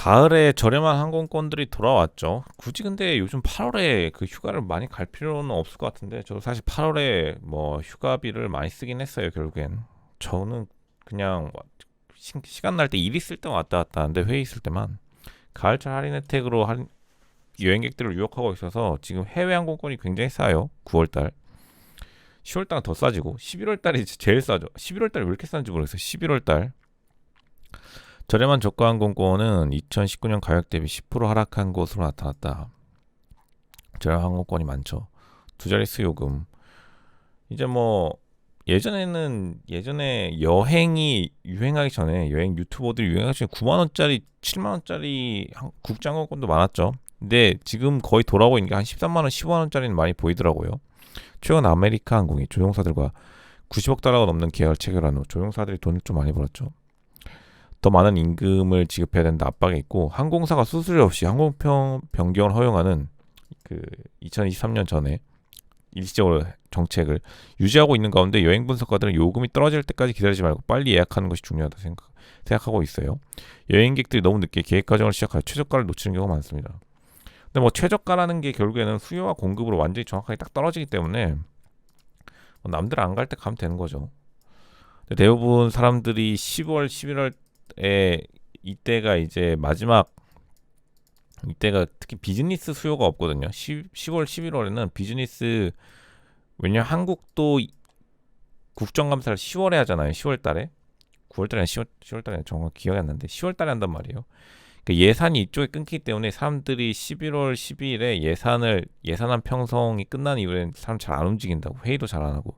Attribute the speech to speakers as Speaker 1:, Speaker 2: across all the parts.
Speaker 1: 가을에 저렴한 항공권들이 돌아왔죠. 굳이 근데 요즘 8월에 그 휴가를 많이 갈 필요는 없을 것 같은데, 저도 사실 8월에 뭐 휴가비를 많이 쓰긴 했어요, 결국엔. 저는 그냥 시간 날 때 일 있을 때 왔다 갔다 하는데, 회의 있을 때만. 가을철 할인 혜택으로 여행객들을 유혹하고 있어서 지금 해외 항공권이 굉장히 싸요. 9월달. 10월달은 더 싸지고, 11월달이 제일 싸죠. 11월달이 왜 이렇게 싼지 모르겠어요. 11월달. 저렴한 저가 항공권은 2019년 가격 대비 10% 하락한 것으로 나타났다. 저렴한 항공권이 많죠. 두 자릿수 요금. 이제 뭐 예전에 여행이 유행하기 전에, 여행 유튜버들이 유행하기 전에 9만 원짜리, 7만 원짜리 국제 항공권도 많았죠. 근데 지금 거의 돌아오고 있는 게 한 13만 원, 15만 원짜리는 많이 보이더라고요. 최근 아메리카 항공이 조종사들과 90억 달러가 넘는 계약을 체결한 후 조종사들이 돈을 좀 많이 벌었죠. 더 많은 임금을 지급해야 된다 압박이 있고, 항공사가 수수료 없이 항공편 변경을 허용하는 그 2023년 전에 일시적으로 정책을 유지하고 있는 가운데, 여행 분석가들은 요금이 떨어질 때까지 기다리지 말고 빨리 예약하는 것이 중요하다 생각하고 있어요. 여행객들이 너무 늦게 계획 과정을 시작하여 최저가를 놓치는 경우가 많습니다. 근데 뭐 최저가라는 게 결국에는 수요와 공급으로 완전히 정확하게 딱 떨어지기 때문에 뭐 남들 안 갈 때 가면 되는 거죠. 근데 대부분 사람들이 10월, 11월에, 이때가 이제 마지막, 이때가 특히 비즈니스 수요가 없거든요. 10월, 11월에는 비즈니스, 왜냐면 한국도 국정감사를 10월에 하잖아요. 10월 달에. 9월 달에 10월 달에 정확히 기억이 안 나는데 10월 달에 한단 말이에요. 그러니까 예산이 이쪽에 끊기기 때문에 사람들이 11월, 12일에 예산안 편성이 끝난 이후에는 사람 잘 안 움직인다고. 회의도 잘 안 하고.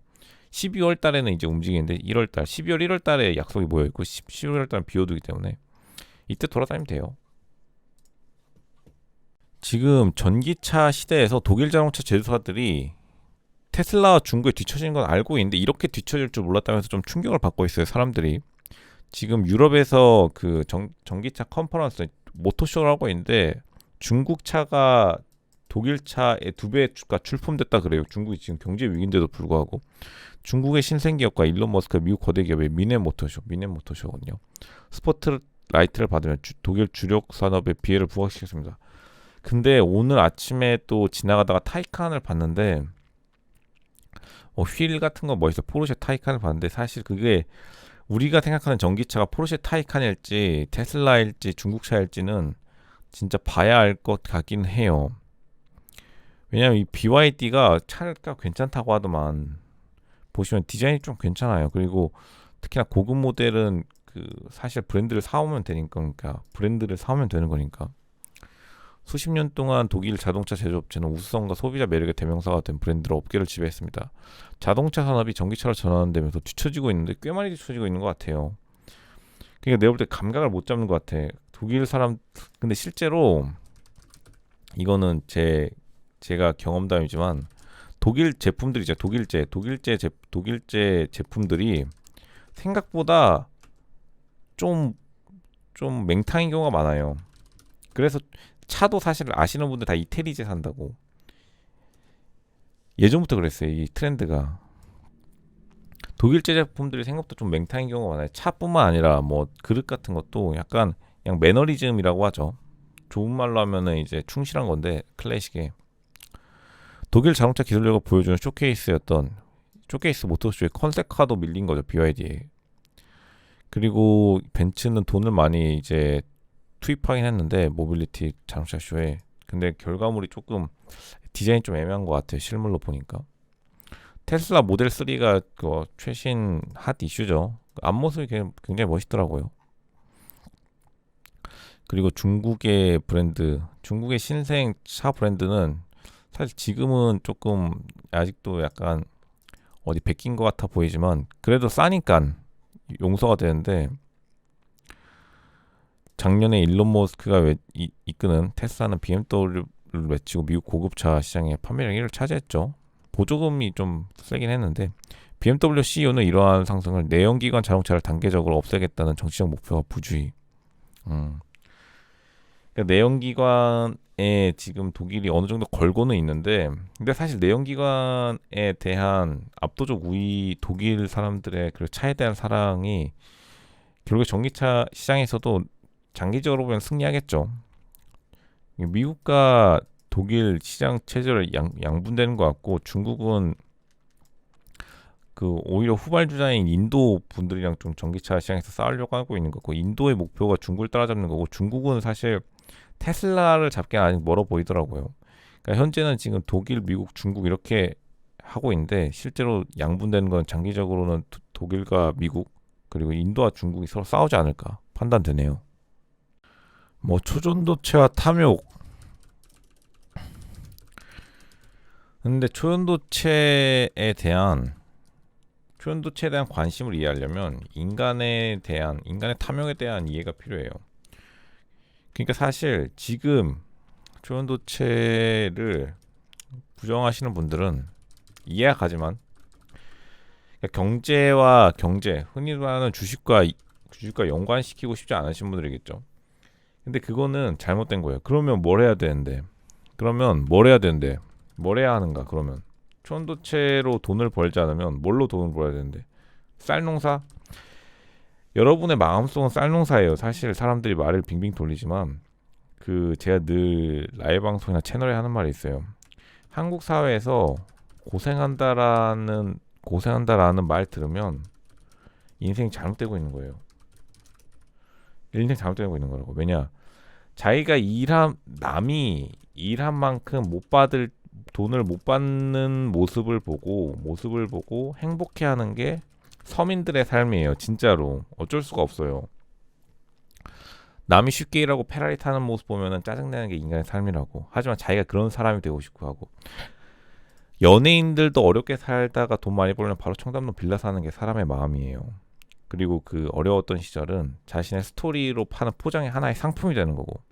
Speaker 1: 12월 달에는 이제 움직이는데 1월 달, 12월 1월 달에 약속이 모여 있고 11월 달은 비워두기 때문에 이때 돌아다니면 돼요. 지금 전기차 시대에서 독일 자동차 제조사들이 테슬라와 중국에 뒤처지는 건 알고 있는데, 이렇게 뒤처질 줄 몰랐다면서 좀 충격을 받고 있어요, 사람들이. 지금 유럽에서 그 전기차 컨퍼런스, 모토쇼를 하고 있는데, 중국 차가 독일 차의 2배가 출품됐다 그래요. 중국이 지금 경제 위기인데도 불구하고. 중국의 신생기업과 일론 머스크 미국 거대 기업의 미넨모터쇼거든요. 스포트라이트를 받으면 독일 주력 산업에 비애를 부각시켰습니다. 근데 오늘 아침에 또 지나가다가 타이칸을 봤는데, 휠 같은 거 멋있어. 포르쉐 타이칸을 봤는데, 사실 그게 우리가 생각하는 전기차가 포르쉐 타이칸일지 테슬라일지 중국차일지는 진짜 봐야 알 것 같긴 해요. 왜냐면 이 BYD가 차가 괜찮다고 하더만, 보시면 디자인이 좀 괜찮아요. 그리고 특히나 고급 모델은 그 사실 브랜드를 사오면 되니까, 그러니까 브랜드를 사오면 되는 거니까. 수십 년 동안 독일 자동차 제조업체는 우수성과 소비자 매력의 대명사가 된 브랜드로 업계를 지배했습니다. 자동차 산업이 전기차로 전환되면서 뒤처지고 있는데, 꽤 많이 뒤처지고 있는 것 같아요. 그러니까 내가 볼 때 감각을 못 잡는 것 같아. 독일 사람, 근데 실제로 이거는 제가 경험담이지만, 독일 제품들이 이제 독일제 제품들이 생각보다 좀 맹탕인 경우가 많아요. 그래서 차도 사실 아시는 분들 다 이태리제 산다고. 예전부터 그랬어요, 이 트렌드가. 독일제 제품들이 생각보다 좀 맹탕인 경우가 많아요. 차뿐만 아니라 뭐 그릇 같은 것도 약간 그냥 매너리즘이라고 하죠. 좋은 말로 하면은 이제 충실한 건데, 클래식에. 독일 자동차 기술력을 보여주는 쇼케이스 모터쇼의 컨셉카도 밀린 거죠, BYD에. 그리고 벤츠는 돈을 많이 이제 투입하긴 했는데, 모빌리티 자동차 쇼에. 근데 결과물이 조금, 디자인이 좀 애매한 것 같아요, 실물로 보니까. 테슬라 모델 3가 그 최신 핫 이슈죠. 앞모습이 굉장히 멋있더라고요. 그리고 중국의 신생 차 브랜드는 사실 지금은 조금 아직도 약간 어디 베낀 것 같아 보이지만, 그래도 싸니까 용서가 되는데, 작년에 일론 머스크가 이끄는 테슬라는 BMW를 외치고 미국 고급차 시장의 판매량 1위를 차지했죠. 보조금이 좀 세긴 했는데, BMW CEO는 이러한 상승을 내연기관 자동차를 단계적으로 없애겠다는 정치적 목표와 부주의. 그러니까 내연기관에 지금 독일이 어느 정도 걸고는 있는데, 근데 사실 내연기관에 대한 압도적 우위, 독일 사람들의 그 차에 대한 사랑이 결국에 전기차 시장에서도 장기적으로 보면 승리하겠죠. 미국과 독일 시장 체제를 양분되는 것 같고, 중국은 그 오히려 후발주자인 인도 분들이랑 좀 전기차 시장에서 싸우려고 하고 있는 거고, 인도의 목표가 중국을 따라잡는 거고, 중국은 사실 테슬라를 잡기는 아직 멀어 보이더라고요. 그러니까 현재는 지금 독일, 미국, 중국 이렇게 하고 있는데, 실제로 양분되는 건 장기적으로는 독일과 미국 그리고 인도와 중국이 서로 싸우지 않을까 판단되네요. 뭐 초전도체와 탐욕. 근데 초전도체에 대한 관심을 이해하려면 인간의 탐욕에 대한 이해가 필요해요. 그러니까 사실 지금 초전도체를 부정하시는 분들은 이해가 가지만, 그러니까 경제와 경제, 흔히 말하는 주식과 연관시키고 싶지 않으신 분들이겠죠. 근데 그거는 잘못된 거예요. 그러면 뭘 해야 되는데? 뭘 해야 하는가? 그러면 초전도체로 돈을 벌지 않으면 뭘로 돈을 벌어야 되는데? 쌀농사? 여러분의 마음속은 쌀농사예요. 사실 사람들이 말을 빙빙 돌리지만, 제가 늘 라이브 방송이나 채널에 하는 말이 있어요. 한국 사회에서 고생한다라는 말 들으면 인생이 잘못되고 있는 거예요. 인생 잘못되고 있는 거라고. 왜냐? 남이 일한 만큼 돈을 못 받는 모습을 보고 행복해하는 게 서민들의 삶이에요. 진짜로 어쩔 수가 없어요. 남이 쉽게 일하고 페라리 타는 모습 보면은 짜증나는 게 인간의 삶이라고. 하지만 자기가 그런 사람이 되고 싶고 하고, 연예인들도 어렵게 살다가 돈 많이 벌면 바로 청담동 빌라 사는 게 사람의 마음이에요. 그리고 그 어려웠던 시절은 자신의 스토리로 파는 포장의 하나의 상품이 되는 거고,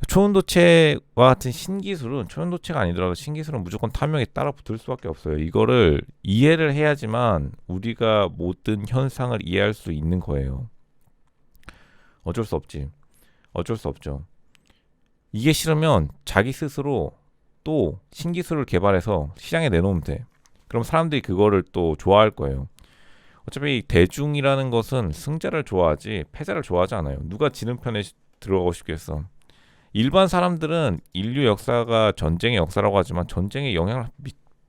Speaker 1: 초전도체와 같은 초전도체가 아니더라도 신기술은 무조건 탐욕에 따라 붙을 수밖에 없어요. 이거를 이해를 해야지만 우리가 모든 현상을 이해할 수 있는 거예요. 어쩔 수 없죠. 이게 싫으면 자기 스스로 또 신기술을 개발해서 시장에 내놓으면 돼. 그럼 사람들이 그거를 또 좋아할 거예요. 어차피 대중이라는 것은 승자를 좋아하지 패자를 좋아하지 않아요. 누가 지는 편에 들어가고 싶겠어. 일반 사람들은 인류 역사가 전쟁의 역사라고 하지만 전쟁에 영향을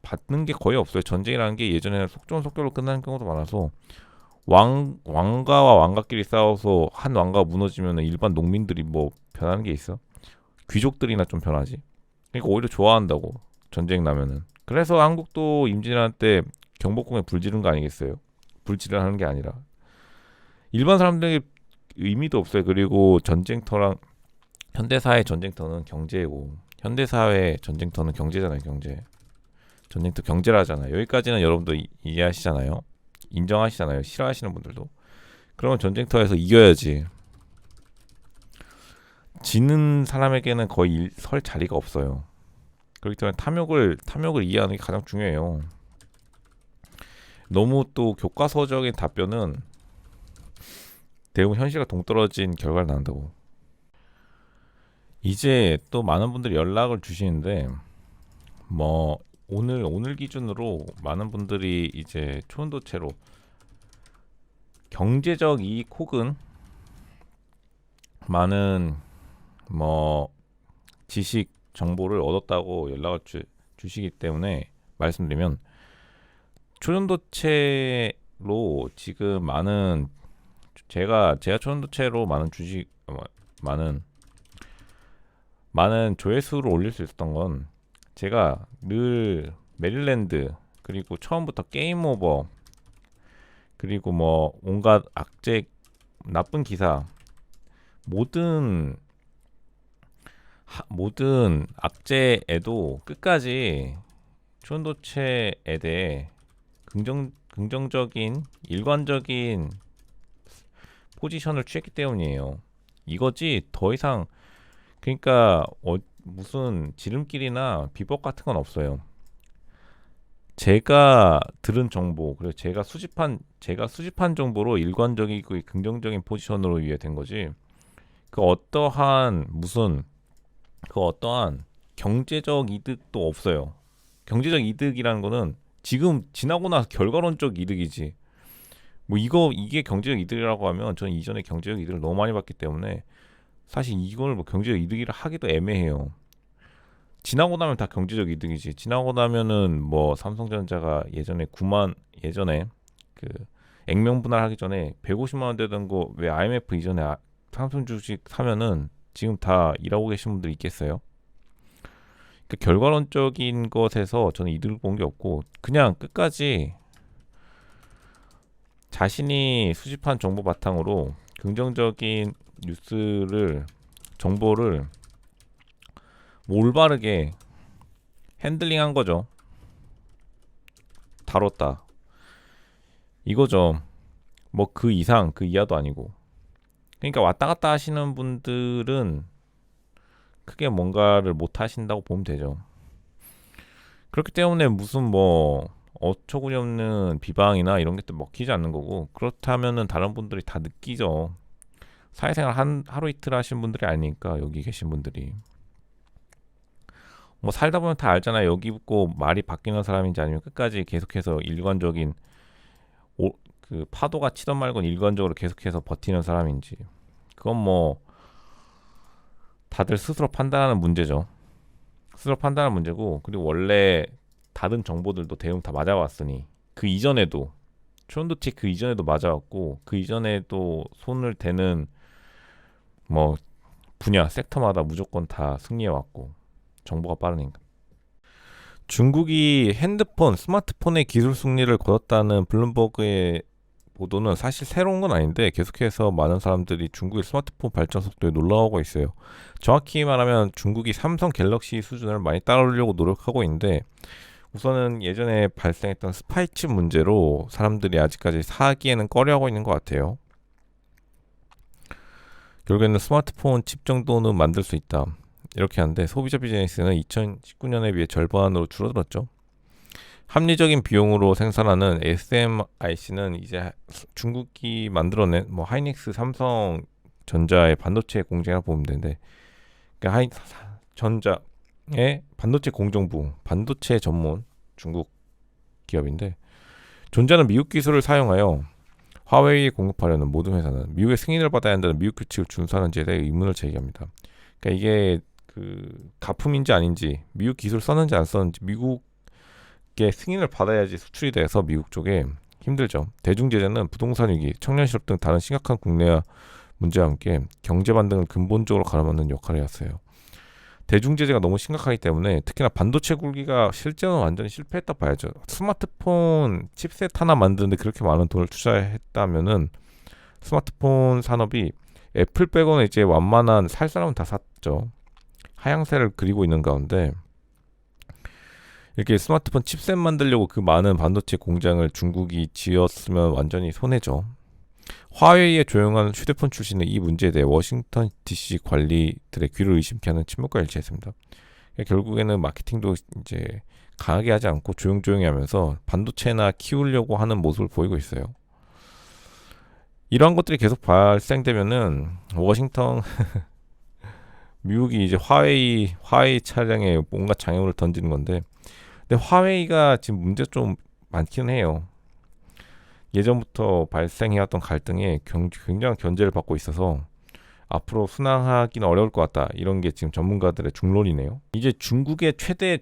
Speaker 1: 받는 게 거의 없어요. 전쟁이라는 게 예전에는 속전속결로 끝나는 경우도 많아서, 왕가와 왕가끼리 싸워서 한 왕가가 무너지면 일반 농민들이 뭐 변하는 게 있어? 귀족들이나 좀 변하지. 그러니까 오히려 좋아한다고, 전쟁 나면은. 그래서 한국도 임진왜란 때 경복궁에 불 지른 거 아니겠어요? 불질을 하는 게 아니라 일반 사람들에게 의미도 없어요. 그리고 현대사의 전쟁터는 경제고, 현대사회 전쟁터는 경제잖아요. 전쟁터 경제라 하잖아요. 여기까지는 여러분도 이해하시잖아요. 인정하시잖아요. 싫어하시는 분들도. 그러면 전쟁터에서 이겨야지. 지는 사람에게는 거의 설 자리가 없어요. 그렇기 때문에 탐욕을 이해하는 게 가장 중요해요. 너무 또 교과서적인 답변은 대부분 현실과 동떨어진 결과를 낳는다고. 이제 또 많은 분들이 연락을 주시는데, 뭐 오늘 기준으로 많은 분들이 이제 초전도체로 경제적 이익 혹은 많은 뭐 지식 정보를 얻었다고 연락을 주시기 때문에 말씀드리면, 초전도체로 지금 제가 초전도체로 많은 조회수를 올릴 수 있었던 건, 제가 늘 메릴랜드, 그리고 처음부터 게임 오버, 그리고 뭐 온갖 나쁜 기사, 모든 악재에도 끝까지 초전도체에 대해 긍정적인 일관적인 포지션을 취했기 때문이에요. 이거지 더 이상. 그러니까 무슨 지름길이나 비법 같은 건 없어요. 제가 들은 정보, 그리고 제가 수집한 정보로 일관적이고 긍정적인 포지션으로 위해 된 거지. 그 어떠한 경제적 이득도 없어요. 경제적 이득이라는 거는 지금 지나고 나서 결과론적 이득이지. 뭐 이게 경제적 이득이라고 하면 저는 이전에 경제적 이득을 너무 많이 봤기 때문에 사실 이걸 뭐 경제적 이득이라 하기도 애매해요. 지나고 나면 다 경제적 이득이지. 지나고 나면은 뭐 삼성전자가 예전에 그 액면 분할하기 전에 150만 원 되던 거 왜 IMF 이전에 삼성 주식 사면은 지금 다 일하고 계신 분들 있겠어요? 그 결과론적인 것에서 저는 이득을 본 게 없고 그냥 끝까지 자신이 수집한 정보 바탕으로 긍정적인 정보를 올바르게 핸들링한 거죠. 다뤘다. 이거죠. 뭐 그 이상, 그 이하도 아니고. 그러니까 왔다 갔다 하시는 분들은 크게 뭔가를 못 하신다고 보면 되죠. 그렇기 때문에 무슨 뭐 어처구니 없는 비방이나 이런 게 또 먹히지 않는 거고 그렇다면은 다른 분들이 다 느끼죠. 사회생활 하루 이틀 하신 분들이 아니니까 여기 계신 분들이 뭐 살다 보면 다 알잖아요. 여기 붙고 말이 바뀌는 사람인지 아니면 끝까지 계속해서 일관적인 그 파도가 치던 말곤 일관적으로 계속해서 버티는 사람인지 그건 뭐 다들 스스로 판단하는 문제죠. 스스로 판단하는 문제고 그리고 원래 다른 정보들도 대응 다 맞아왔으니 그 이전에도 트론도치 그 이전에도 맞아왔고 그 이전에도 손을 대는 뭐 분야 섹터마다 무조건 다 승리해왔고 정보가 빠르니까 중국이 스마트폰의 기술 승리를 거뒀다는 블룸버그의 보도는 사실 새로운 건 아닌데 계속해서 많은 사람들이 중국의 스마트폰 발전 속도에 놀라워하고 있어요. 정확히 말하면 중국이 삼성 갤럭시 수준을 많이 따르려고 노력하고 있는데 우선은 예전에 발생했던 스파이칩 문제로 사람들이 아직까지 사기에는 꺼려하고 있는 것 같아요. 결국에는 스마트폰 칩 정도는 만들 수 있다. 이렇게 하는데 소비자 비즈니스는 2019년에 비해 절반으로 줄어들었죠. 합리적인 비용으로 생산하는 SMIC는 이제 중국이 만들어낸 뭐 하이닉스, 삼성전자의 반도체 공장이라 보면 되는데 그러니까 전자의 반도체 공정부, 반도체 전문 중국 기업인데 전자는 미국 기술을 사용하여 화웨이에 공급하려는 모든 회사는 미국의 승인을 받아야 한다는 미국 규칙을 준수하는지에 대해 의문을 제기합니다. 그러니까 이게 그 가품인지 아닌지 미국 기술 썼는지 안 썼는지 미국의 승인을 받아야지 수출이 돼서 미국 쪽에 힘들죠. 대중제재는 부동산 위기, 청년 실업 등 다른 심각한 국내와 문제와 함께 경제 반등을 근본적으로 가로막는 역할을 했어요. 대중제재가 너무 심각하기 때문에 특히나 반도체 굴기가 실제로는 완전히 실패했다 봐야죠. 스마트폰 칩셋 하나 만드는데 그렇게 많은 돈을 투자했다면은 스마트폰 산업이 애플 빼고는 이제 완만한 살 사람은 다 샀죠. 하향세를 그리고 있는 가운데 이렇게 스마트폰 칩셋 만들려고 그 많은 반도체 공장을 중국이 지었으면 완전히 손해죠. 화웨이의 조용한 휴대폰 출신은 이 문제에 대해 워싱턴 DC 관리들의 귀를 의심케 하는 침묵과 일치했습니다. 결국에는 마케팅도 이제 강하게 하지 않고 조용조용히 하면서 반도체나 키우려고 하는 모습을 보이고 있어요. 이러한 것들이 계속 발생되면은 워싱턴 미국이 이제 화웨이 차량에 뭔가 장애물을 던지는 건데 근데 화웨이가 지금 문제 좀 많기는 해요. 예전부터 발생해왔던 갈등에 굉장한 견제를 받고 있어서 앞으로 순항하기는 어려울 것 같다. 이런 게 지금 전문가들의 중론이네요. 이제 중국의 최대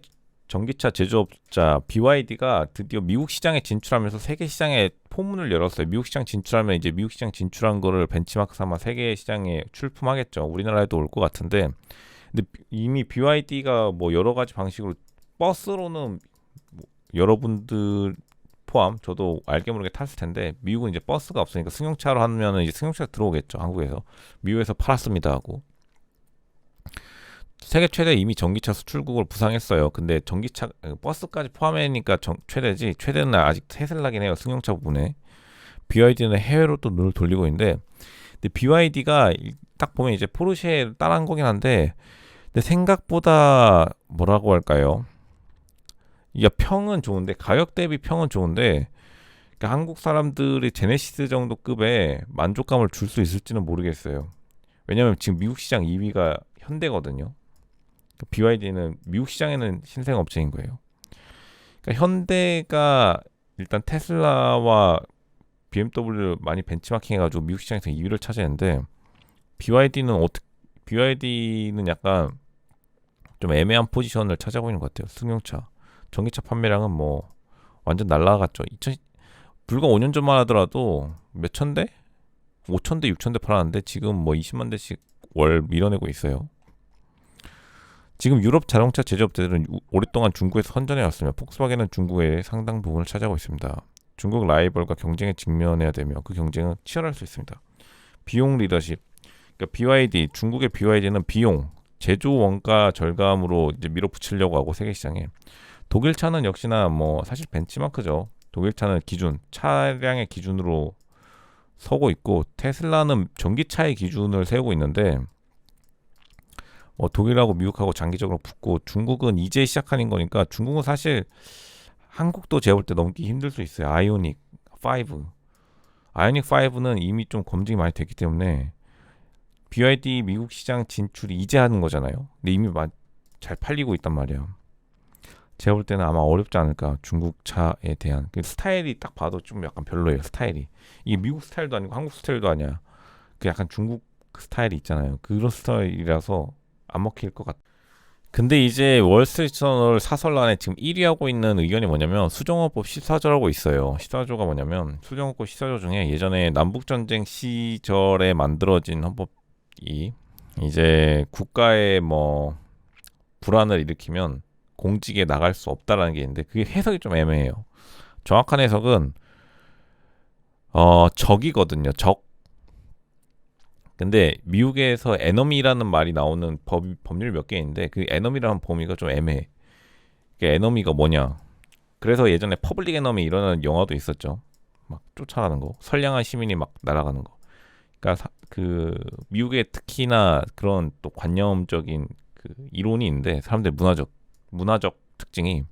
Speaker 1: 전기차 제조업자 BYD가 드디어 미국 시장에 진출하면서 세계 시장에 포문을 열었어요. 미국 시장 진출하면 이제 미국 시장 진출한 거를 벤치마크 삼아 세계 시장에 출품하겠죠. 우리나라에도 올 것 같은데 근데 이미 BYD가 뭐 여러 가지 방식으로 버스로는 뭐 여러분들 포함 저도 알게 모르게 탔을 텐데 미국은 이제 버스가 없으니까 승용차로 하면은 이제 승용차 들어오겠죠. 한국에서 미국에서 팔았습니다 하고 세계 최대 이미 전기차 수출국을 부상했어요. 근데 전기차 버스까지 포함해니까 최대지 최대는 아직 테슬라긴 해요. 승용차 부분에 BYD는 해외로 또 눈을 돌리고 있는데 근데 BYD가 딱 보면 이제 포르쉐를 따라한 거긴 한데 근데 생각보다 뭐라고 할까요? 이게 평은 좋은데 가격 대비 평은 좋은데 그러니까 한국 사람들이 제네시스 정도 급의 만족감을 줄 수 있을지는 모르겠어요. 왜냐면 지금 미국 시장 2위가 현대거든요. BYD는 미국 시장에는 신생 업체인 거예요. 그러니까 현대가 일단 테슬라와 BMW 많이 벤치마킹해가지고 미국 시장에서 2위를 차지했는데 BYD는 약간 좀 애매한 포지션을 차지하고 있는 것 같아요. 승용차, 전기차 판매량은 뭐 완전 날라갔죠. 불과 5년 전만 하더라도 몇천 대, 5천 대, 6천 대 팔았는데 지금 뭐 20만 대씩 월 밀어내고 있어요. 지금 유럽 자동차 제조업체들은 오랫동안 중국에서 선전해 왔으며 폭스바겐은 중국의 상당 부분을 차지하고 있습니다. 중국 라이벌과 경쟁에 직면해야 되며 그 경쟁은 치열할 수 있습니다. 비용 리더십. 그러니까 BYD, 중국의 BYD는 비용, 제조 원가 절감으로 이제 밀어붙이려고 하고 세계 시장에. 독일 차는 역시나 뭐 사실 벤치마크죠. 독일 차는 기준, 차량의 기준으로 서고 있고 테슬라는 전기차의 기준을 세우고 있는데 독일하고 미국하고 장기적으로 붙고 중국은 이제 시작하는 거니까 중국은 사실 한국도 제가 볼 때 넘기 힘들 수 있어요. 아이오닉 5. 아이오닉 5는 이미 좀 검증이 많이 됐기 때문에 BYD 미국 시장 진출이 이제 하는 거잖아요. 근데 이미 잘 팔리고 있단 말이야. 제가 볼 때는 아마 어렵지 않을까. 중국 차에 대한 그 스타일이 딱 봐도 좀 약간 별로예요. 스타일이 이게 미국 스타일도 아니고 한국 스타일도 아니야. 그 약간 중국 스타일이 있잖아요. 그런 스타일이라서 안 먹힐 것 같아. 근데 이제 월스트리트저널 사설란에 지금 1위 하고 있는 의견이 뭐냐면 수정헌법 14조라고 있어요. 14조가 뭐냐면 수정헌법 14조 중에 예전에 남북전쟁 시절에 만들어진 헌법이 이제 국가의 뭐 불안을 일으키면 공직에 나갈 수 없다라는 게 있는데 그게 해석이 좀 애매해요. 정확한 해석은 적이거든요. 적. 근데 미국에서 에너미라는 말이 나오는 법률 몇 개 있는데 그 에너미라는 범위가 좀 애매해. 그 에너미가 뭐냐? 그래서 예전에 퍼블릭 에너미 이런 영화도 있었죠. 막 쫓아가는 거, 선량한 시민이 막 날아가는 거. 그러니까 그 미국의 특히나 그런 또 관념적인 그 이론이 있는데 사람들 문화적 특징이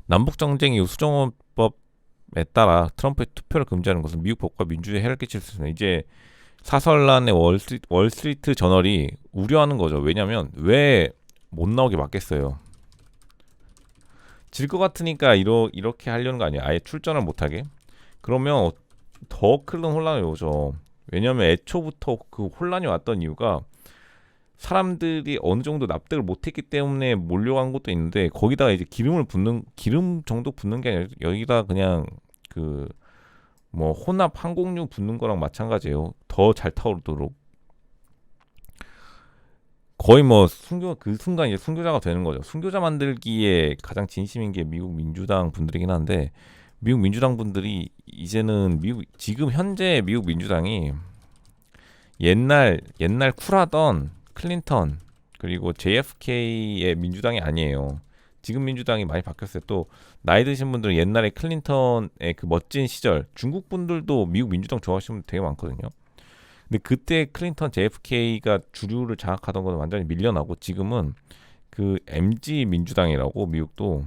Speaker 1: 남북 전쟁 이후 수정헌법에 따라 트럼프의 투표를 금지하는 것은 미국 법과 민주주의에 해를 끼칠 수 있습니다. 이제 사설란의 월스트리트 저널이 우려하는 거죠. 왜냐하면 왜 못 나오게 막겠어요. 질 것 같으니까 이렇게 하려는 거 아니에요. 아예 출전을 못하게. 그러면 더 큰 혼란이 오죠. 왜냐하면 애초부터 그 혼란이 왔던 이유가 사람들이 어느 정도 납득을 못했기 때문에 몰려간 것도 있는데 거기다가 이제 기름 정도 붓는 게 아니라 여기다 그냥 그 뭐 혼합 항공유 붓는 거랑 마찬가지예요. 더 잘 타오르도록 거의 뭐 그 순간 이제 순교자가 되는 거죠. 순교자 만들기에 가장 진심인 게 미국 민주당 분들이긴 한데 미국 민주당 분들이 이제는 지금 현재 미국 민주당이 옛날 쿨하던 클린턴 그리고 JFK의 민주당이 아니에요. 지금 민주당이 많이 바뀌었어요. 또 나이 드신 분들은 옛날에 클린턴의 그 멋진 시절 중국 분들도 미국 민주당 좋아하시는 분들 되게 많거든요. 근데 그때 클린턴 JFK가 주류를 장악하던 건 완전히 밀려나고 지금은 그 MG 민주당이라고 미국도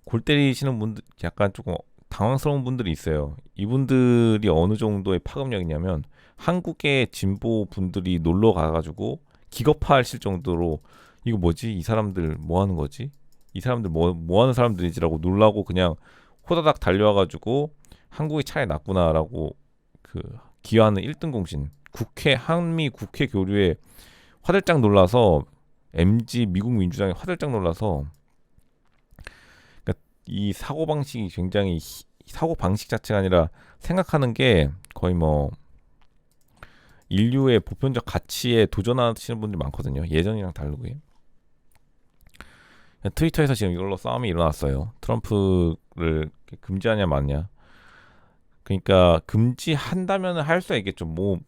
Speaker 1: 골 때리시는 분들 약간 조금 당황스러운 분들이 있어요. 이분들이 어느 정도의 파급력이냐면 한국의 진보 분들이 놀러 가가지고 기겁하실 정도로 이거 뭐지? 이 사람들 뭐 하는 거지? 이 사람들 뭐 하는 사람들이지라고 놀라고 그냥 호다닥 달려와가지고 한국이 차에 났구나라고 그 기여하는 1등 공신 한미 국회 교류에 화들짝 놀라서 MG 미국 민주당이 화들짝 놀라서 그러니까 이 사고방식이 굉장히 사고방식 자체가 아니라 생각하는 게 거의 뭐 인류의 보편적 가치에 도전하시는 분들이 많거든요. 예전이랑 다르게. 트위터에서 지금 이걸로 싸움이 일어났어요. 트럼프를 금지하냐 마냐. 그러니까 금지한다면 할 수가 있겠죠. 뭐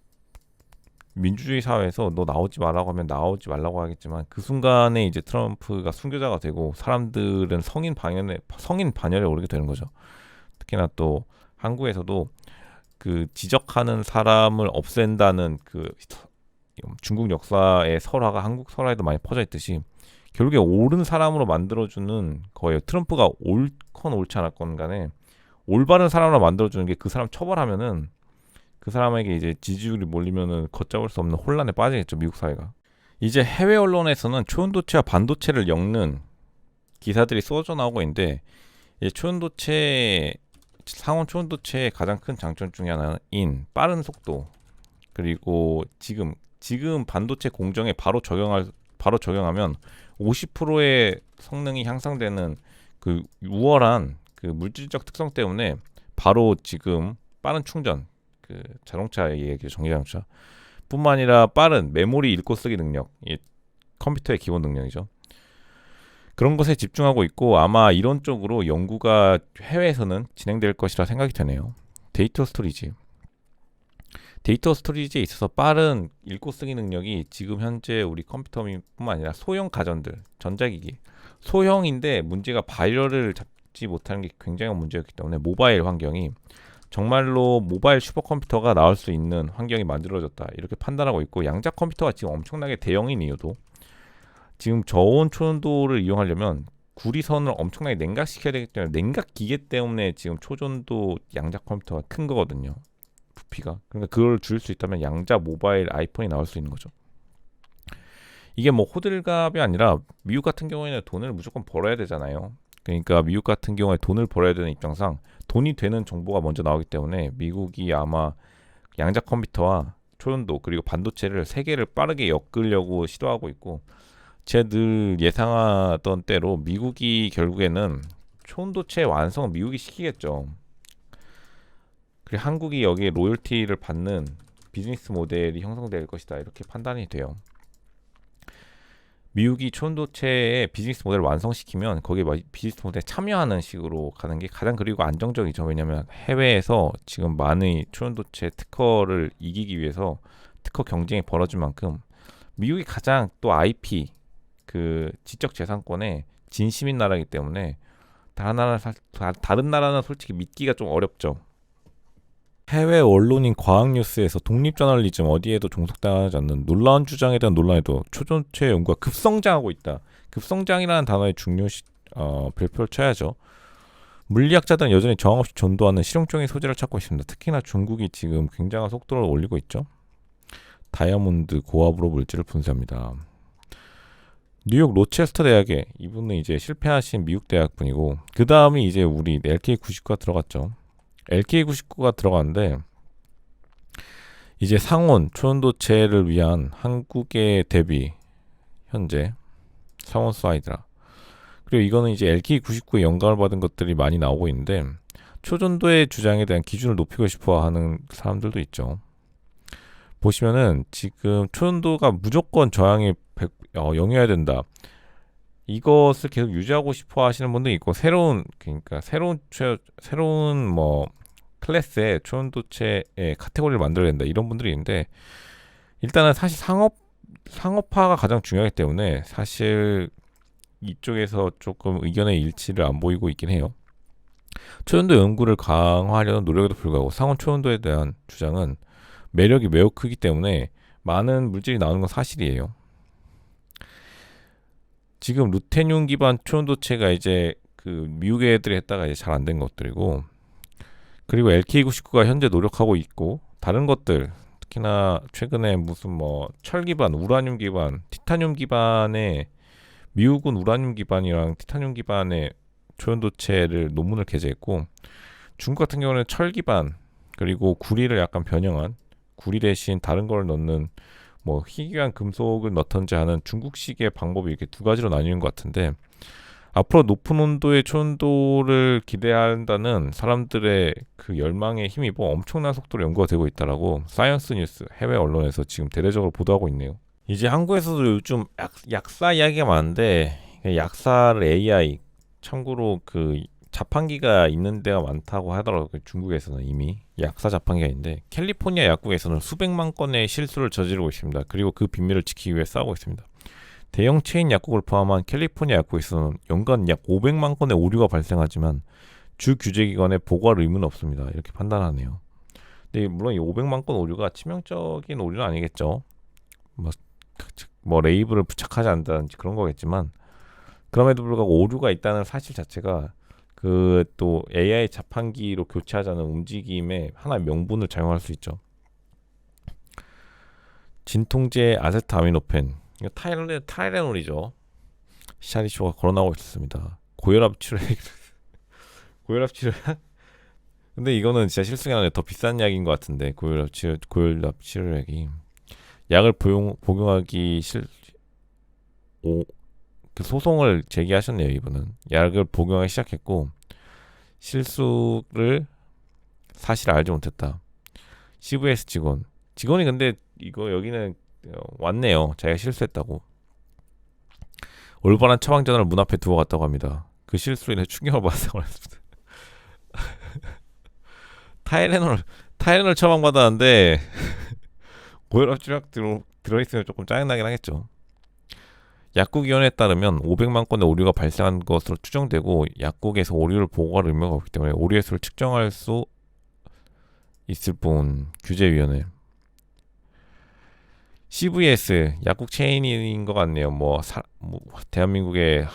Speaker 1: 민주주의 사회에서 너 나오지 말라고 하면 나오지 말라고 하겠지만 그 순간에 이제 트럼프가 순교자가 되고 사람들은 성인 반열에 오르게 되는 거죠. 특히나 또 한국에서도 그 지적하는 사람을 없앤다는 그 중국 역사의 설화가 한국 설화에도 많이 퍼져 있듯이 결국에 옳은 사람으로 만들어주는 거예요. 트럼프가 옳건 옳지 않았건 간에 올바른 사람으로 만들어주는 게 그 사람 처벌하면은 그 사람에게 이제 지지율이 몰리면은 걷잡을 수 없는 혼란에 빠지겠죠. 미국 사회가. 이제 해외 언론에서는 초연도체와 반도체를 엮는 기사들이 쏟아져 나오고 있는데 초연도체 상온 초온도체의 가장 큰 장점 중에 하나인 빠른 속도, 그리고 지금 반도체 공정에 바로 적용하면 50%의 성능이 향상되는 그 우월한 그 물질적 특성 때문에 바로 지금 빠른 충전, 그 자동차 얘기 전기자동차 뿐만 아니라 빠른 메모리 읽고 쓰기 능력, 이 컴퓨터의 기본 능력이죠. 그런 것에 집중하고 있고 아마 이런 쪽으로 연구가 해외에서는 진행될 것이라 생각이 되네요. 데이터 스토리지에 있어서 빠른 읽고 쓰기 능력이 지금 현재 우리 컴퓨터뿐만 아니라 소형 가전들, 전자기기, 소형인데 문제가 발열을 잡지 못하는 게 굉장히 문제였기 때문에 모바일 환경이 정말로 모바일 슈퍼컴퓨터가 나올 수 있는 환경이 만들어졌다, 이렇게 판단하고 있고, 양자 컴퓨터가 지금 엄청나게 대형인 이유도 지금 저온 초전도를 이용하려면 구리선을 엄청나게 냉각시켜야 되기 때문에, 냉각 기계 때문에 지금 초전도 양자 컴퓨터가 큰 거거든요, 부피가. 그러니까 그걸 줄일 수 있다면 양자 모바일 아이폰이 나올 수 있는 거죠. 이게 뭐 호들갑이 아니라 미국 같은 경우에는 돈을 무조건 벌어야 되잖아요. 그러니까 미국 같은 경우에 돈을 벌어야 되는 입장상 돈이 되는 정보가 먼저 나오기 때문에 미국이 아마 양자 컴퓨터와 초전도 그리고 반도체를 세 개를 빠르게 엮으려고 시도하고 있고, 제가 늘 예상하던 대로 미국이 결국에는 초전도체 완성은 미국이 시키겠죠. 그리고 한국이 여기에 로열티를 받는 비즈니스 모델이 형성될 것이다, 이렇게 판단이 돼요. 미국이 초전도체의 비즈니스 모델을 완성시키면 거기에 비즈니스 모델에 참여하는 식으로 가는 게 가장 그리고 안정적이죠. 왜냐하면 해외에서 지금 많은 초전도체 특허를 이기기 위해서 특허 경쟁이 벌어질 만큼 미국이 가장 또 IP, 그 지적재산권에 진심인 나라이기 때문에 다른 나라는 솔직히 믿기가 좀 어렵죠. 해외 언론인 과학뉴스에서 독립저널리즘 어디에도 종속당하지 않는 놀라운 주장에 대한 논란에도 초전체 연구가 급성장하고 있다. 급성장이라는 단어의 별표를 쳐야죠. 물리학자들은 여전히 저항 없이 전도하는 실용적인 소재를 찾고 있습니다. 특히나 중국이 지금 굉장한 속도를 올리고 있죠. 다이아몬드 고압으로 물질을 분쇄합니다. 뉴욕 로체스터 대학에, 이분은 이제 실패하신 미국 대학분이고, 그 다음이 이제 우리 LK99가 들어갔죠. LK99가 들어갔는데 이제 상온 초전도체를 위한 한국의 대비 현재 상온 슬라이드라, 그리고 이거는 이제 LK99에 영감을 받은 것들이 많이 나오고 있는데 초전도의 주장에 대한 기준을 높이고 싶어 하는 사람들도 있죠. 보시면은 지금 초전도가 무조건 저항이 0이어야 된다, 이것을 계속 유지하고 싶어 하시는 분도 있고, 새로운 뭐 클래스의 초전도체의 카테고리를 만들어야 된다, 이런 분들이 있는데, 일단은 사실 상업화가 가장 중요하기 때문에 사실 이쪽에서 조금 의견의 일치를 안 보이고 있긴 해요. 초전도 연구를 강화하려는 노력에도 불구하고 상온 초전도에 대한 주장은 매력이 매우 크기 때문에 많은 물질이 나오는 건 사실이에요. 지금 루테늄 기반 초전도체가 이제 그 미국 애들이 했다가 이제 잘 안 된 것들이고, 그리고 LK99가 현재 노력하고 있고, 다른 것들 특히나 최근에 무슨 뭐 철 기반, 우라늄 기반, 티타늄 기반의, 미국은 우라늄 기반이랑 티타늄 기반의 초전도체를 논문을 게재했고, 중국 같은 경우는 철 기반 그리고 구리를 약간 변형한, 구리 대신 다른 걸 넣는 뭐 희귀한 금속을 넣던지 하는 중국식의 방법이 이렇게 두 가지로 나뉘는 것 같은데, 앞으로 높은 온도의 초전도를 기대한다는 사람들의 그 열망에 힘입어 엄청난 속도로 연구가 되고 있다라고 사이언스 뉴스 해외 언론에서 지금 대대적으로 보도하고 있네요. 이제 한국에서도 요즘 약사 이야기가 많은데, 약사를 AI, 참고로 그 자판기가 있는 데가 많다고 하더라고요. 중국에서는 이미 약사 자판기가 있는데, 캘리포니아 약국에서는 수백만 건의 실수를 저지르고 있습니다. 그리고 그 비밀을 지키기 위해 싸우고 있습니다. 대형 체인 약국을 포함한 캘리포니아 약국에서는 연간 약 500만 건의 오류가 발생하지만 주 규제기관에 보고할 의무는 없습니다, 이렇게 판단하네요. 근데 물론 이 500만 건 오류가 치명적인 오류는 아니겠죠. 뭐 레이블을 부착하지 않는다든지 그런 거겠지만, 그럼에도 불구하고 오류가 있다는 사실 자체가 그 또 AI 자판기로 교체하자는 움직임의 하나의 명분을 작용할 수 있죠. 진통제 아세트아미노펜, 이거 타이레놀이죠. 시아리쇼가 거론하고 있습니다. 고혈압 치료약 근데 이거는 진짜 실수가 아니라 더 비싼 약인 것 같은데 고혈압 치료약이 약을 복용하기 그 소송을 제기하셨네요. 이분은 약을 복용하기 시작했고 실수를 사실 알지 못했다. CVS 직원이 근데 이거 여기는 왔네요. 자기가 실수했다고. 올바른 처방 전환을 문 앞에 두고 갔다고 합니다. 그 실수로 인해 충격을 받았다고 했습니다. 타이레놀 타이레놀 처방받았는데 고혈압 치료약 들어있으면 조금 짜증나긴 하겠죠. 약국위원회에 따르면 500만 건의 오류가 발생한 것으로 추정되고 약국에서 오류를 보고할 의무가 없기 때문에 오류의 수를 측정할 수 있을 뿐. 규제위원회 CVS 약국 체인인 것 같네요. 뭐 대한민국의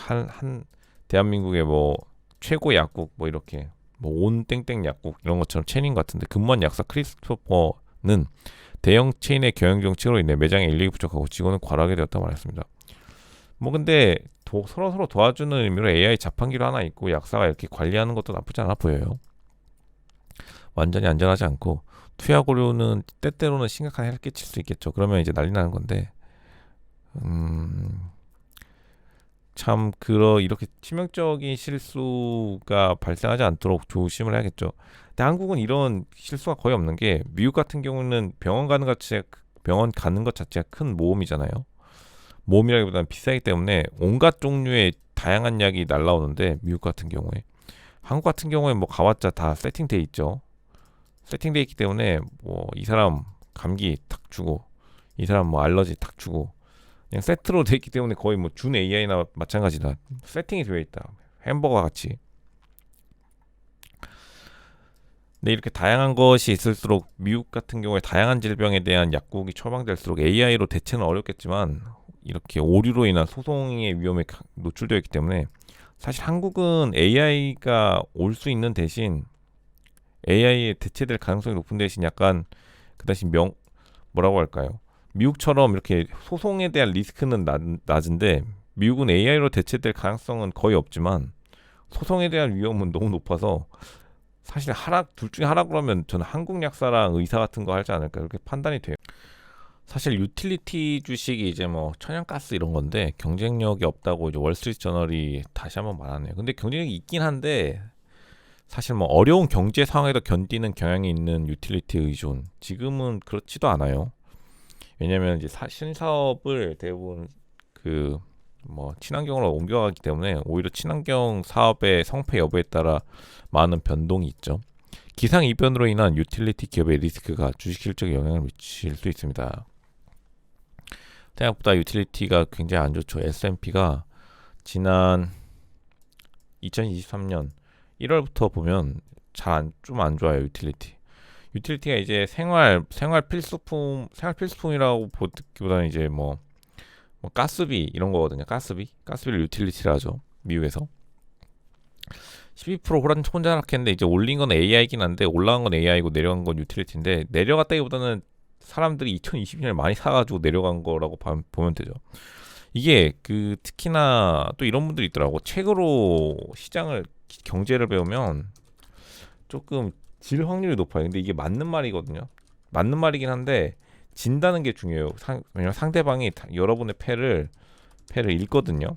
Speaker 1: 대한민국의 뭐 최고 약국 뭐 이렇게 뭐 온 땡땡 약국 이런 것처럼 체인인 것 같은데 근무한 약사 크리스토퍼는 대형 체인의 경영 정책으로 인해 매장에 인력이 부족하고 직원은 과로하게 되었다고 말했습니다. 뭐 근데 서로 도와주는 의미로 AI 자판기로 하나 있고 약사가 이렇게 관리하는 것도 나쁘지 않아 보여요. 완전히 안전하지 않고 투약 오류는 때때로는 심각한 해를 끼칠 수 있겠죠. 그러면 이제 난리 나는 건데 참 이렇게 치명적인 실수가 발생하지 않도록 조심을 해야겠죠. 근데 한국은 이런 실수가 거의 없는 게 미국 같은 경우는 병원 가는 것 자체가 큰 모험이잖아요. 모험이라기보다는 비싸기 때문에 온갖 종류의 다양한 약이 날라오는데 미국 같은 경우에 한국 같은 경우에 뭐 가봤자 다 세팅돼 있죠. 세팅돼 있기 때문에 뭐 이 사람 감기 탁 주고 이 사람 뭐 알러지 탁 주고 그냥 세트로 돼 있기 때문에 거의 뭐 준 AI나 마찬가지다. 세팅이 되어 있다. 햄버거 같이. 근데 이렇게 다양한 것이 있을수록 미국 같은 경우에 다양한 질병에 대한 약국이 처방될수록 AI로 대체는 어렵겠지만 이렇게 오류로 인한 소송의 위험에 노출되어 있기 때문에 사실 한국은 AI가 올 수 있는 대신 AI에 대체될 가능성이 높은 대신 약간 그 대신 뭐라고 할까요? 미국처럼 이렇게 소송에 대한 리스크는 낮은데 미국은 AI로 대체될 가능성은 거의 없지만 소송에 대한 위험은 너무 높아서 사실 둘 중에 하라고 하면 저는 한국 약사랑 의사 같은 거 하지 않을까 이렇게 판단이 돼요. 사실 유틸리티 주식이 이제 뭐 천연가스 이런 건데 경쟁력이 없다고 이제 월스트리트 저널이 다시 한번 말하네요. 근데 경쟁력이 있긴 한데 사실 뭐 어려운 경제 상황에도 견디는 경향이 있는 유틸리티 의존 지금은 그렇지도 않아요. 왜냐면 이제 신사업을 대부분 그 뭐 친환경으로 옮겨가기 때문에 오히려 친환경 사업의 성패 여부에 따라 많은 변동이 있죠. 기상 이변으로 인한 유틸리티 기업의 리스크가 주식 실적에 영향을 미칠 수 있습니다. 생각보다 유틸리티가 굉장히 안 좋죠. S&P가 지난 2023년 1월부터 보면 좀 안 좋아요. 유틸리티가 이제 생활 필수품이라고 보기보다는 이제 뭐 가스비 이런 거거든요. 가스비를 유틸리티라 하죠. 미국에서 12% 혼자락했는데 이제 올린 건 AI이긴 한데 올라간 건 AI고 내려간 건 유틸리티인데 내려갔다기보다는 사람들이 2020년에 많이 사가지고 내려간 거라고 보면 되죠. 이게 특히나 또 이런 분들이 있더라고. 책으로 경제를 배우면 조금 질 확률이 높아요. 근데 이게 맞는 말이거든요. 맞는 말이긴 한데 진다는 게 중요해요. 왜냐면 상대방이 여러분의 패를 읽거든요.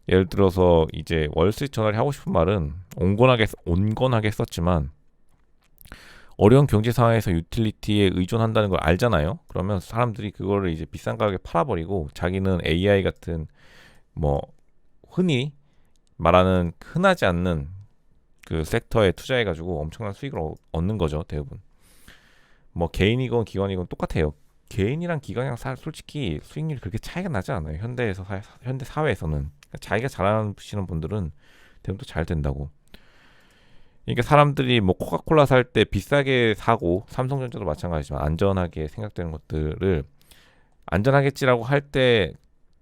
Speaker 1: 예를 들어서 이제 월스트리트 저널이 하고 싶은 말은 온건하게 썼지만 어려운 경제 상황에서 유틸리티에 의존한다는 걸 알잖아요. 그러면 사람들이 그거를 이제 비싼 가격에 팔아버리고 자기는 AI 같은 뭐 흔히 말하는 흔하지 않는 그 섹터에 투자해가지고 엄청난 수익을 얻는 거죠. 대부분. 뭐 개인이건 기관이건 똑같아요. 개인이랑 기관이랑 솔직히 수익률이 그렇게 차이가 나지 않아요. 현대 사회에서는 자기가 잘하시는 분들은 대부분 잘 된다고. 그러니까 사람들이 뭐 코카콜라 살 때 비싸게 사고 삼성전자도 마찬가지지만 안전하게 생각되는 것들을 안전하겠지라고 할 때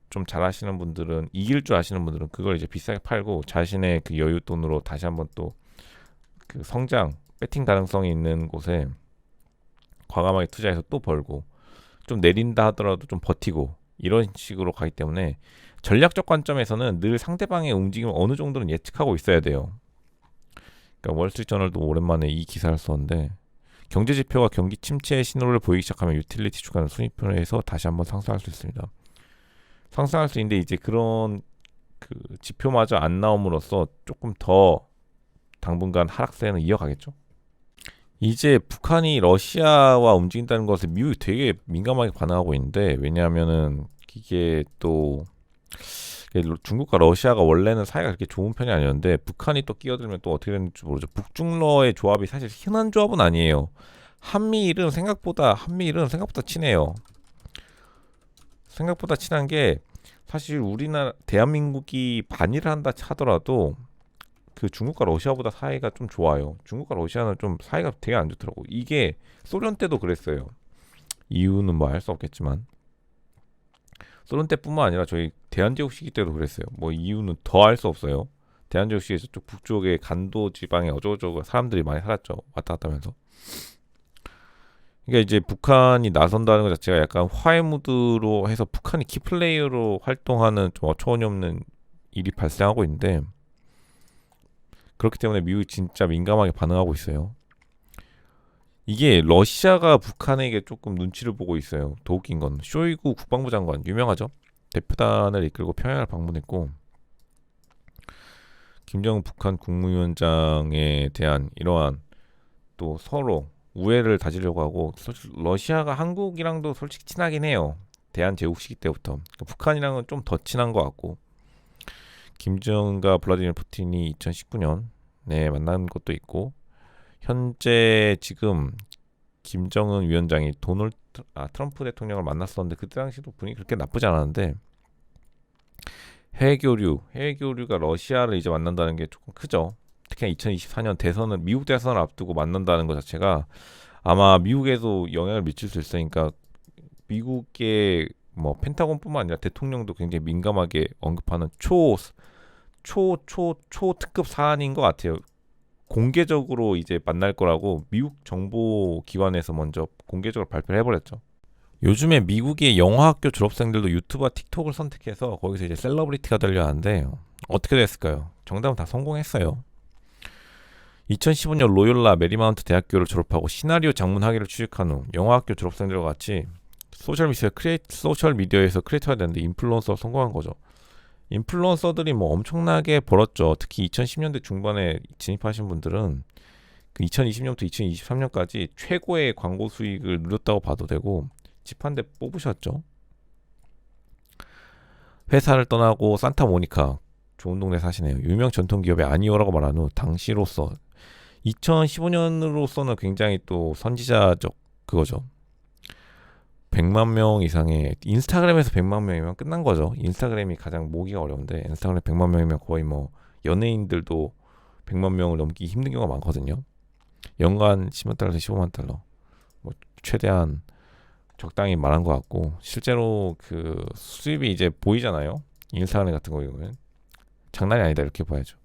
Speaker 1: 좀 잘하시는 분들은 이길 줄 아시는 분들은 그걸 이제 비싸게 팔고 자신의 그 여유 돈으로 다시 한번 또 그 성장 배팅 가능성이 있는 곳에 과감하게 투자해서 또 벌고 좀 내린다 하더라도 좀 버티고 이런 식으로 가기 때문에 전략적 관점에서는 늘 상대방의 움직임을 어느 정도는 예측하고 있어야 돼요. 그러니까 월스트리트저널도 오랜만에 이 기사를 썼는데 경제 지표가 경기 침체의 신호를 보이기 시작하면 유틸리티 주가는 순위표에서 다시 한번 상승할 수 있습니다. 상승할 수 있는데 이제 그런 그 지표마저 안 나옴으로써 조금 더 당분간 하락세는 이어가겠죠. 이제 북한이 러시아와 움직인다는 것에 미국이 되게 민감하게 반응하고 있는데, 왜냐하면은 이게 또 중국과 러시아가 원래는 사이가 그렇게 좋은 편이 아니었는데 북한이 또 끼어들면 또 어떻게 되는지 모르죠. 북중러의 조합이 사실 흔한 조합은 아니에요. 한미일은 생각보다 친해요. 생각보다 친한 게, 사실 우리나라 대한민국이 반일을 한다 하더라도 그 중국과 러시아보다 사이가 좀 좋아요. 중국과 러시아는 좀 사이가 되게 안 좋더라고. 이게 소련 때도 그랬어요. 이유는 뭐 알 수 없겠지만 소련 때뿐만 아니라 저희 대한제국 시기 때도 그랬어요. 뭐 이유는 더 알 수 없어요. 대한제국 시기에 저쪽 북쪽에 간도 지방에 어쩌고저쩌고 사람들이 많이 살았죠. 왔다 갔다 하면서. 그러니까 이제 북한이 나선다는 것 자체가 약간 화해 무드로 해서 북한이 키플레이어로 활동하는 좀 어처구니없는 일이 발생하고 있는데, 그렇기 때문에 미국이 진짜 민감하게 반응하고 있어요. 이게 러시아가 북한에게 조금 눈치를 보고 있어요. 더 웃긴 건 쇼이구 국방부 장관, 유명하죠? 대표단을 이끌고 평양을 방문했고, 김정은 북한 국무위원장에 대한 이러한 또 서로 우애를 다지려고 하고, 러시아가 한국이랑도 솔직히 친하긴 해요. 대한제국 시기 때부터. 그러니까 북한이랑은 좀 더 친한 것 같고, 김정은과 블라디미르 푸틴이 2019년에 만난 것도 있고, 현재 지금 김정은 위원장이 트럼프 대통령을 만났었는데 그때 당시도 분위기 그렇게 나쁘지 않았는데, 해외 교류가 러시아를 이제 만난다는 게 조금 크죠. 특히 2024년 대선은, 미국 대선을 앞두고 만난다는 것 자체가 아마 미국에도 영향을 미칠 수 있으니까, 미국의 뭐 펜타곤뿐만 아니라 대통령도 굉장히 민감하게 언급하는 초특급 사안인 것 같아요. 공개적으로 이제 만날 거라고 미국 정보 기관에서 먼저 공개적으로 발표를 해버렸죠. 요즘에 미국의 영화학교 졸업생들도 유튜브와 틱톡을 선택해서 거기서 이제 셀러브리티가 되려 하는데, 어떻게 됐을까요? 정답은 다 성공했어요. 2015년 로욜라 메리마운트 대학교를 졸업하고 시나리오 장문 학위를 취득한 후 영화학교 졸업생들과 같이 소셜미디어에서 크리에이터가 됐는데 인플루언서로 성공한 거죠. 인플루언서들이 뭐 엄청나게 벌었죠. 특히 2010년대 중반에 진입하신 분들은 그 2020년부터 2023년까지 최고의 광고 수익을 누렸다고 봐도 되고, 집 한 대 뽑으셨죠. 회사를 떠나고 산타모니카, 좋은 동네 사시네요. 유명 전통기업의 아니오라고 말한 후 당시로서 2015년으로서는 굉장히 또 선지자적 그거죠. 100만 명 이상의, 인스타그램에서 100만 명이면 끝난 거죠. 인스타그램이 가장 모기가 어려운데, 인스타그램 100만 명이면 거의 뭐 연예인들도 100만 명을 넘기 힘든 경우가 많거든요. 연간 10만 달러에서 15만 달러. 뭐 최대한 적당히 말한 것 같고, 실제로 그 수입이 이제 보이잖아요. 인스타그램 같은 거는 장난이 아니다 이렇게 봐야죠.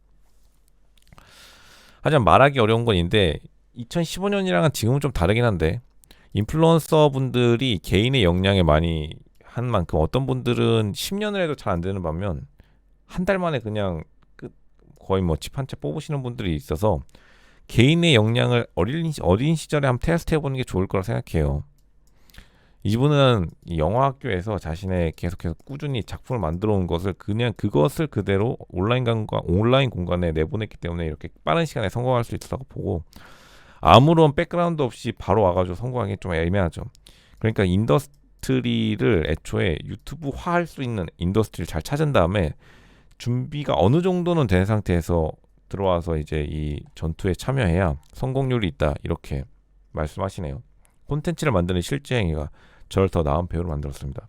Speaker 1: 하지만 말하기 어려운 건 인데, 2015년이랑은 지금은 좀 다르긴 한데, 인플루언서 분들이 개인의 역량에 많이 한 만큼 어떤 분들은 10년을 해도 잘 안 되는 반면 한 달 만에 그냥 거의 뭐 집 한 채 뽑으시는 분들이 있어서, 개인의 역량을 어린 시절에 한번 테스트 해보는 게 좋을 거라 생각해요. 이분은 영화학교에서 자신의 계속해서 꾸준히 작품을 만들어 온 것을 그냥 그것을 그대로 온라인 공간에 내보냈기 때문에 이렇게 빠른 시간에 성공할 수 있다고 보고, 아무런 백그라운드 없이 바로 와가지고 성공하기 좀 애매하죠. 그러니까 인더스트리를 애초에 유튜브화할 수 있는 인더스트리를 잘 찾은 다음에 준비가 어느 정도는 된 상태에서 들어와서 이제 이 전투에 참여해야 성공률이 있다 이렇게 말씀하시네요. 콘텐츠를 만드는 실제 행위가 저를 더 나은 배우로 만들었습니다.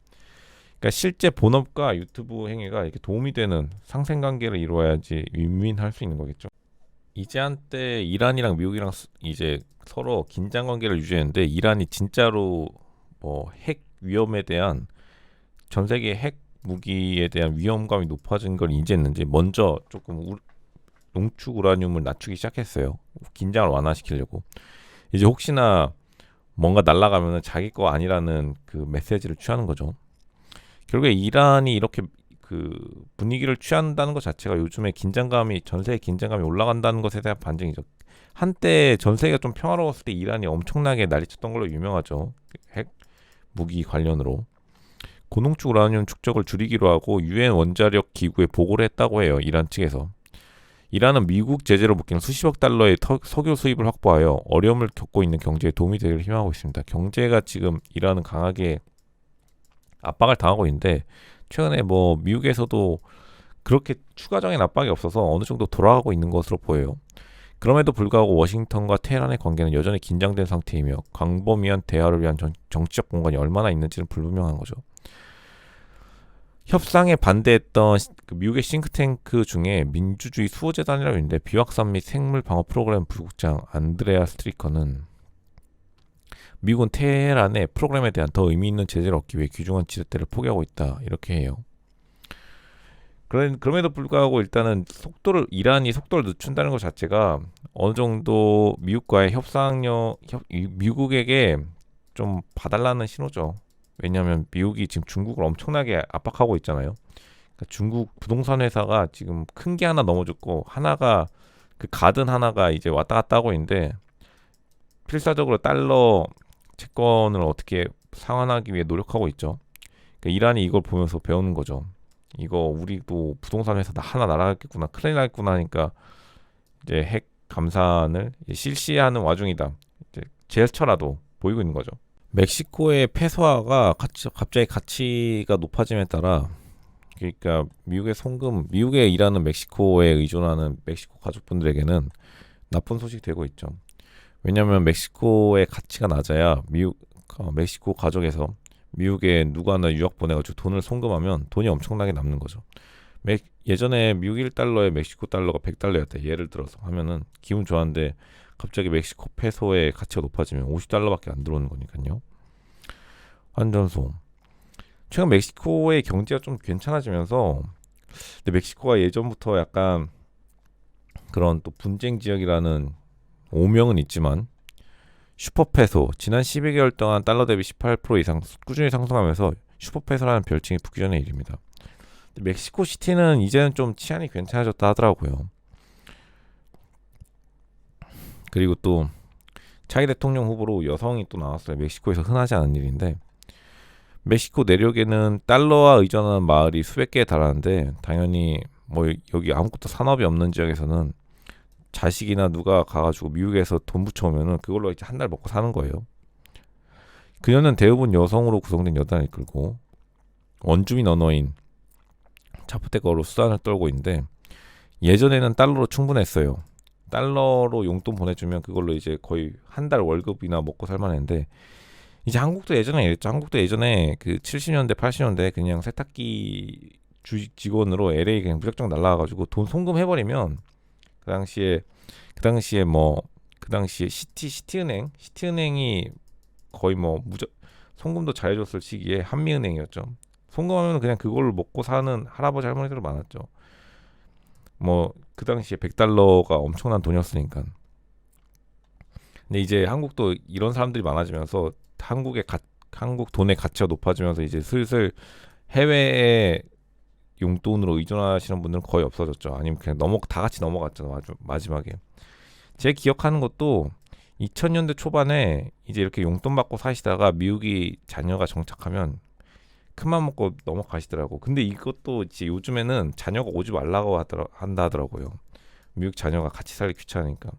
Speaker 1: 그러니까 실제 본업과 유튜브 행위가 이렇게 도움이 되는 상생관계를 이루어야지 윈윈할 수 있는 거겠죠. 이제 한때 이란이랑 미국이랑 이제 서로 긴장 관계를 유지했는데, 이란이 진짜로 뭐 핵 위험에 대한, 전 세계 핵 무기에 대한 위험감이 높아진 걸 인지했는지 먼저 조금 농축 우라늄을 낮추기 시작했어요. 긴장을 완화시키려고. 이제 혹시나 뭔가 날아가면은 자기 거 아니라는 그 메시지를 취하는 거죠. 결국에 이란이 이렇게 그 분위기를 취한다는 것 자체가 요즘에 전 세계 긴장감이 올라간다는 것에 대한 반증이죠. 한때 전 세계가 좀 평화로웠을 때 이란이 엄청나게 난리쳤던 걸로 유명하죠. 핵 무기 관련으로 고농축 우라늄 축적을 줄이기로 하고 유엔 원자력 기구에 보고를 했다고 해요. 이란 측에서. 이란은 미국 제재로 묶인 수십억 달러의 석유 수입을 확보하여 어려움을 겪고 있는 경제에 도움이 되기를 희망하고 있습니다. 경제가 지금 이란은 강하게 압박을 당하고 있는데 최근에 뭐 미국에서도 그렇게 추가적인 압박이 없어서 어느 정도 돌아가고 있는 것으로 보여요. 그럼에도 불구하고 워싱턴과 테헤란의 관계는 여전히 긴장된 상태이며 광범위한 대화를 위한 정치적 공간이 얼마나 있는지는 불분명한 거죠. 협상에 반대했던 미국의 싱크탱크 중에 민주주의 수호재단이라고 있는데 비확산 및 생물 방어 프로그램 부국장 안드레아 스트리커는 미국은 테헤란의 프로그램에 대한 더 의미 있는 제재를 얻기 위해 귀중한 지렛대를 포기하고 있다 이렇게 해요. 그럼에도 불구하고 일단은 이란이 속도를 늦춘다는 것 자체가 어느 정도 미국과의 미국에게 좀 봐달라는 신호죠. 왜냐하면 미국이 지금 중국을 엄청나게 압박하고 있잖아요. 그러니까 중국 부동산 회사가 지금 큰 게 하나 넘어졌고 하나가 그 가든 하나가 이제 왔다 갔다 하고 있는데 필사적으로 달러 채권을 어떻게 상환하기 위해 노력하고 있죠. 그러니까 이란이 이걸 보면서 배우는 거죠. 이거 우리도 부동산 회사 하나 날아갔겠구나, 큰일 났구나 하니까 이제 핵 감산을 실시하는 와중이다. 이제 제스처라도 보이고 있는 거죠. 멕시코의 페소화가 갑자기 가치가 높아짐에 따라 그러니까 미국에 일하는 멕시코에 의존하는 멕시코 가족분들에게는 나쁜 소식이 되고 있죠. 왜냐하면 멕시코의 가치가 낮아야 멕시코 가족에서 미국에 누구 하나 유학 보내가지고 돈을 송금하면 돈이 엄청나게 남는 거죠. 예전에 미국 1달러에 멕시코 달러가 100달러였다. 예를 들어서 하면은 기분 좋았는데 갑자기 멕시코 페소의 가치가 높아지면 50달러밖에 안 들어오는 거니까요. 환전소. 최근 멕시코의 경제가 좀 괜찮아지면서 근데 멕시코가 예전부터 약간 그런 또 분쟁 지역이라는 오명은 있지만 슈퍼페소 지난 12개월 동안 달러 대비 18% 이상 꾸준히 상승하면서 슈퍼페소라는 별칭이 붙기 전의 일입니다. 멕시코 시티는 이제는 좀 치안이 괜찮아졌다 하더라고요. 그리고 또 차기 대통령 후보로 여성이 또 나왔어요. 멕시코에서 흔하지 않은 일인데 멕시코 내륙에는 달러와 의존하는 마을이 수백 개에 달하는데 당연히 뭐 여기 아무것도 산업이 없는 지역에서는 자식이나 누가 가가지고 미국에서 돈 붙여오면은 그걸로 이제 한 달 먹고 사는 거예요. 그녀는 대부분 여성으로 구성된 여단을 이끌고 원주민 언어인 자포테커로 수단을 떨고 있는데 예전에는 달러로 충분했어요. 달러로 용돈 보내주면 그걸로 이제 거의 한 달 월급이나 먹고 살만했는데 이제 한국도 예전에 이랬죠. 한국도 예전에 그 70년대 80년대 그냥 세탁기 직원으로 LA 그냥 무작정 날라가가지고 돈 송금해버리면 그 당시에 시티은행이 거의 뭐 송금도 잘해줬을 시기에 한미은행이었죠. 송금하면 그냥 그걸 먹고 사는 할아버지 할머니들 많았죠. 뭐 그 당시에 100달러가 엄청난 돈이었으니까. 근데 이제 한국도 이런 사람들이 많아지면서 한국 돈의 가치가 높아지면서 이제 슬슬 해외에 용돈으로 의존하시는 분들은 거의 없어졌죠. 아니면 그냥 다 같이 넘어갔죠. 마지막에. 제 기억하는 것도 2000년대 초반에 이제 이렇게 용돈 받고 사시다가 미국이 자녀가 정착하면 큰맘 먹고 넘어가시더라고. 근데 이것도 이제 요즘에는 자녀가 오지 말라고 한다 하더라고요. 미국 자녀가 같이 살기 귀찮으니까.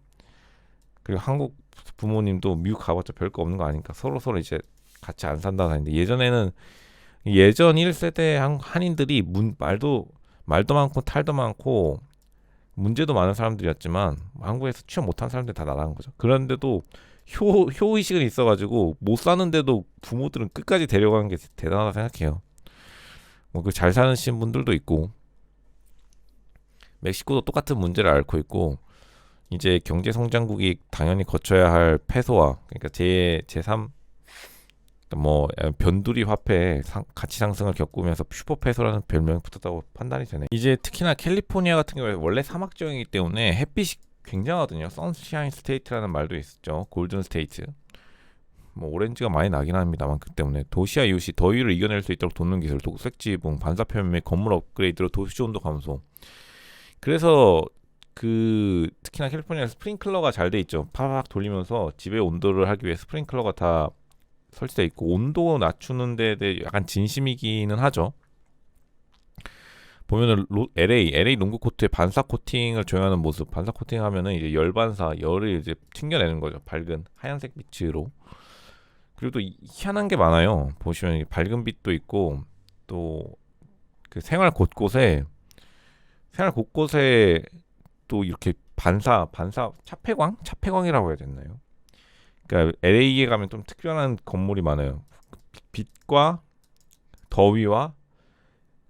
Speaker 1: 그리고 한국 부모님도 미국 가봤자 별거 없는 거 아니까 서로 이제 같이 안 산다고 하는데 예전 1세대 한인들이 말도 많고 탈도 많고 문제도 많은 사람들이었지만 한국에서 취업 못한 사람들이 다 나간 거죠. 그런데도 효의식은 있어가지고 못 사는데도 부모들은 끝까지 데려가는 게 대단하다 생각해요. 뭐 그 잘 사는 분들도 있고 멕시코도 똑같은 문제를 앓고 있고 이제 경제 성장국이 당연히 거쳐야 할 페소화 그러니까 제3 뭐 변두리 화폐 가치 상승을 겪으면서 슈퍼페소라는 별명이 붙었다고 판단이 되네. 이제 특히나 캘리포니아 같은 경우에 원래 사막 지역이기 때문에 햇빛이 굉장하거든요. 선샤인 스테이트라는 말도 있었죠. 골든 스테이트. 뭐 오렌지가 많이 나긴 합니다만 그 때문에 도시와 이웃이 더위를 이겨낼 수 있도록 돕는 기술, 녹색 지붕, 반사표면 및 건물 업그레이드로 도시 온도 감소. 그래서 그 특히나 캘리포니아 스프링클러가 잘 돼 있죠. 팍 돌리면서 집의 온도를 하기 위해 스프링클러가 다 설치돼 있고 온도 낮추는 데 대해 약간 진심이기는 하죠. 보면은 LA 농구 코트에 반사 코팅을 조용하는 모습. 반사 코팅하면은 이제 열 반사, 열을 이제 튕겨내는 거죠. 밝은 하얀색 빛으로. 그리고 또 희한한 게 많아요. 보시면 밝은 빛도 있고 또 그 생활 곳곳에 또 이렇게 반사 차폐광이라고 해야 되나요? 그러니까 LA에 가면 좀 특별한 건물이 많아요. 빛과 더위와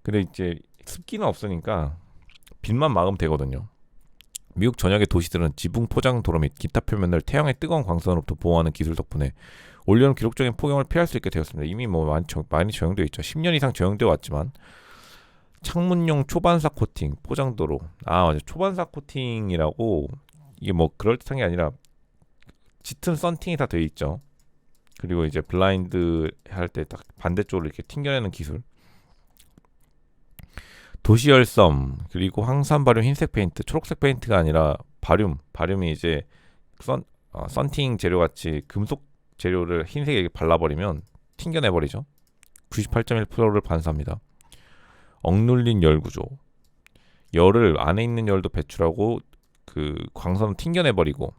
Speaker 1: 근데 이제 습기는 없으니까 빛만 막으면 되거든요. 미국 전역의 도시들은 지붕 포장 도로 및 기타 표면을 태양의 뜨거운 광선으로부터 보호하는 기술 덕분에 올여름 기록적인 폭염을 피할 수 있게 되었습니다. 이미 뭐 많이 적용되어 있죠. 10년 이상 적용되어 왔지만 창문용 초반사 코팅 포장도로 맞아 초반사 코팅이라고 이게 뭐 그럴듯한 게 아니라 짙은 썬팅이 다 되어 있죠. 그리고 이제 블라인드 할 때 딱 반대쪽으로 이렇게 튕겨내는 기술. 도시열섬 그리고 황산 발륨 흰색 페인트 초록색 페인트가 아니라 발륨이 이제 썬팅 재료 같이 금속 재료를 흰색에 발라버리면 튕겨내버리죠. 98.1%를 반사합니다. 억눌린 열 구조 열을 안에 있는 열도 배출하고 그 광선을 튕겨내버리고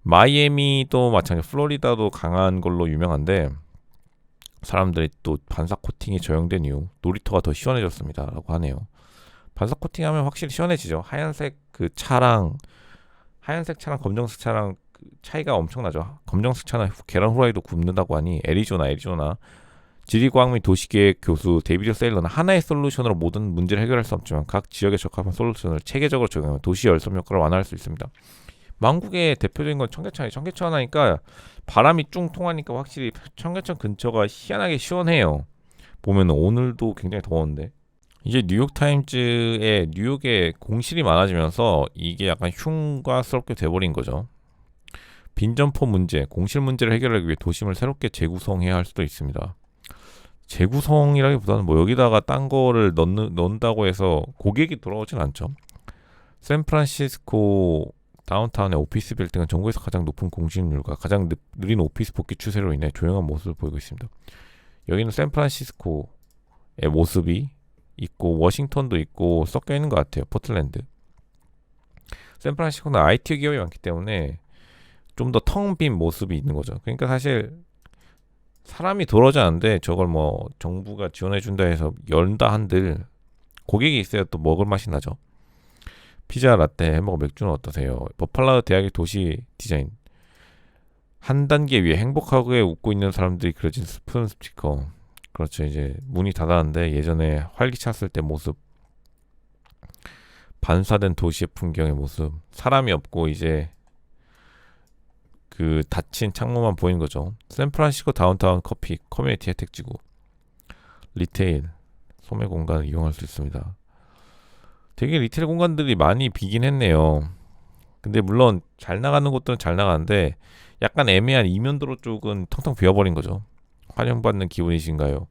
Speaker 1: 마이애미도 마찬가지 플로리다도 강한 걸로 유명한데 사람들이 또 반사 코팅이 적용된 이후 놀이터가 더 시원해졌습니다 라고 하네요. 반사 코팅하면 확실히 시원해지죠. 하얀색 차랑 검정색 차랑 차이가 엄청나죠. 검정색 차는 계란 후라이도 굽는다고 하니 애리조나 지리과학 및 도시계획 교수 데이비드 세일러는 하나의 솔루션으로 모든 문제를 해결할 수 없지만 각 지역에 적합한 솔루션을 체계적으로 적용하면 도시 열섬 효과를 완화할 수 있습니다. 만국의 대표적인 건 청계천 하니까 바람이 쭉 통하니까 확실히 청계천 근처가 희한하게 시원해요. 보면 오늘도 굉장히 더웠는데 이제 뉴욕타임즈에 뉴욕에 공실이 많아지면서 이게 약간 흉과스럽게 돼버린 거죠. 빈점포 문제, 공실 문제를 해결하기 위해 도심을 새롭게 재구성해야 할 수도 있습니다. 재구성이라기보다는 뭐 여기다가 딴 거를 넣는다고 해서 고객이 돌아오진 않죠. 샌프란시스코 다운타운의 오피스 빌딩은 전국에서 가장 높은 공실률과 가장 느린 오피스 복귀 추세로 인해 조용한 모습을 보이고 있습니다. 여기는 샌프란시스코의 모습이 있고 워싱턴도 있고 섞여 있는 것 같아요. 포틀랜드. 샌프란시스코는 IT 기업이 많기 때문에 좀 더 텅 빈 모습이 있는 거죠. 그러니까 사실 사람이 들어오지 않는데 저걸 뭐 정부가 지원해준다 해서 연다 한들 고객이 있어야 또 먹을 맛이 나죠. 피자, 라떼, 햄버거, 맥주는 어떠세요? 버팔로 대학의 도시 디자인 한 단계 위에 행복하게 웃고 있는 사람들이 그려진 스푼 스티커. 그렇죠. 이제 문이 닫았는데 예전에 활기찼을 때 모습 반사된 도시의 풍경의 모습 사람이 없고 이제 그 닫힌 창문만 보이는 거죠. 샌프란시스코 다운타운 커피 커뮤니티 혜택지구 리테일 소매 공간을 이용할 수 있습니다. 되게 리테일 공간들이 많이 비긴 했네요. 근데 물론 잘 나가는 곳들은 잘 나가는데 약간 애매한 이면도로 쪽은 텅텅 비어버린 거죠. 환영받는 기분이신가요?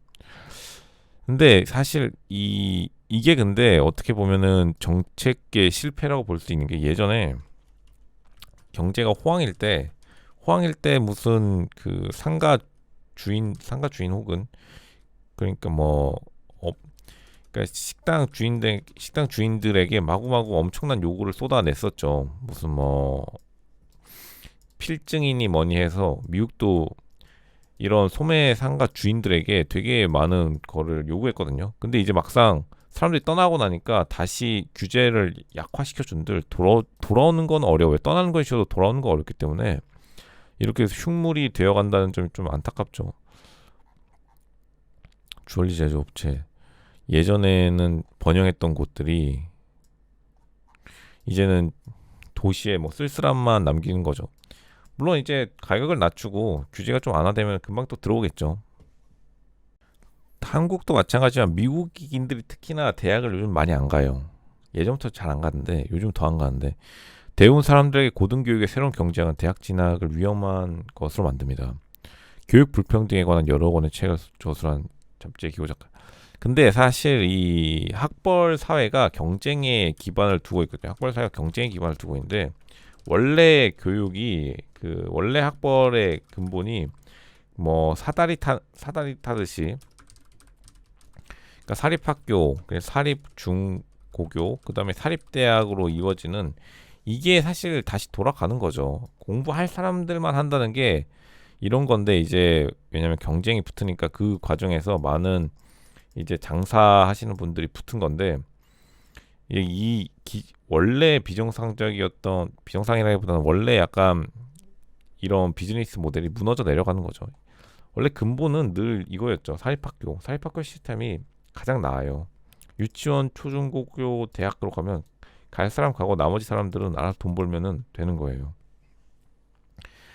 Speaker 1: 근데 사실 이게 근데 어떻게 보면은 정책의 실패라고 볼 수 있는 게 예전에 경제가 호황일 때 무슨 그 상가 주인 혹은 그러니까 그러니까 식당 주인들에게 마구마구 엄청난 요구를 쏟아냈었죠. 무슨 뭐 필증이니 뭐니 해서 미국도 이런 소매 상가 주인들에게 되게 많은 거를 요구했거든요. 근데 이제 막상 사람들이 떠나고 나니까 다시 규제를 약화시켜준들 돌아오는 건 어려워요. 떠나는 건 쉬워도 돌아오는 건 어렵기 때문에 이렇게 흉물이 되어간다는 점이 좀 안타깝죠. 주얼리 제조업체 예전에는 번영했던 곳들이 이제는 도시에 뭐 쓸쓸함만 남기는 거죠. 물론 이제 가격을 낮추고 규제가 좀 완화되면 금방 또 들어오겠죠. 한국도 마찬가지지만 미국인들이 특히나 대학을 요즘 많이 안 가요. 예전부터 잘 안 가는데 요즘 더 안 가는데 대부분 사람들에게 고등교육의 새로운 경쟁은 대학 진학을 위험한 것으로 만듭니다. 교육 불평등에 관한 여러 권의 책을 저술한 잡지의 기고 작가. 근데 사실 이 학벌 사회가 경쟁에 기반을 두고 있거든요. 학벌 사회가 경쟁에 기반을 두고 있는데 원래 교육이 원래 학벌의 근본이 뭐 사다리 타듯이, 그러니까 사립학교, 사립 중고교, 그다음에 사립대학으로 이루어지는, 이게 사실 다시 돌아가는 거죠. 공부할 사람들만 한다는 게 이런 건데, 이제 왜냐면 경쟁이 붙으니까 그 과정에서 많은 이제 장사하시는 분들이 붙은 건데, 원래 비정상이라기보다는 원래 약간 이런 비즈니스 모델이 무너져 내려가는 거죠. 원래 근본은 늘 이거였죠. 사립학교 시스템이 가장 나아요. 유치원, 초중고교, 대학으로 가면 갈 사람 가고 나머지 사람들은 알아서 돈 벌면은 되는 거예요.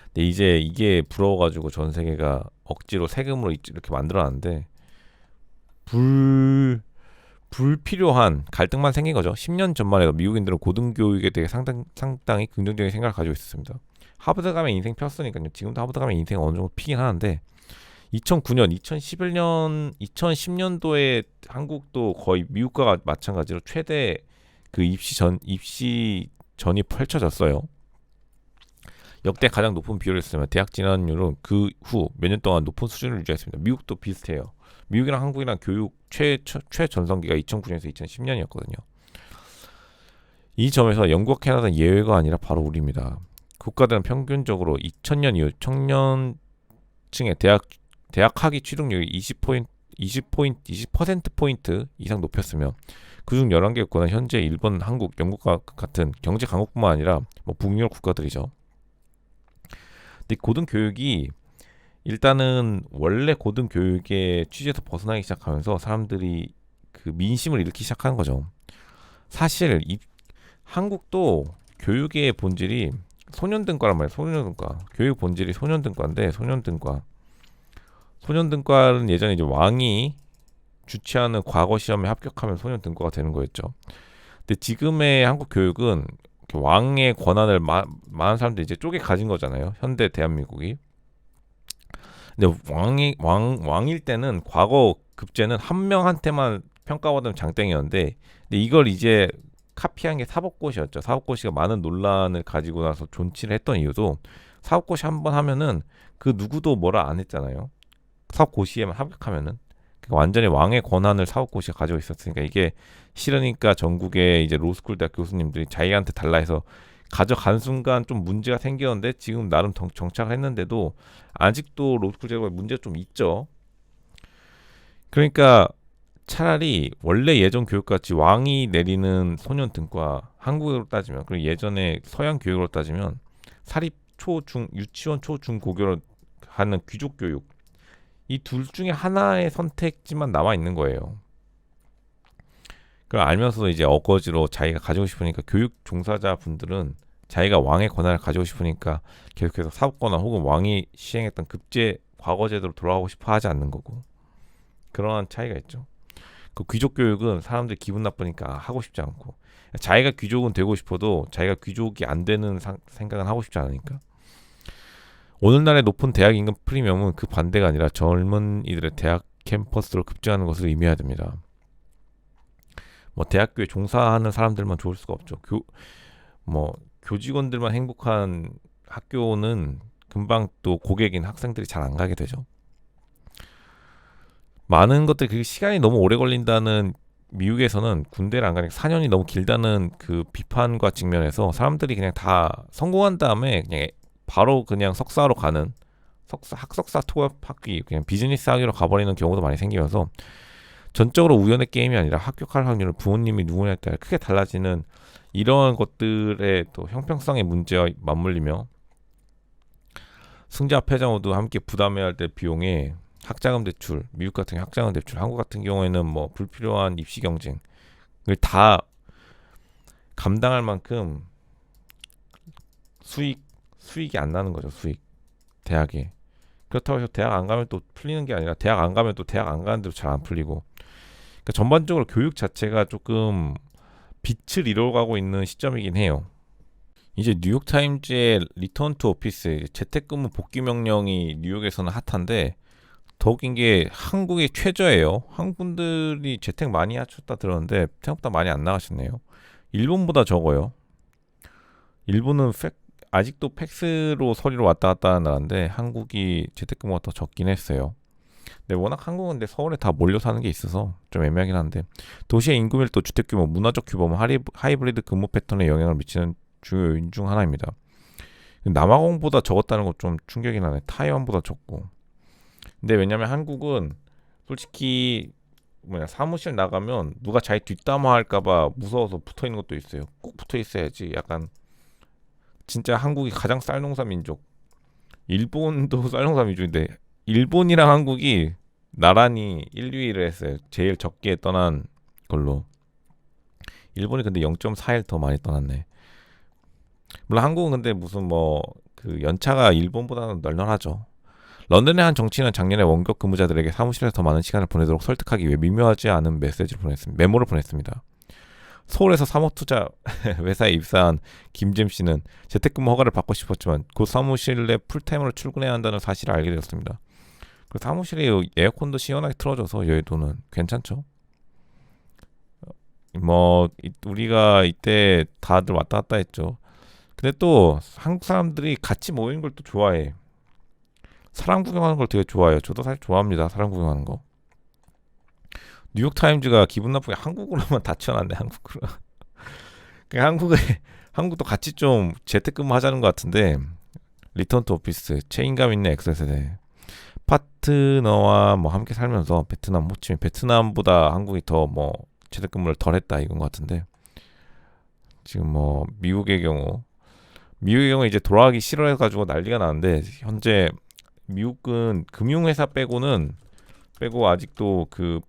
Speaker 1: 근데 이제 이게 부러워가지고 전 세계가 억지로 세금으로 이렇게 만들어놨는데 불필요한 갈등만 생긴 거죠. 10년 전만 해도 미국인들은 고등교육에 대해 상당히 긍정적인 생각을 가지고 있었습니다. 하버드 가면 인생 폈으니까요. 지금도 하버드 가면 인생 어느 정도 피긴 하는데 2009년, 2011년, 2010년도에 한국도 거의 미국과 마찬가지로 최대 입시 전이 펼쳐졌어요. 역대 가장 높은 비율을 했으며 대학 진학률은 그 후 몇 년 동안 높은 수준을 유지했습니다. 미국도 비슷해요. 미국이랑 한국이랑 교육 최전성기가 2009년에서 2010년이었거든요. 이 점에서 영국과 캐나다는 예외가 아니라 바로 우리입니다. 국가들은 평균적으로 2000년 이후 청년층의 대학 학위 취득률이 20%포인트 이상 높였으며 그중 11개 국가는 현재 일본, 한국, 영국과 같은 경제 강국뿐만 아니라 북유럽 국가들이죠. 근데 고등교육이 일단은 원래 고등교육의 취지에서 벗어나기 시작하면서 사람들이 민심을 일으키기 시작하는 거죠. 사실 한국도 교육의 본질이 소년등과란 말이에요. 소년등과. 교육 본질이 소년등과인데 소년등과는 예전에 이제 왕이 주최하는 과거 시험에 합격하면 소년등과가 되는 거였죠. 근데 지금의 한국 교육은 왕의 권한을 많은 사람들이 이제 쪼개 가진 거잖아요. 현대 대한민국이. 근데 왕일 때는 과거 급제는 한 명한테만 평가받으면 장땡이었는데, 근데 이걸 이제 카피한 게 사법고시였죠. 사법고시가 많은 논란을 가지고 나서 존치를 했던 이유도 사법고시 한번 하면은 그 누구도 뭐라 안 했잖아요. 사법고시에만 합격하면은. 그러니까 완전히 왕의 권한을 사법고시가 가지고 있었으니까 이게 싫으니까 전국의 이제 로스쿨 대학 교수님들이 자기한테 달라 해서 가져간 순간 좀 문제가 생겼는데 지금 나름 정착을 했는데도 아직도 로스쿨 제도가 문제가 좀 있죠. 그러니까 차라리 원래 예전 교육같이 왕이 내리는 소년 등과 한국으로 따지면, 그리고 예전에 서양 교육으로 따지면 사립 유치원 초중고교로 하는 귀족 교육, 이 둘 중에 하나의 선택지만 남아 있는 거예요. 그걸 알면서도 이제 어거지로 자기가 가지고 싶으니까, 교육 종사자 분들은 자기가 왕의 권한을 가지고 싶으니까 계속해서 사법권한 혹은 왕이 시행했던 급제 과거 제도로 돌아가고 싶어 하지 않는 거고, 그러한 차이가 있죠. 그 귀족 교육은 사람들 기분 나쁘니까 하고 싶지 않고, 자기가 귀족은 되고 싶어도 자기가 귀족이 안 되는 생각은 하고 싶지 않으니까. 오늘날의 높은 대학 임금 프리미엄은 그 반대가 아니라 젊은이들의 대학 캠퍼스로 급증하는 것을 의미해야 됩니다. 대학교에 종사하는 사람들만 좋을 수가 없죠. 교직원들만 행복한 학교는 금방 또 고객인 학생들이 잘 안 가게 되죠. 많은 것들이 그 시간이 너무 오래 걸린다는, 미국에서는 군대를 안 가니까 4년이 너무 길다는 그 비판과 직면해서 사람들이 그냥 다 성공한 다음에 바로 석사로 가는, 학석사 투어 학위, 그냥 비즈니스 학위로 가버리는 경우도 많이 생기면서 전적으로 우연의 게임이 아니라 합격할 확률은 부모님이 누구냐에 따라 크게 달라지는 이러한 것들의 또 형평성의 문제와 맞물리며 승자 패자 모두 함께 부담해야 할 때 비용에 학자금 대출, 미국 같은 학자금 대출, 한국 같은 경우에는 불필요한 입시 경쟁을 다 감당할 만큼 수익이 안 나는 거죠. 대학에. 그렇다고 해서 대학 안 가면 또 풀리는 게 아니라, 대학 안 가면 또 대학 안 가는 대로 잘 안 풀리고, 그러니까 전반적으로 교육 자체가 조금 빛을 잃어가고 있는 시점이긴 해요. 이제 뉴욕타임즈의 리턴 투 오피스 재택근무 복귀 명령이 뉴욕에서는 핫한데 더욱 긴 게 한국이 최저예요. 한국 분들이 재택 많이 하셨다 들었는데 생각보다 많이 안 나가셨네요. 일본보다 적어요. 일본은 아직도 팩스로 서류로 왔다 갔다 하는 나라인데 한국이 재택근무가 더 적긴 했어요. 근데 워낙 한국은 근데 서울에 다 몰려 사는 게 있어서 좀 애매하긴 한데 도시의 인구 밀도, 주택 규모, 문화적 규범, 하이브리드 근무 패턴에 영향을 미치는 주요 요인 중 하나입니다. 남아공보다 적었다는 건 좀 충격이 나네. 타이완보다 적고. 근데 왜냐면 한국은 솔직히 사무실 나가면 누가 자기 뒷담화 할까봐 무서워서 붙어 있는 것도 있어요. 꼭 붙어 있어야지. 약간 진짜 한국이 가장 쌀농사 민족. 일본도 쌀농사 민족인데 일본이랑 한국이 나란히 1, 2위를 했어요. 제일 적게 떠난 걸로. 일본이 근데 0.4일 더 많이 떠났네. 물론 한국은 근데 무슨 뭐 그 연차가 일본보다는 널널하죠. 런던의 한 정치인은 작년에 원격 근무자들에게 사무실에서 더 많은 시간을 보내도록 설득하기 위해 미묘하지 않은 메모를 보냈습니다. 서울에서 사모투자 회사에 입사한 김잼 씨는 재택근무 허가를 받고 싶었지만 곧 사무실에 풀타임으로 출근해야 한다는 사실을 알게 되었습니다. 그 사무실에 에어컨도 시원하게 틀어줘서 여의도는 괜찮죠. 뭐 우리가 이때 다들 왔다 갔다 했죠. 근데 또 한국 사람들이 같이 모이는 걸 또 좋아해. 사람 구경하는 걸 되게 좋아해요. 저도 사실 좋아합니다. 사람 구경하는 거. 뉴욕타임즈가 기분 나쁘게 한국으로만 다 쳐놨네. 한국으로. 그냥 한국도 같이 좀 재택근무 하자는 것 같은데 리턴 투 오피스 책임감 있는 X세대 파트너와 뭐 함께 살면서 베트남 호치민 베트남보다 한국이 더 뭐 재택근무를 덜 했다 이건 것 같은데 지금 뭐 미국의 경우 이제 돌아가기 싫어해가지고 난리가 나는데 현재 미국은 금융회사 빼고 아직도 그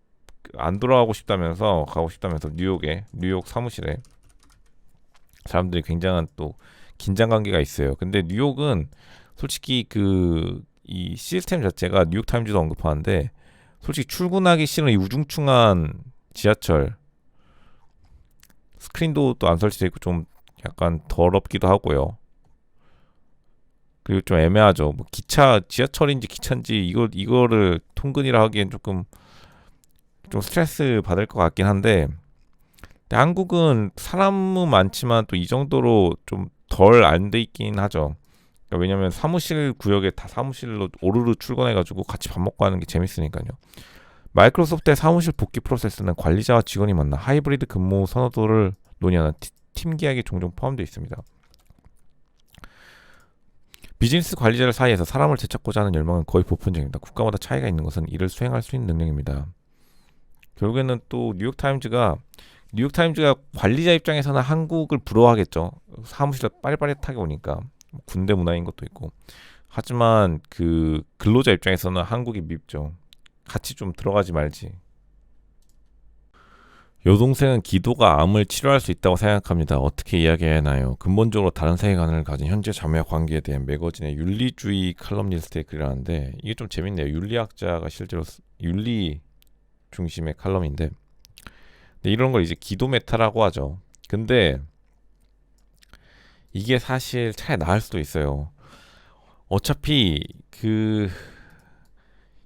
Speaker 1: 안 돌아가고 싶다면서 가고 싶다면서 뉴욕 사무실에 사람들이 굉장한 또 긴장 관계가 있어요. 근데 뉴욕은 솔직히 그 이 시스템 자체가 뉴욕 타임즈도 언급하는데 솔직히 출근하기 싫은 이 우중충한 지하철 스크린도 또 안 설치돼 있고 좀 약간 더럽기도 하고요. 그리고 좀 애매하죠. 뭐 지하철인지 기차인지 이거를 통근이라 하기엔 조금 좀 스트레스 받을 것 같긴 한데 근데 한국은 사람은 많지만 또 이 정도로 좀 덜 안 돼 있긴 하죠. 그러니까 왜냐면 사무실 구역에 다 사무실로 오르르 출근해가지고 같이 밥 먹고 하는 게 재밌으니까요. 마이크로소프트의 사무실 복귀 프로세스는 관리자와 직원이 만나 하이브리드 근무 선호도를 논의하는 팀 계약이 종종 포함되어 있습니다. 비즈니스 관리자들 사이에서 사람을 되찾고자 하는 열망은 거의 보편적입니다. 국가마다 차이가 있는 것은 이를 수행할 수 있는 능력입니다. 결국에는 또 뉴욕타임즈가 관리자 입장에서는 한국을 부러워하겠죠. 사무실에 빠릿빠릿하게 오니까 군대 문화인 것도 있고. 하지만 그 근로자 입장에서는 한국이 밉죠. 같이 좀 들어가지 말지. 여동생은 기도가 암을 치료할 수 있다고 생각합니다. 어떻게 이야기해야 하나요? 근본적으로 다른 세계관을 가진 현재 자매와 관계에 대한 매거진의 윤리주의 칼럼니스트의 글이라는데 이게 좀 재밌네요. 윤리학자가 실제로 윤리 중심의 칼럼인데 근데 이런 걸 이제 기도 메타라고 하죠. 근데 이게 사실 차라리 나을 수도 있어요. 어차피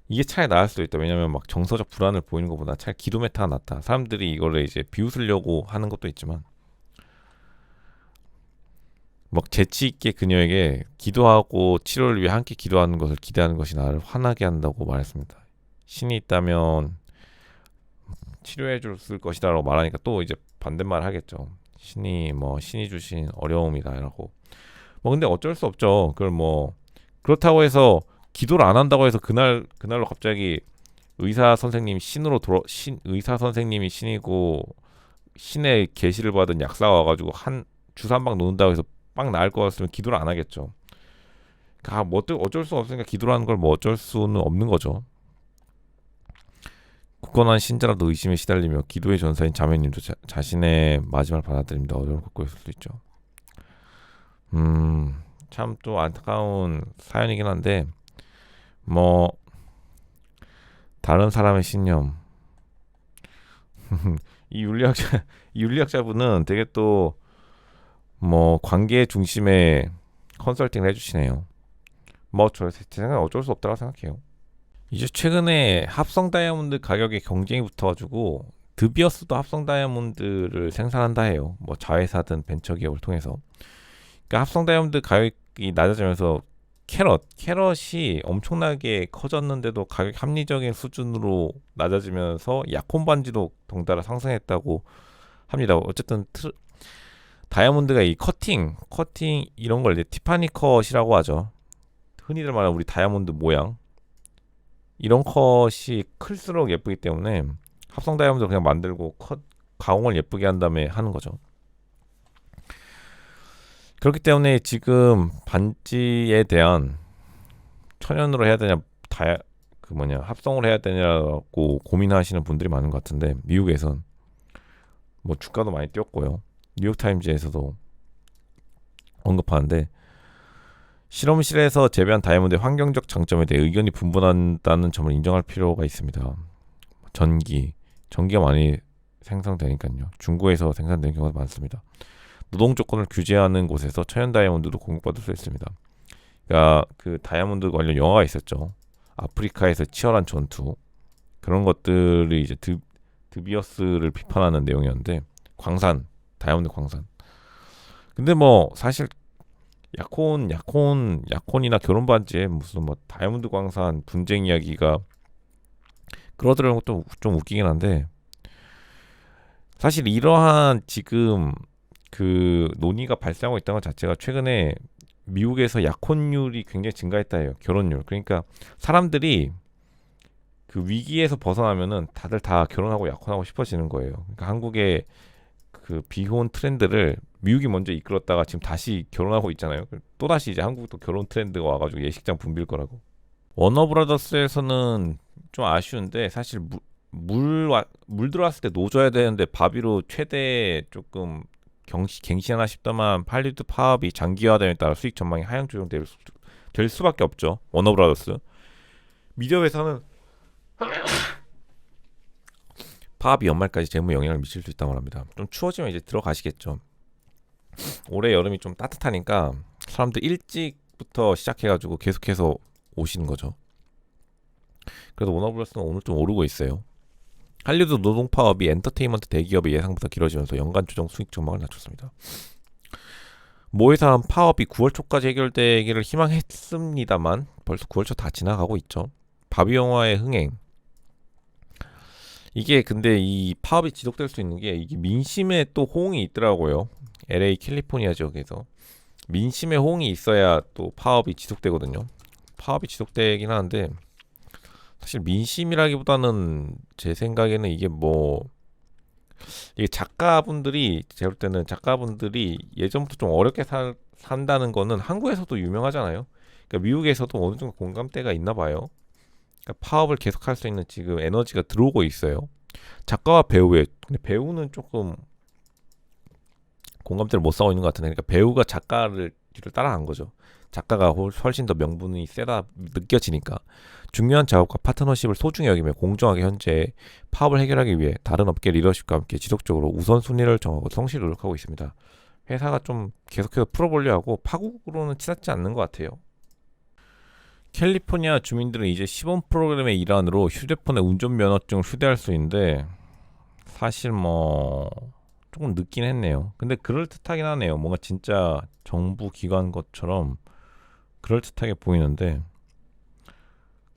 Speaker 1: 이게 차라리 나을 수도 있다. 왜냐면 막 정서적 불안을 보이는 것보다 차라리 기도 메타가 낫다. 사람들이 이거를 이제 비웃으려고 하는 것도 있지만 막 재치 있게 그녀에게 기도하고 치료를 위해 함께 기도하는 것을 기대하는 것이 나를 화나게 한다고 말했습니다. 신이 있다면 치료해 줬을 것이다라고 말하니까 또 이제 반대말 하겠죠. 신이 주신 어려움이다라고. 뭐 근데 어쩔 수 없죠. 그걸 뭐 그렇다고 해서 기도를 안 한다고 해서 그날로 갑자기 의사 선생님이 신이고 신의 계시를 받은 약사가 와가지고 한 주사 한 방 놓는다고 해서 빵 나을 것 같으면 기도를 안 하겠죠. 그러니까 뭐 어쩔 수 없으니까 기도를 하는 걸 뭐 어쩔 수는 없는 거죠. 굳건한 신자라도 의심에 시달리며 기도의 전사인 자매님도 자신의 마지막을 받아들입니다. 어려울 갖고 있을 수 있죠. 참 또 안타까운 사연이긴 한데 뭐 다른 사람의 신념 이 윤리학자분은 되게 또 뭐 관계 중심의 컨설팅을 해주시네요. 뭐 저 제 생각에 어쩔 수 없다고 생각해요. 이제 최근에 합성 다이아몬드 가격에 경쟁이 붙어가지고 드비어스도 합성 다이아몬드를 생산한다 해요. 뭐 자회사든 벤처기업을 통해서. 그러니까 합성 다이아몬드 가격이 낮아지면서 캐럿이 엄청나게 커졌는데도 가격 합리적인 수준으로 낮아지면서 약혼 반지도 덩달아 상승했다고 합니다. 어쨌든 다이아몬드가 이 커팅 이런 걸 이제 티파니 컷이라고 하죠. 흔히들 말하는 우리 다이아몬드 모양 이런 컷이 클수록 예쁘기 때문에 합성 다이아몬드 그냥 만들고 가공을 예쁘게 한 다음에 하는 거죠. 그렇기 때문에 지금 반지에 대한 천연으로 해야 되냐 합성으로 해야 되냐고 고민하시는 분들이 많은 것 같은데 미국에선 뭐 주가도 많이 뛰었고요. 뉴욕타임즈에서도 언급하는데 실험실에서 재배한 다이아몬드의 환경적 장점에 대해 의견이 분분한다는 점을 인정할 필요가 있습니다. 전기가 많이 생성되니까요. 중국에서 생산되는 경우가 많습니다. 노동 조건을 규제하는 곳에서 천연 다이아몬드도 공급받을 수 있습니다. 그러니까 그 다이아몬드 관련 영화가 있었죠. 아프리카에서 치열한 전투 그런 것들이 이제 드비어스를 비판하는 내용이었는데 다이아몬드 광산. 근데 뭐 사실 약혼이나 결혼 반지에 무슨 뭐 다이아몬드 광산 분쟁 이야기가 그러더라는 것도 좀 웃기긴 한데 사실 이러한 지금 그 논의가 발생하고 있다는 것 자체가 최근에 미국에서 약혼율이 굉장히 증가했다 해요. 결혼율. 그러니까 사람들이 그 위기에서 벗어나면은 다들 다 결혼하고 약혼하고 싶어지는 거예요. 그러니까 한국의 그 비혼 트렌드를 미국이 먼저 이끌었다가 지금 다시 결혼하고 있잖아요. 또 다시 이제 한국도 결혼 트렌드가 와가지고 예식장 붐빌 거라고. 워너브라더스에서는 좀 아쉬운데 사실 물 들어왔을 때 노져야 되는데 바비로 최대 조금 갱신하나 싶다만 할리우드 파업이 장기화됨에 따라 수익 전망이 하향 조정될 수밖에 없죠. 워너브라더스 미디어 회사는 파업이 연말까지 재무에 영향을 미칠 수 있다고 합니다. 좀 추워지면 이제 들어가시겠죠. 올해 여름이 좀 따뜻하니까 사람들 일찍부터 시작해가지고 계속해서 오시는 거죠. 그래도 워너브라더스는 오늘 좀 오르고 있어요. 할리우드 노동 파업이 엔터테인먼트 대기업의 예상보다 길어지면서 연간 조정 수익 전망을 낮췄습니다. 모 회사는 파업이 9월 초까지 해결되기를 희망했습니다만 벌써 9월 초 다 지나가고 있죠. 바비 영화의 흥행 이게 근데 이 파업이 지속될 수 있는 게 이게 민심에 또 호응이 있더라고요. LA 캘리포니아 지역에서 민심에 호응이 있어야 또 파업이 지속되거든요. 파업이 지속되긴 하는데 사실 민심이라기보다는 제 생각에는 이게 작가분들이 제가 볼 때는 작가분들이 예전부터 좀 어렵게 산다는 거는 한국에서도 유명하잖아요. 그러니까 미국에서도 어느 정도 공감대가 있나 봐요. 그러니까 파업을 계속할 수 있는 지금 에너지가 들어오고 있어요. 작가와 근데 배우는 조금 공감대를 못 사고 있는 것 같은데, 그러니까 배우가 작가를 뒤를 따라간 거죠. 작가가 훨씬 더 명분이 세다 느껴지니까 중요한 작업과 파트너십을 소중히 여기며 공정하게 현재 파업을 해결하기 위해 다른 업계 리더십과 함께 지속적으로 우선순위를 정하고 성실히 노력하고 있습니다. 회사가 좀 계속해서 풀어보려 하고 파국으로는 치닫지 않는 것 같아요. 캘리포니아 주민들은 이제 시범 프로그램의 일환으로 휴대폰에 운전면허증을 휴대할 수 있는데 사실 조금 늦긴 했네요. 근데 그럴듯하긴 하네요. 뭔가 진짜 정부 기관 것처럼 그럴듯하게 보이는데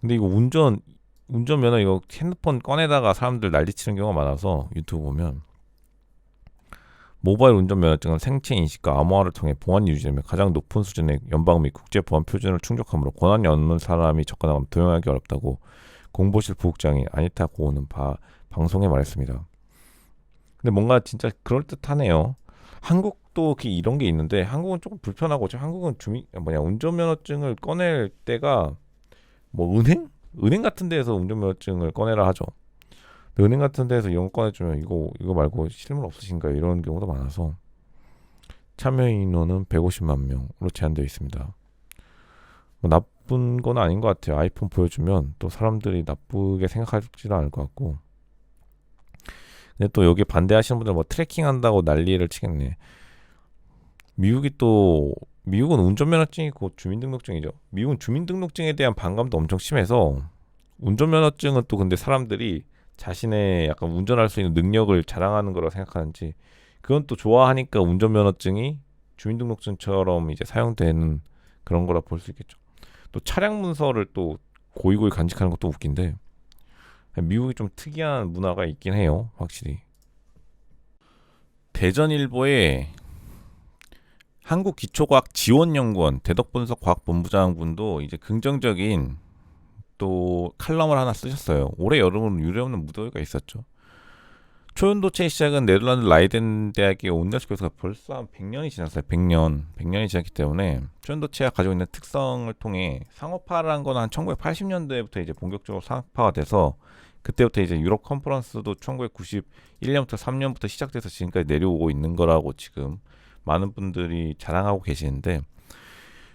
Speaker 1: 근데 이거 운전면허 이거 핸드폰 꺼내다가 사람들 난리치는 경우가 많아서 유튜브 보면 모바일 운전면허증은 생체 인식과 암호화를 통해 보안이 유지되며 가장 높은 수준의 연방 및 국제 보안 표준을 충족하므로 권한이 없는 사람이 접근하면 도용하기 어렵다고 공보실 부국장이 아니타 고우는 방송에 말했습니다. 근데 뭔가 진짜 그럴듯하네요. 한국도 이런 게 있는데 한국은 조금 불편하고 한국은 운전면허증을 꺼낼 때가 은행 같은 데에서 운전면허증을 꺼내라 하죠. 은행 같은 데에서 이런 거 꺼내주면 이거 말고 실물 없으신가요? 이런 경우도 많아서 참여 인원은 150만 명으로 제한되어 있습니다. 나쁜 건 아닌 것 같아요. 아이폰 보여주면 또 사람들이 나쁘게 생각하지도 않을 것 같고. 근데 또 여기 반대하시는 분들 트래킹 한다고 난리를 치겠네. 미국은 운전면허증이 곧 주민등록증이죠. 미국은 주민등록증에 대한 반감도 엄청 심해서 운전면허증은 또 근데 사람들이 자신의 약간 운전할 수 있는 능력을 자랑하는 거라고 생각하는지 그건 또 좋아하니까 운전면허증이 주민등록증처럼 이제 사용되는 그런 거라 볼 수 있겠죠. 또 차량 문서를 또 고이고이 간직하는 것도 웃긴데 미국이 좀 특이한 문화가 있긴 해요, 확실히. 대전일보에 한국기초과학지원연구원 대덕분석과학본부장분도 이제 긍정적인 또 칼럼을 하나 쓰셨어요. 올해 여름은 유례없는 무더위가 있었죠. 초연도체의 시작은 네덜란드 라이덴 대학의 온달스 교수가 벌써 한 100년이 지났어요. 100년이 지났기 때문에 초연도체가 가지고 있는 특성을 통해 상업화를 한 건 한 1980년대부터 이제 본격적으로 상업화가 돼서 그때부터 이제 유럽 컨퍼런스도 1991년부터 3년부터 시작돼서 지금까지 내려오고 있는 거라고 지금 많은 분들이 자랑하고 계시는데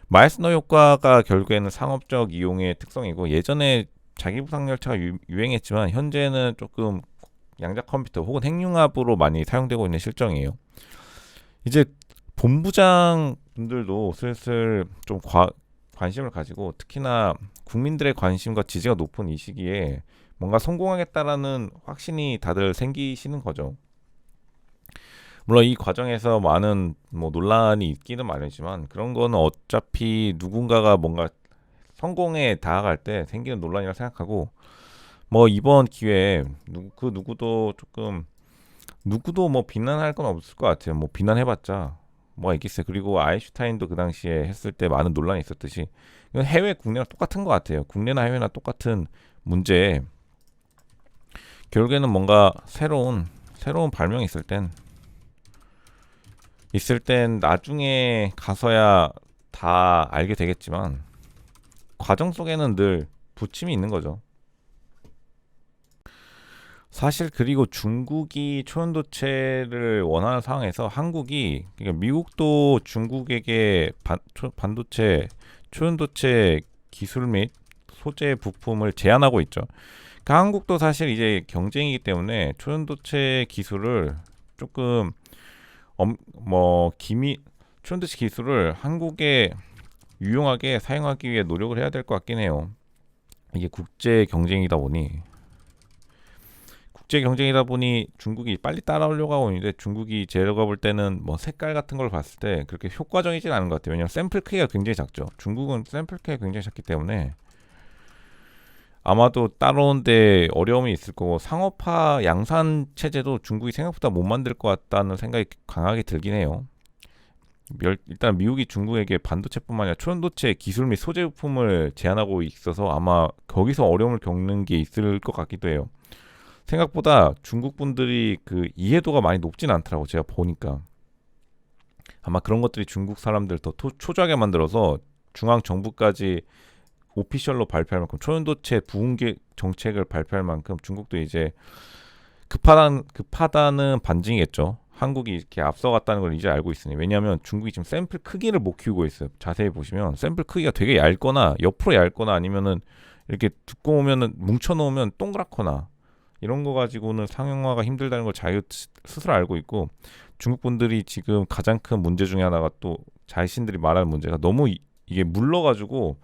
Speaker 1: 마이스너 효과가 결국에는 상업적 이용의 특성이고 예전에 자기부상열차가 유행했지만 현재는 조금 양자 컴퓨터 혹은 핵융합으로 많이 사용되고 있는 실정이에요. 이제 본부장 분들도 슬슬 좀 관심을 가지고 특히나 국민들의 관심과 지지가 높은 이 시기에 뭔가 성공하겠다라는 확신이 다들 생기시는 거죠. 물론 이 과정에서 많은 뭐 논란이 있기는 마련이지만 그런 거는 어차피 누군가가 뭔가 성공에 다가갈 때 생기는 논란이라 생각하고 뭐 이번 기회에 누구도 뭐 비난할 건 없을 것 같아요. 뭐 비난해봤자 뭐가 있겠어요. 그리고 아인슈타인도 그 당시에 했을 때 많은 논란이 있었듯이 이건 해외 국내랑 똑같은 것 같아요. 국내나 해외나 똑같은 문제에 결국에는 뭔가 새로운 발명이 있을 땐 나중에 가서야 다 알게 되겠지만 과정 속에는 늘 부침이 있는 거죠. 사실 그리고 중국이 초연도체를 원하는 상황에서 그러니까 미국도 중국에게 반도체 초연도체 기술 및 소재 부품을 제한하고 있죠. 그러니까 한국도 사실 이제 경쟁이기 때문에 초연도체 기술을 조금 초연도체 기술을 한국에 유용하게 사용하기 위해 노력을 해야 될 것 같긴 해요. 이게 국제 경쟁이다 보니 중국이 빨리 따라오려고 하고 있는데 중국이 제가 볼 때는 뭐 색깔 같은 걸 봤을 때 그렇게 효과적이진 않은 것 같아요. 왜냐하면 샘플 크기가 굉장히 작죠. 중국은 샘플 크기가 굉장히 작기 때문에 아마도 따라오는데 어려움이 있을 거고 상업화 양산 체제도 중국이 생각보다 못 만들 것 같다는 생각이 강하게 들긴 해요. 일단 미국이 중국에게 반도체뿐만 아니라 초연도체 기술 및 소재 부품을 제한하고 있어서 아마 거기서 어려움을 겪는 게 있을 것 같기도 해요. 생각보다 중국 분들이 그 이해도가 많이 높진 않더라고 제가 보니까. 아마 그런 것들이 중국 사람들 더 초조하게 만들어서 중앙 정부까지 오피셜로 발표할 만큼 초연도체 부흥계 정책을 발표할 만큼 중국도 이제 급하다는 반증이겠죠. 한국이 이렇게 앞서갔다는 걸 이제 알고 있으니. 왜냐하면 중국이 지금 샘플 크기를 못 키우고 있어요. 자세히 보시면 샘플 크기가 되게 얇거나 옆으로 얇거나 아니면은 이렇게 두꺼우면은 뭉쳐놓으면 동그랗거나 이런 거 가지고는 상용화가 힘들다는 걸 자기 스스로 알고 있고 중국 분들이 지금 가장 큰 문제 중에 하나가 또 자신들이 말하는 문제가 너무 이게 물러가지고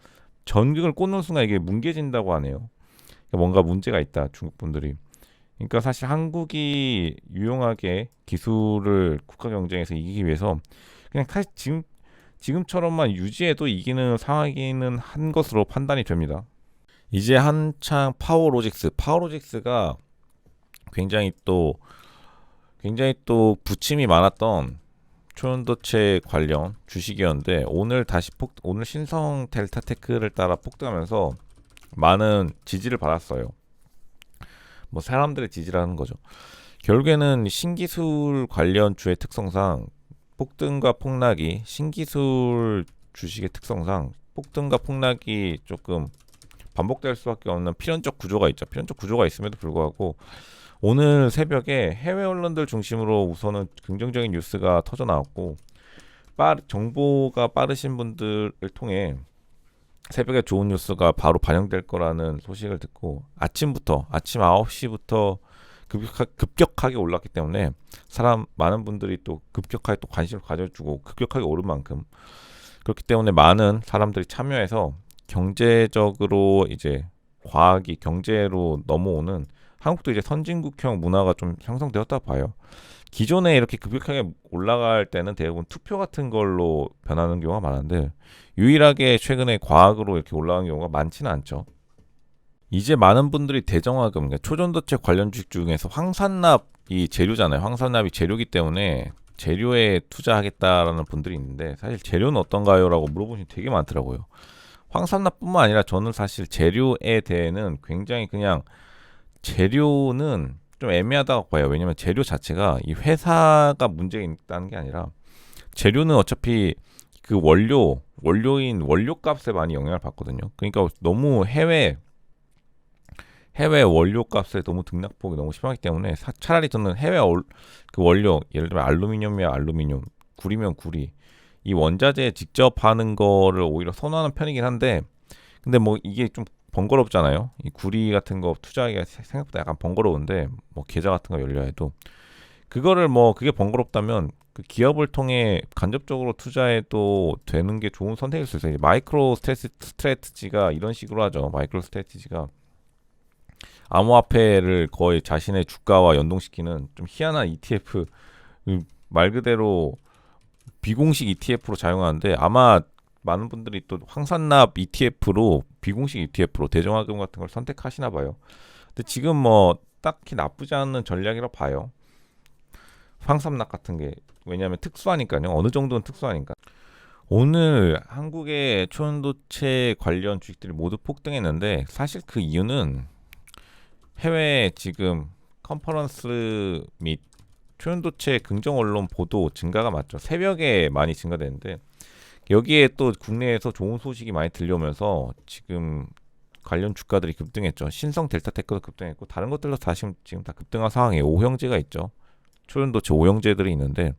Speaker 1: 전극을 꽂는 순간 이게 뭉개진다고 하네요. 그러니까 뭔가 문제가 있다 중국 분들이. 그러니까 사실 한국이 유용하게 기술을 국가 경쟁에서 이기기 위해서 그냥 사실 지금처럼만 유지해도 이기는 상황이기는 한 것으로 판단이 됩니다. 이제 한창 파워로직스가 굉장히 또 부침이 많았던 초연도체 관련 주식이었는데 오늘 신성 델타테크를 따라 폭등하면서 많은 지지를 받았어요. 뭐 사람들의 지지라는 거죠. 결국에는 신기술 관련 주의 특성상 신기술 주식의 특성상 폭등과 폭락이 조금 반복될 수밖에 없는 필연적 구조가 있죠. 필연적 구조가 있음에도 불구하고 오늘 새벽에 해외 언론들 중심으로 우선은 긍정적인 뉴스가 터져 나왔고 정보가 빠르신 분들을 통해 새벽에 좋은 뉴스가 바로 반영될 거라는 소식을 듣고 아침 9시부터 급격하게 올랐기 때문에 많은 분들이 또 급격하게 또 관심을 가져주고 급격하게 오른 만큼 그렇기 때문에 많은 사람들이 참여해서 경제적으로 이제 과학이 경제로 넘어오는 한국도 이제 선진국형 문화가 좀 형성되었다 봐요. 기존에 이렇게 급격하게 올라갈 때는 대부분 투표 같은 걸로 변하는 경우가 많은데 유일하게 최근에 과학으로 이렇게 올라간 경우가 많지는 않죠. 이제 많은 분들이 대정화금, 그러니까 초전도체 관련 주식 중에서 황산납이 재료잖아요. 황산납이 재료기 때문에 재료에 투자하겠다라는 분들이 있는데 사실 재료는 어떤가요? 라고 물어보시면 되게 많더라고요. 황산납뿐만 아니라 저는 사실 재료에 대해는 굉장히 그냥 재료는 좀 애매하다고 봐요. 왜냐면 재료 자체가 이 회사가 문제가 있다는 게 아니라 재료는 어차피 그 원료인 원료값에 많이 영향을 받거든요. 그러니까 너무 해외 원료값에 너무 등락폭이 너무 심하기 때문에 차라리 저는 그 원료 예를 들면 알루미늄이면 알루미늄, 구리면 구리 이 원자재 직접 하는 거를 오히려 선호하는 편이긴 한데 근데 뭐 이게 좀 번거롭잖아요. 이 구리 같은 거 투자하기가 생각보다 약간 번거로운데 뭐 계좌 같은 거 열려야 해도 그거를 뭐 그게 번거롭다면 그 기업을 통해 간접적으로 투자해도 되는 게 좋은 선택일 수 있어요. 마이크로 스트래티지가 이런 식으로 하죠. 마이크로 스트래티지가 암호화폐를 거의 자신의 주가와 연동시키는 좀 희한한 ETF 말 그대로 비공식 ETF로 사용하는데 아마 많은 분들이 또 황산납 ETF로 비공식 ETF로 대정화금 같은 걸 선택하시나 봐요. 근데 지금 뭐 딱히 나쁘지 않은 전략이라 봐요. 황산납 같은 게 왜냐하면 특수하니까요. 어느 정도는 특수하니까. 오늘 한국의 초연도체 관련 주식들이 모두 폭등했는데 사실 그 이유는 해외 지금 컨퍼런스 및 초연도체 긍정 언론 보도 증가가 맞죠. 새벽에 많이 증가되는데 여기에 또 국내에서 좋은 소식이 많이 들려오면서 지금 관련 주가들이 급등했죠. 신성 델타테크도 급등했고 다른 것들도 다시 지금 다 급등한 상황이에요. 오형제가 있죠. 초연도체 오형제들이 있는데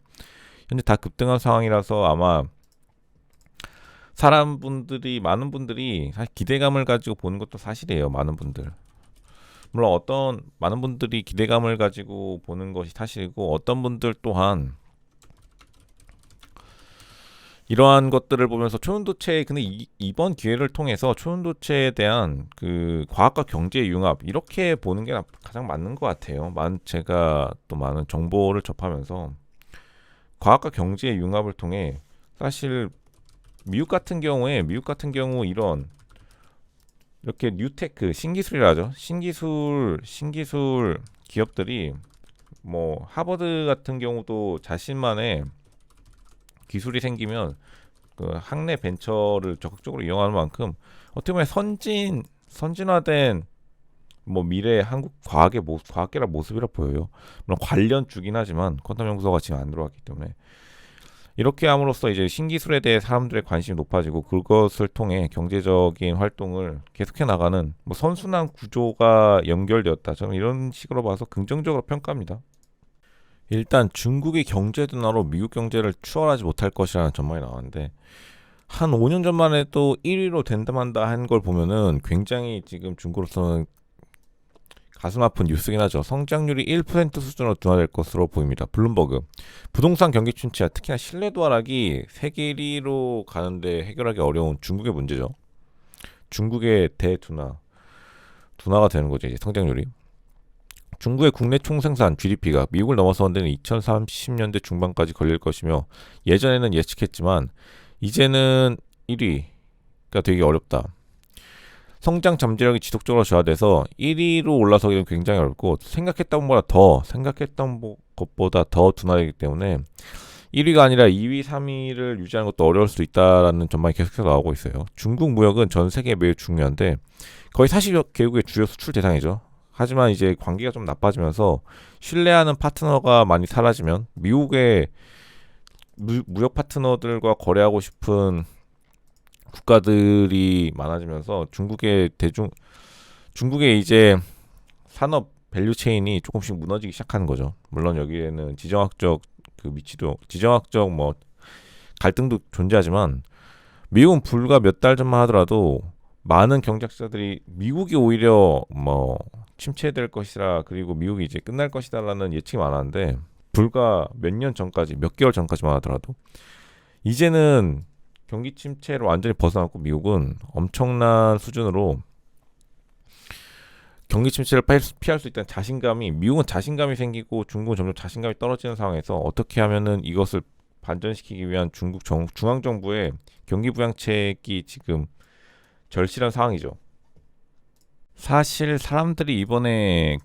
Speaker 1: 현재 다 급등한 상황이라서 아마 많은 분들이 사실 기대감을 가지고 보는 것도 사실이에요. 많은 분들. 물론 많은 분들이 기대감을 가지고 보는 것이 사실이고 어떤 분들 또한 이러한 것들을 보면서 초연도체 근데 이번 기회를 통해서 초연도체에 대한 그 과학과 경제의 융합 이렇게 보는 게 가장 맞는 것 같아요. 제가 또 많은 정보를 접하면서 과학과 경제의 융합을 통해 사실 미국 같은 경우 이런 이렇게 뉴테크 신기술이라 하죠. 신기술 기업들이 뭐 하버드 같은 경우도 자신만의 기술이 생기면 그 학내 벤처를 적극적으로 이용하는 만큼 어떻게 보면 선진화된 뭐 미래 한국 과학계의 모습이라 보여요. 물론 관련 주긴 하지만 퀀텀 연구소가 지금 안 들어왔기 때문에 이렇게 함으로써 이제 신기술에 대해 사람들의 관심이 높아지고 그것을 통해 경제적인 활동을 계속해 나가는 뭐 선순환 구조가 연결되었다. 저는 이런 식으로 봐서 긍정적으로 평가합니다. 일단 중국의 경제 둔화로 미국 경제를 추월하지 못할 것이라는 전망이 나왔는데 한 5년 전만 해도 1위로 된다만다 한 걸 보면은 굉장히 지금 중국으로서는 가슴 아픈 뉴스긴 하죠. 성장률이 1% 수준으로 둔화될 것으로 보입니다. 블룸버그. 부동산 경기 침체, 특히나 신뢰도 하락이 세계 1위로 가는데 해결하기 어려운 중국의 문제죠. 중국의 둔화가 되는 거죠. 이제 성장률이. 중국의 국내 총생산 GDP가 미국을 넘어서는 데는 2030년대 중반까지 걸릴 것이며 예전에는 예측했지만 이제는 1위가 되기 어렵다. 성장 잠재력이 지속적으로 저하돼서 1위로 올라서기는 굉장히 어렵고 생각했던 것보다 더 둔화되기 때문에 1위가 아니라 2위, 3위를 유지하는 것도 어려울 수도 있다라는 전망이 계속해서 나오고 있어요. 중국 무역은 전 세계에 매우 중요한데 거의 사실 개국의 주요 수출 대상이죠. 하지만 이제 관계가 좀 나빠지면서 신뢰하는 파트너가 많이 사라지면 미국의 무역 파트너들과 거래하고 싶은 국가들이 많아지면서 중국의 이제 산업 밸류 체인이 조금씩 무너지기 시작하는 거죠. 물론 여기에는 지정학적 뭐 갈등도 존재하지만 미국은 불과 몇 달 전만 하더라도 많은 경제학자들이 미국이 오히려 뭐 침체될 것이라, 그리고 미국이 이제 끝날 것이다라는 예측이 많았는데, 불과 몇 년 전까지, 몇 개월 전까지만 하더라도 이제는 경기 침체를 완전히 벗어났고, 미국은 엄청난 수준으로 경기 침체를 피할 수 있다는 자신감이, 미국은 자신감이 생기고 중국은 점점 자신감이 떨어지는 상황에서 어떻게 하면은 이것을 반전시키기 위한 중앙 정부의 경기 부양책이 지금 절실한 상황이죠. 사실 사람들이 이번에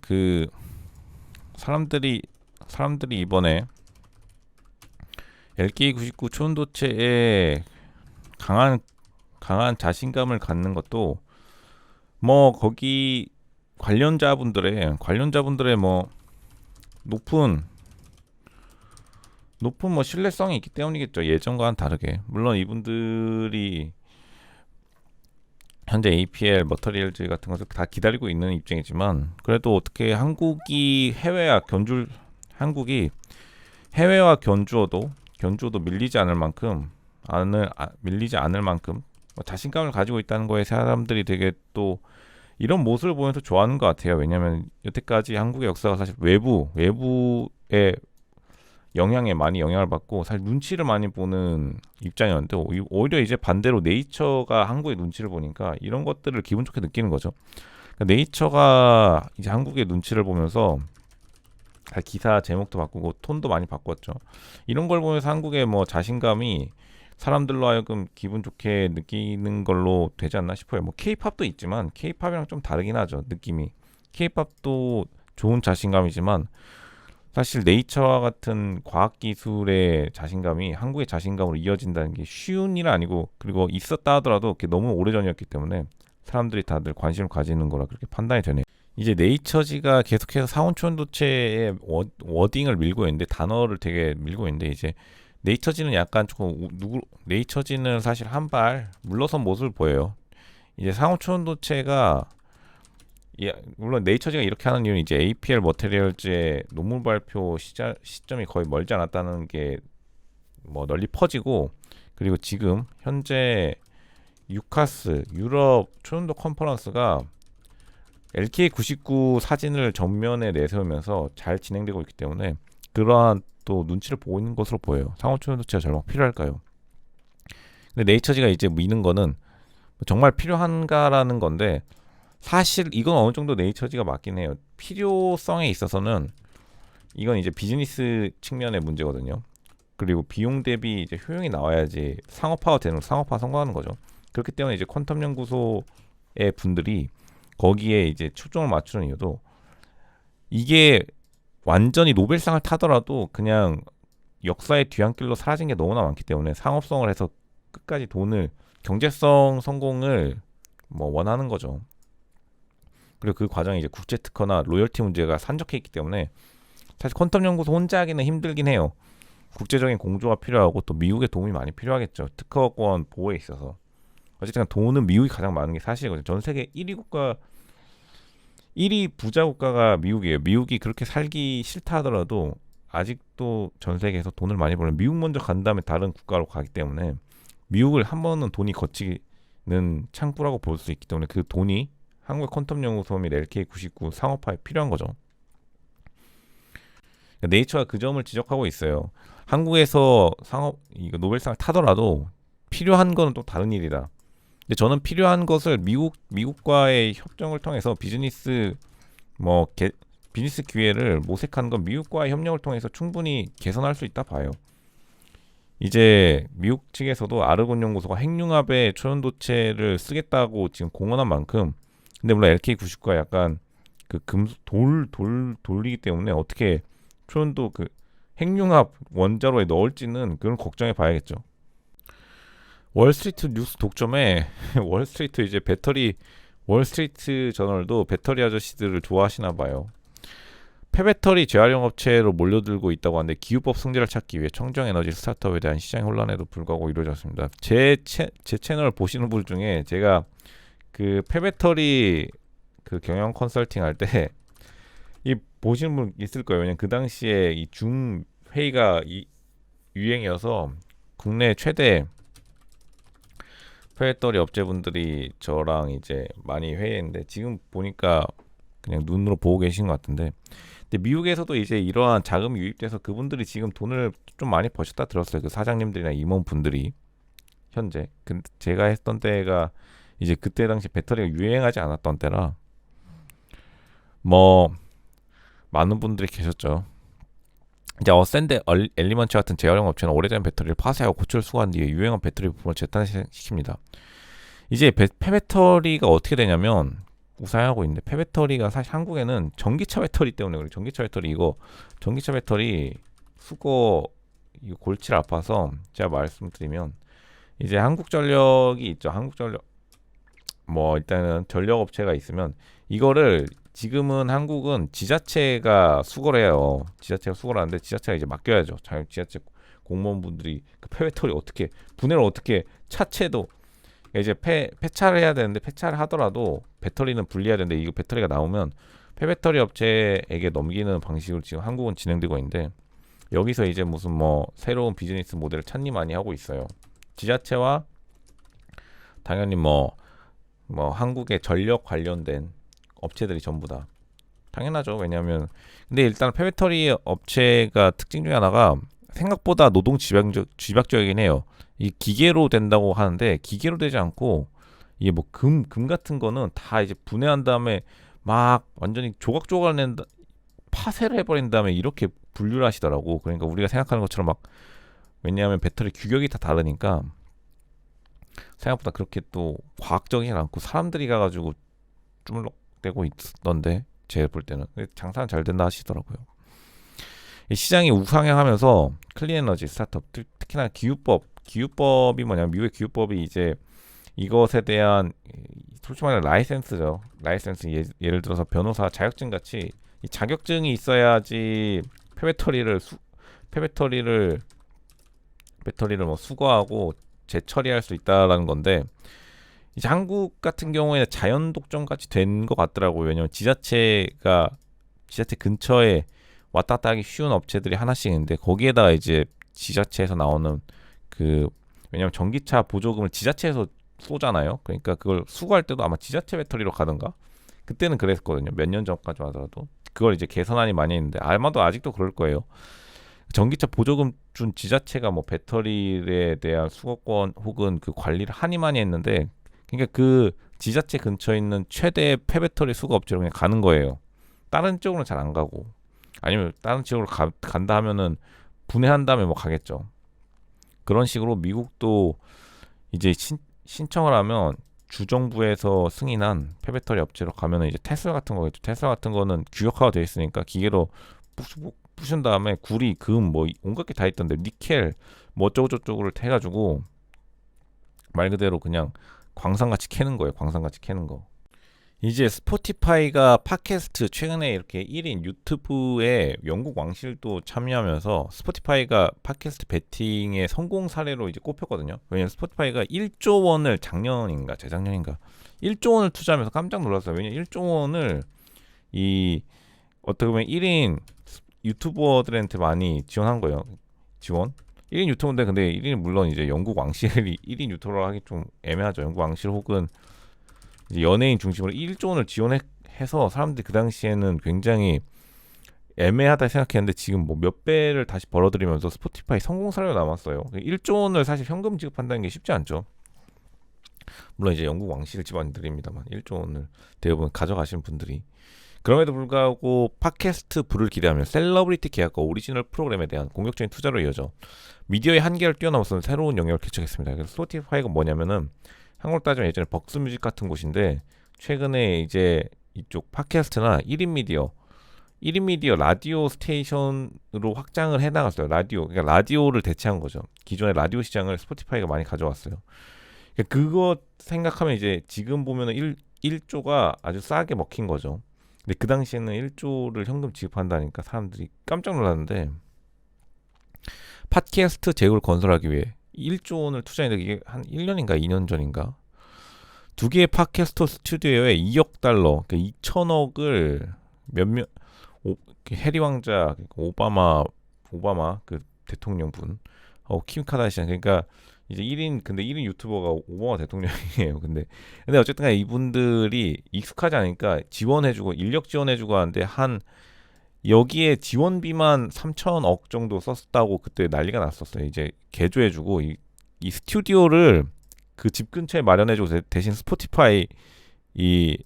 Speaker 1: LK99 초운도체에 강한 자신감을 갖는 것도, 뭐 거기 관련자분들의 뭐 높은 뭐 신뢰성이 있기 때문이겠죠. 예전과는 다르게. 물론 이분들이 현재 APL, 머터리얼즈 같은 것을 다 기다리고 있는 입장이지만, 그래도 어떻게 한국이 견주어도 밀리지 않을 만큼 뭐 자신감을 가지고 있다는 거에 사람들이 되게 또 이런 모습을 보면서 좋아하는 것 같아요. 왜냐하면 여태까지 한국의 역사가 사실 외부의 영향에 많이 영향을 받고 사실 눈치를 많이 보는 입장이었는데, 오히려 이제 반대로 네이처가 한국의 눈치를 보니까 이런 것들을 기분 좋게 느끼는 거죠. 그러니까 네이처가 이제 한국의 눈치를 보면서 기사 제목도 바꾸고 톤도 많이 바꿨죠. 이런 걸 보면서 한국의 뭐 자신감이 사람들로 하여금 기분 좋게 느끼는 걸로 되지 않나 싶어요. 뭐 K-팝도 있지만 K-팝이랑 좀 다르긴 하죠, 느낌이. K-팝도 좋은 자신감이지만 사실 네이처와 같은 과학기술의 자신감이 한국의 자신감으로 이어진다는 게 쉬운 일은 아니고, 그리고 있었다 하더라도 그게 너무 오래전이었기 때문에 사람들이 다들 관심을 가지는 거라 그렇게 판단이 되네요. 이제 네이처지가 계속해서 상온초원도체의 워딩을 밀고 있는데, 단어를 되게 밀고 있는데, 이제 네이처지는 약간 조금 네이처지는 사실 한 발 물러선 모습을 보여요. 이제 상온초원도체가, 물론 네이처지가 이렇게 하는 이유는 이제 APL 머테리얼즈의 논문 발표 시점이 거의 멀지 않았다는 게 뭐 널리 퍼지고, 그리고 지금 현재 유카스 유럽 초연도 컨퍼런스가 LK99 사진을 전면에 내세우면서 잘 진행되고 있기 때문에 그러한 또 눈치를 보고 있는 것으로 보여요. 상호초연도체가 정말 필요할까요? 근데 네이처지가 이제 미는 거는 정말 필요한가라는 건데, 사실 이건 어느 정도 네이처지가 맞긴 해요. 필요성에 있어서는 이건 이제 비즈니스 측면의 문제거든요. 그리고 비용 대비 이제 효용이 나와야지 상업화 성공하는 거죠. 그렇기 때문에 이제 퀀텀 연구소의 분들이 거기에 이제 초점을 맞추는 이유도, 이게 완전히 노벨상을 타더라도 그냥 역사의 뒤안길로 사라진 게 너무나 많기 때문에 상업성을 해서 끝까지 경제성 성공을 뭐 원하는 거죠. 그리고 그 과정에 이제 국제 특허나 로열티 문제가 산적해 있기 때문에 사실 퀀텀 연구소 혼자 하기는 힘들긴 해요. 국제적인 공조가 필요하고 또 미국의 도움이 많이 필요하겠죠. 특허권 보호에 있어서. 어쨌든 돈은 미국이 가장 많은 게 사실이거든요. 전 세계 1위 부자 국가가 미국이에요. 미국이 그렇게 살기 싫다 하더라도 아직도 전 세계에서 돈을 많이 벌는, 미국 먼저 간 다음에 다른 국가로 가기 때문에 미국을 한 번은 돈이 거치는 창구라고 볼 수 있기 때문에 그 돈이 한국의 퀀텀 연구소 및 LK99 상업화에 필요한 거죠. 네이처가 그 점을 지적하고 있어요. 한국에서 이거 노벨상을 타더라도 필요한 거는 또 다른 일이다. 근데 저는 필요한 것을 미국과의 협정을 통해서 비즈니스 기회를 모색하는 건 미국과의 협력을 통해서 충분히 개선할 수 있다 봐요. 이제 미국 측에서도 아르곤 연구소가 핵융합의 초연도체를 쓰겠다고 지금 공언한 만큼, 근데 물론 LK99가 약간 그 돌이기 때문에 어떻게 초연도 그 핵융합 원자로에 넣을지는 그런 걱정해 봐야겠죠. 월스트리트 뉴스 독점에 월스트리트 저널도 배터리 아저씨들을 좋아하시나 봐요. 폐배터리 재활용 업체로 몰려들고 있다고 하는데, 기후법 승자를 찾기 위해 청정에너지 스타트업에 대한 시장 혼란에도 불구하고 이루어졌습니다. 제 채널 보시는 분 중에 제가 그 폐배터리 그 경영 컨설팅 할 때 이 보시는 분 있을 거예요. 왜냐면 그 당시에 이 줌 회의가 유행이어서 국내 최대 폐배터리 업체분들이 저랑 이제 많이 회의했는데, 지금 보니까 그냥 눈으로 보고 계신 것 같은데, 근데 미국에서도 이제 이러한 자금이 유입돼서 그분들이 지금 돈을 좀 많이 버셨다 들었어요. 그 사장님들이나 임원분들이 현재. 근데 제가 했던 때가 이제 그때 당시 배터리가 유행하지 않았던 때라 뭐 많은 분들이 계셨죠. 이제 어센드 엘리먼트 같은 재활용 업체는 오래된 배터리를 파쇄하고 고철 수거한 뒤에 유행한 배터리 부품을 재탄시킵니다. 이제 폐배터리가 어떻게 되냐면 우사하고 있는데, 폐배터리가 사실 한국에는 전기차 배터리 때문에 그래요. 전기차 배터리 수거 이거 골치를 아파서 제가 말씀드리면, 이제 한국전력이 있죠. 한국전력 뭐 일단은 전력 업체가 있으면 이거를 지금은 한국은 지자체가 수거를 해요. 지자체가 수거를 하는데 지자체가 이제 맡겨야죠. 지자체 공무원분들이 그 폐배터리 어떻게 분해를 어떻게 차체도 이제 폐차를 해야 되는데, 폐차를 하더라도 배터리는 분리해야 되는데, 이거 배터리가 나오면 폐배터리 업체에게 넘기는 방식으로 지금 한국은 진행되고 있는데, 여기서 이제 무슨 뭐 새로운 비즈니스 모델을 찾니 많이 하고 있어요. 지자체와 당연히 뭐 한국의 전력 관련된 업체들이 전부 다 당연하죠. 왜냐하면 근데 일단 폐배터리 업체가 특징 중에 하나가 생각보다 노동 집약적이긴 해요. 이 기계로 된다고 하는데 기계로 되지 않고, 이게 뭐 금 같은 거는 다 이제 분해한 다음에 막 완전히 조각조각 낸다, 파쇄를 해버린 다음에 이렇게 분류를 하시더라고. 그러니까 우리가 생각하는 것처럼 막, 왜냐하면 배터리 규격이 다 다르니까 생각보다 그렇게 또 과학적이지 않고 사람들이 가가지고 주물럭대고 있던데, 제가 볼 때는 장사는 잘 된다 하시더라고요. 시장이 우상향하면서 클린에너지 스타트업, 특히나 기후법이 뭐냐면, 미국의 기후법이 이제 이것에 대한 솔직히 말해 라이센스죠. 라이센스, 예를 들어서 변호사 자격증 같이 이 자격증이 있어야지 배터리를 뭐 수거하고 재처리할 수 있다라는 건데, 이제 한국 같은 경우에는 자연 독점 같이 된 것 같더라고요. 왜냐면 지자체 근처에 왔다 갔다 하기 쉬운 업체들이 하나씩 있는데, 거기에다가 이제 지자체에서 나오는 왜냐면 전기차 보조금을 지자체에서 쏘잖아요. 그러니까 그걸 수거할 때도 아마 지자체 배터리로 가든가, 그때는 그랬거든요. 몇 년 전까지 하더라도 그걸 이제 개선안이 많이 했는데, 아마도 아직도 그럴 거예요. 전기차 보조금 준 지자체가 뭐 배터리에 대한 수거권 혹은 그 관리를 하니 많이 했는데, 그러니까 그 지자체 근처에 있는 최대 폐배터리 수거 업체로 그냥 가는 거예요. 다른 쪽으로는 잘 안 가고, 아니면 다른 지역으로 간다 하면은 분해한 다음에 뭐 가겠죠. 그런 식으로 미국도 이제 신청을 하면 주정부에서 승인한 폐배터리 업체로 가면은 이제 테슬라 같은 거겠죠. 테슬라 같은 거는 규격화가 되어 있으니까 기계로 부순 다음에 구리, 금 뭐 온갖 게 다 있던데, 니켈 뭐 어쩌고 저쩌고를 해가지고 말 그대로 그냥 광산같이 캐는 거예요. 광산같이 캐는 거. 이제 스포티파이가 팟캐스트 최근에 이렇게 1인 유튜브에 영국 왕실도 참여하면서 스포티파이가 팟캐스트 베팅의 성공 사례로 이제 꼽혔거든요. 왜냐면 스포티파이가 1조 원을 작년인가 재작년인가 1조 원을 투자하면서 깜짝 놀랐어요. 왜냐면 1조 원을 어떻게 보면 1인 유튜버들한테 많이 지원한 거예요. 지원? 1인 유튜버인데, 근데 1인 물론 이제 영국 왕실이 1인 유튜버로 하기 좀 애매하죠. 영국 왕실 혹은 이제 연예인 중심으로 1조 원을 지원해서 사람들이 그 당시에는 굉장히 애매하다 생각했는데, 지금 뭐 몇 배를 다시 벌어들이면서 스포티파이 성공 사례가 남았어요. 1조 원을 사실 현금 지급한다는 게 쉽지 않죠. 물론 이제 영국 왕실 집안들입니다만 1조 원을 대부분 가져가신 분들이. 그럼에도 불구하고 팟캐스트 부를 기대하며 셀러브리티 계약과 오리지널 프로그램에 대한 공격적인 투자로 이어져 미디어의 한계를 뛰어넘어서 새로운 영역을 개척했습니다. 그래서 스포티파이가 뭐냐면은, 한국으로 따지면 예전에 벅스뮤직 같은 곳인데, 최근에 이제 이쪽 팟캐스트나 1인 미디어 라디오 스테이션으로 확장을 해나갔어요. 그러니까 라디오를 대체한 거죠. 기존의 라디오 시장을 스포티파이가 많이 가져왔어요. 그러니까 그거 생각하면 이제 지금 보면은 1조가 아주 싸게 먹힌 거죠. 근데 그 당시에는 1조를 현금 지급한다니까 사람들이 깜짝 놀랐는데, 팟캐스트 제휴를 건설하기 위해 1조 원을 투자했는데, 이게 한 1년인가 2년 전인가 두 개의 팟캐스트 스튜디오에 2억 달러, 그러니까 2천억을 해리 왕자, 오바마 그 대통령분 킴 카다시안. 그러니까 이제 1인 근데 1인 유튜버가 오바마 대통령이에요. 근데 어쨌든 간에 이분들이 익숙하지 않으니까 지원해주고 인력 지원해주고 하는데 한 여기에 지원비만 3천억 정도 썼다고 그때 난리가 났었어요. 이제 개조해주고 이 스튜디오를 그 집 근처에 마련해주고 대신 스포티파이 이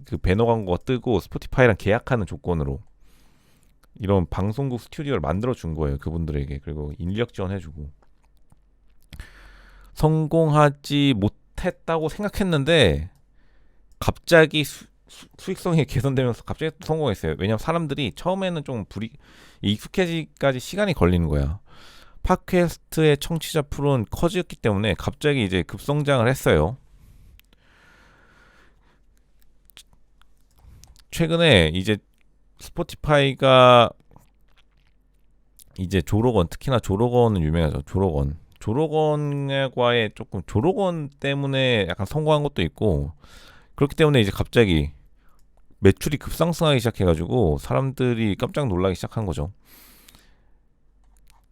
Speaker 1: 그 배너 광고가 뜨고 스포티파이랑 계약하는 조건으로 이런 방송국 스튜디오를 만들어 준 거예요. 그분들에게. 그리고 인력 지원해주고 성공하지 못했다고 생각했는데 갑자기 수익성이 개선되면서 갑자기 또 성공했어요. 왜냐면 사람들이 처음에는 좀 익숙해지기까지 시간이 걸리는 거야. 팟캐스트의 청취자 풀은 커졌기 때문에 갑자기 이제 급성장을 했어요. 최근에 이제 스포티파이가 이제 조로건, 특히나 조로건은 유명하죠. 조로건과의 조금 조로건 때문에 약간 성공한 것도 있고, 그렇기 때문에 이제 갑자기 매출이 급상승하기 시작해가지고 사람들이 깜짝 놀라기 시작한 거죠.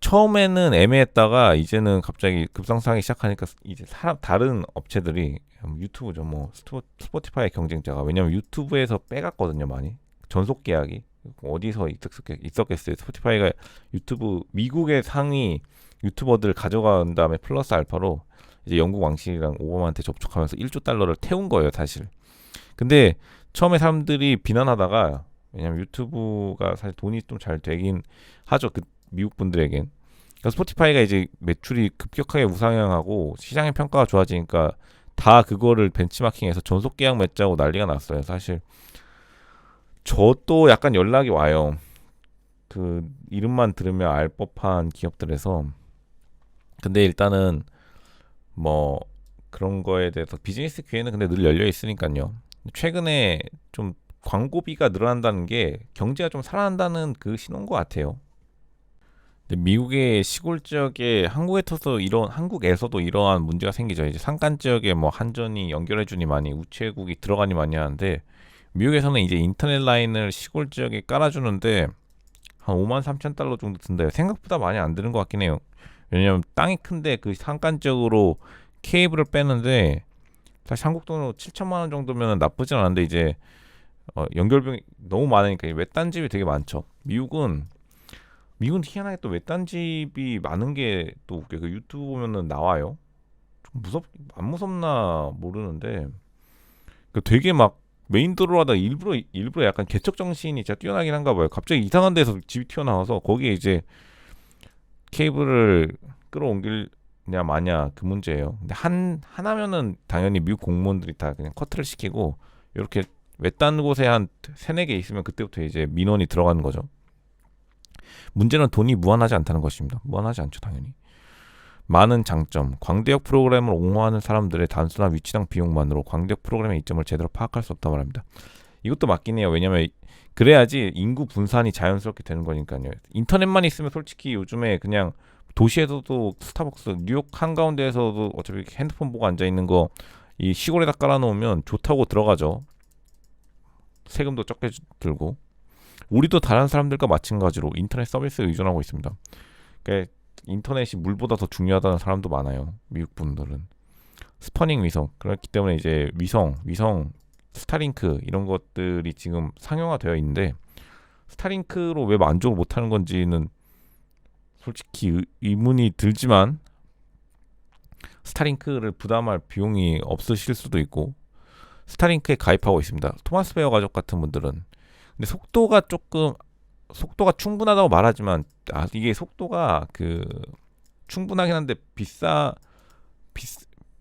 Speaker 1: 처음에는 애매했다가 이제는 갑자기 급상승하기 시작하니까 이제 다른 업체들이 유튜브죠, 뭐 스포티파이 경쟁자가, 왜냐면 유튜브에서 빼갔거든요, 많이. 전속 계약이 어디서 있었겠어요. 스포티파이가 유튜브 미국의 상위 유튜버들 가져간 다음에 플러스 알파로 이제 영국 왕실이랑 오바마한테 접촉하면서 1조 달러를 태운 거예요, 사실. 근데 처음에 사람들이 비난하다가, 왜냐면 유튜브가 사실 돈이 좀 잘 되긴 하죠, 그 미국 분들에겐. 그러니까 스포티파이가 이제 매출이 급격하게 우상향하고 시장의 평가가 좋아지니까 다 그거를 벤치마킹해서 전속 계약 맺자고 난리가 났어요. 사실 저도 약간 연락이 와요. 그 이름만 들으면 알 법한 기업들에서. 근데 일단은 뭐 그런 거에 대해서 비즈니스 기회는 근데 늘 열려 있으니까요. 최근에 좀 광고비가 늘어난다는 게 경제가 좀 살아난다는 그 신호인 것 같아요. 근데 미국의 시골 지역에 한국에서도 이러한 문제가 생기죠. 이제 산간 지역에 뭐 한전이 연결해주니 많이 우체국이 들어가니 많이 하는데, 미국에서는 이제 인터넷 라인을 시골 지역에 깔아주는데 한 5만 3천 달러 정도 든대요. 생각보다 많이 안 드는 것 같긴 해요. 왜냐면 땅이 큰데 그 산간 지역으로 케이블을 빼는데 사실 한국 돈으로 7천만 원 정도면 나쁘진 않은데, 이제 연결병이 너무 많으니까 외딴 집이 되게 많죠. 미국은 희한하게 또 외딴 집이 많은 게 또 웃겨. 그 유튜브 보면은 나와요. 좀 안 무섭나 모르는데 그 되게 막 메인 도로하다 일부러 약간 개척 정신이 진짜 뛰어나긴 한가 봐요. 갑자기 이상한 데서 집이 튀어나와서 거기에 이제 케이블을 끌어옮기냐 마냐, 그 문제예요. 근데 하나면은 당연히 미국 공무원들이 다 그냥 커트를 시키고, 이렇게 외딴 곳에 한 세네 개 있으면 그때부터 이제 민원이 들어가는 거죠. 문제는 돈이 무한하지 않다는 것입니다. 무한하지 않죠, 당연히. 많은 장점. 광대역 프로그램을 옹호하는 사람들의 단순한 위치당 비용만으로 광대역 프로그램의 이점을 제대로 파악할 수 없다 말합니다. 이것도 맞긴 해요. 왜냐면 그래야지 인구 분산이 자연스럽게 되는 거니까요. 인터넷만 있으면 솔직히 요즘에 그냥 도시에서도 스타벅스, 뉴욕 한가운데에서도 어차피 핸드폰 보고 앉아 있는 거 이 시골에다 깔아놓으면 좋다고 들어가죠. 세금도 적게 들고. 우리도 다른 사람들과 마찬가지로 인터넷 서비스에 의존하고 있습니다. 그러니까 인터넷이 물보다 더 중요하다는 사람도 많아요. 미국 분들은. 스퍼닝 위성. 그렇기 때문에 이제 위성, 스타링크 이런 것들이 지금 상용화되어 있는데, 스타링크로 왜 만족을 못하는 건지는 솔직히 의문이 들지만, 스타링크를 부담할 비용이 없으실 수도 있고 스타링크에 가입하고 있습니다. 토마스 베어 가족 같은 분들은. 근데 속도가 충분하다고 말하지만, 이게 속도가 충분하긴 한데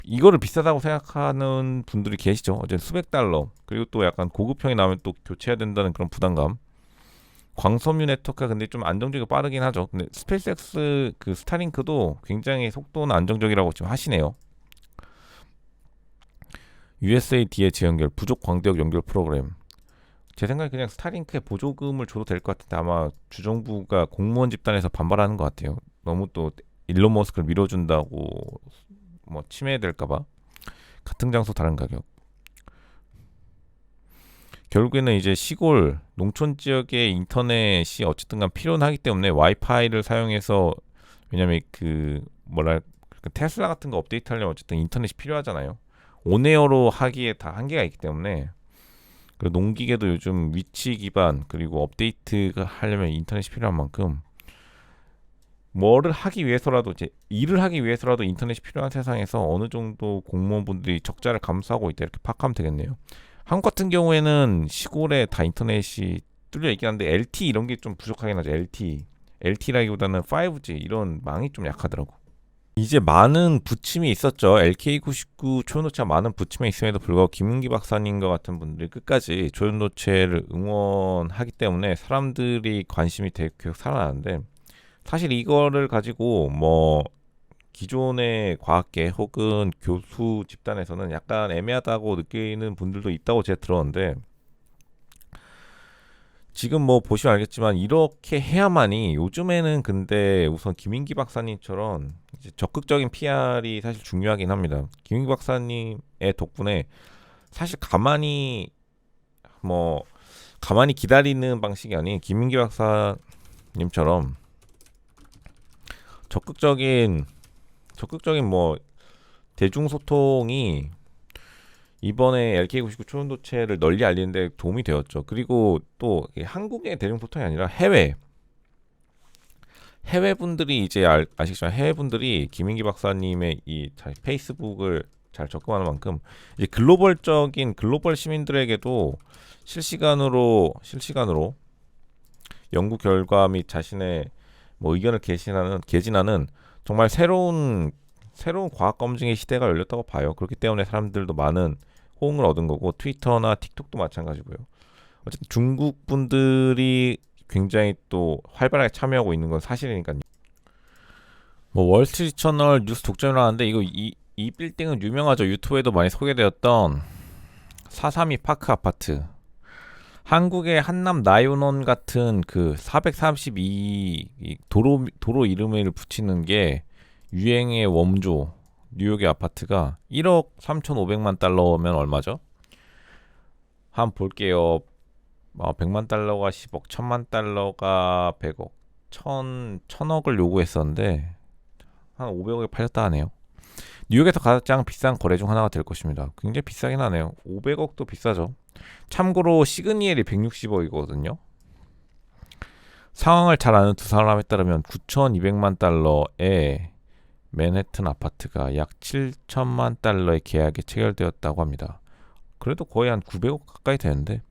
Speaker 1: 이거를 비싸다고 생각하는 분들이 계시죠. 어제 수백 달러, 그리고 또 약간 고급형이 나오면 또 교체해야 된다는 그런 부담감. 광섬유 네트워크가 근데 좀 안정적이고 빠르긴 하죠. 근데 스페이스X 그 스타링크도 굉장히 속도는 안정적이라고 지금 하시네요. USAD의 재연결, 부족 광대역 연결 프로그램. 제 생각에 그냥 스타링크에 보조금을 줘도 될 것 같은데, 아마 주정부가 공무원 집단에서 반발하는 것 같아요. 너무 또 일론 머스크를 밀어준다고 뭐 침해될까봐. 같은 장소 다른 가격. 결국에는 이제 시골 농촌 지역의 인터넷이 어쨌든 간 필요는 하기 때문에 와이파이를 사용해서 왜냐면 그 뭐랄 그 테슬라 같은 거 업데이트하려면 어쨌든 인터넷이 필요하잖아요. 온에어로 하기에 다 한계가 있기 때문에 그리고 농기계도 요즘 위치 기반 그리고 업데이트가 하려면 인터넷이 필요한 만큼 뭐를 하기 위해서라도 이제 일을 하기 위해서라도 인터넷이 필요한 세상에서 어느 정도 공무원분들이 적자를 감수하고 있다 이렇게 파악하면 되겠네요. 한국 같은 경우에는 시골에 다 인터넷이 뚫려 있긴 한데 LTE 이런 게 좀 부족하긴 하죠. LTE라기보다는 5G 이런 망이 좀 약하더라고. 이제 많은 부침이 있었죠. LK99 초연도체가 많은 부침이 있음에도 불구하고 김은기 박사님과 같은 분들이 끝까지 초연도체를 응원하기 때문에 사람들이 관심이 되게 계속 살아나는데 사실 이거를 가지고 뭐 기존의 과학계 혹은 교수 집단에서는 약간 애매하다고 느끼는 분들도 있다고 제가 들었는데 지금 뭐 보시면 알겠지만 이렇게 해야만이 요즘에는 근데 우선 김인기 박사님처럼 이제 적극적인 PR이 사실 중요하긴 합니다. 김인기 박사님의 덕분에 사실 뭐 가만히 기다리는 방식이 아닌 김인기 박사님처럼 적극적인 뭐 대중 소통이 이번에 LK99 초연도체를 널리 알리는데 도움이 되었죠. 그리고 또 한국의 대중 소통이 아니라 해외 분들이 이제 아시겠지만 해외 분들이 김인기 박사님의 이 페이스북을 잘 접근하는 만큼 이제 글로벌 시민들에게도 실시간으로 연구 결과 및 자신의 뭐 의견을 개진하는 정말 새로운 과학 검증의 시대가 열렸다고 봐요. 그렇기 때문에 사람들도 많은 호응을 얻은 거고 트위터나 틱톡도 마찬가지고요. 어쨌든 중국 분들이 굉장히 또 활발하게 참여하고 있는 건 사실이니까요. 뭐 월스트리트 저널 뉴스 독점이라는데 이 빌딩은 유명하죠. 유튜브에도 많이 소개되었던 432 파크 아파트. 한국의 한남 나윤원 같은 그 432 도로 이름을 붙이는 게 유행의 웜조 뉴욕의 아파트가 1억 3,500만 달러면 얼마죠? 한번 볼게요. 100만 달러가 10억, 1000만 달러가 100억, 1000억을 요구했었는데 한 500억에 팔렸다 하네요. 뉴욕에서 가장 비싼 거래 중 하나가 될 것입니다. 굉장히 비싸긴 하네요. 500억도 비싸죠. 참고로 시그니엘이 160억이거든요. 상황을 잘 아는 두 사람에 따르면 9,200만 달러에 맨해튼 아파트가 약 7천만 달러의 계약이 체결되었다고 합니다. 그래도 거의 한 900억 가까이 되는데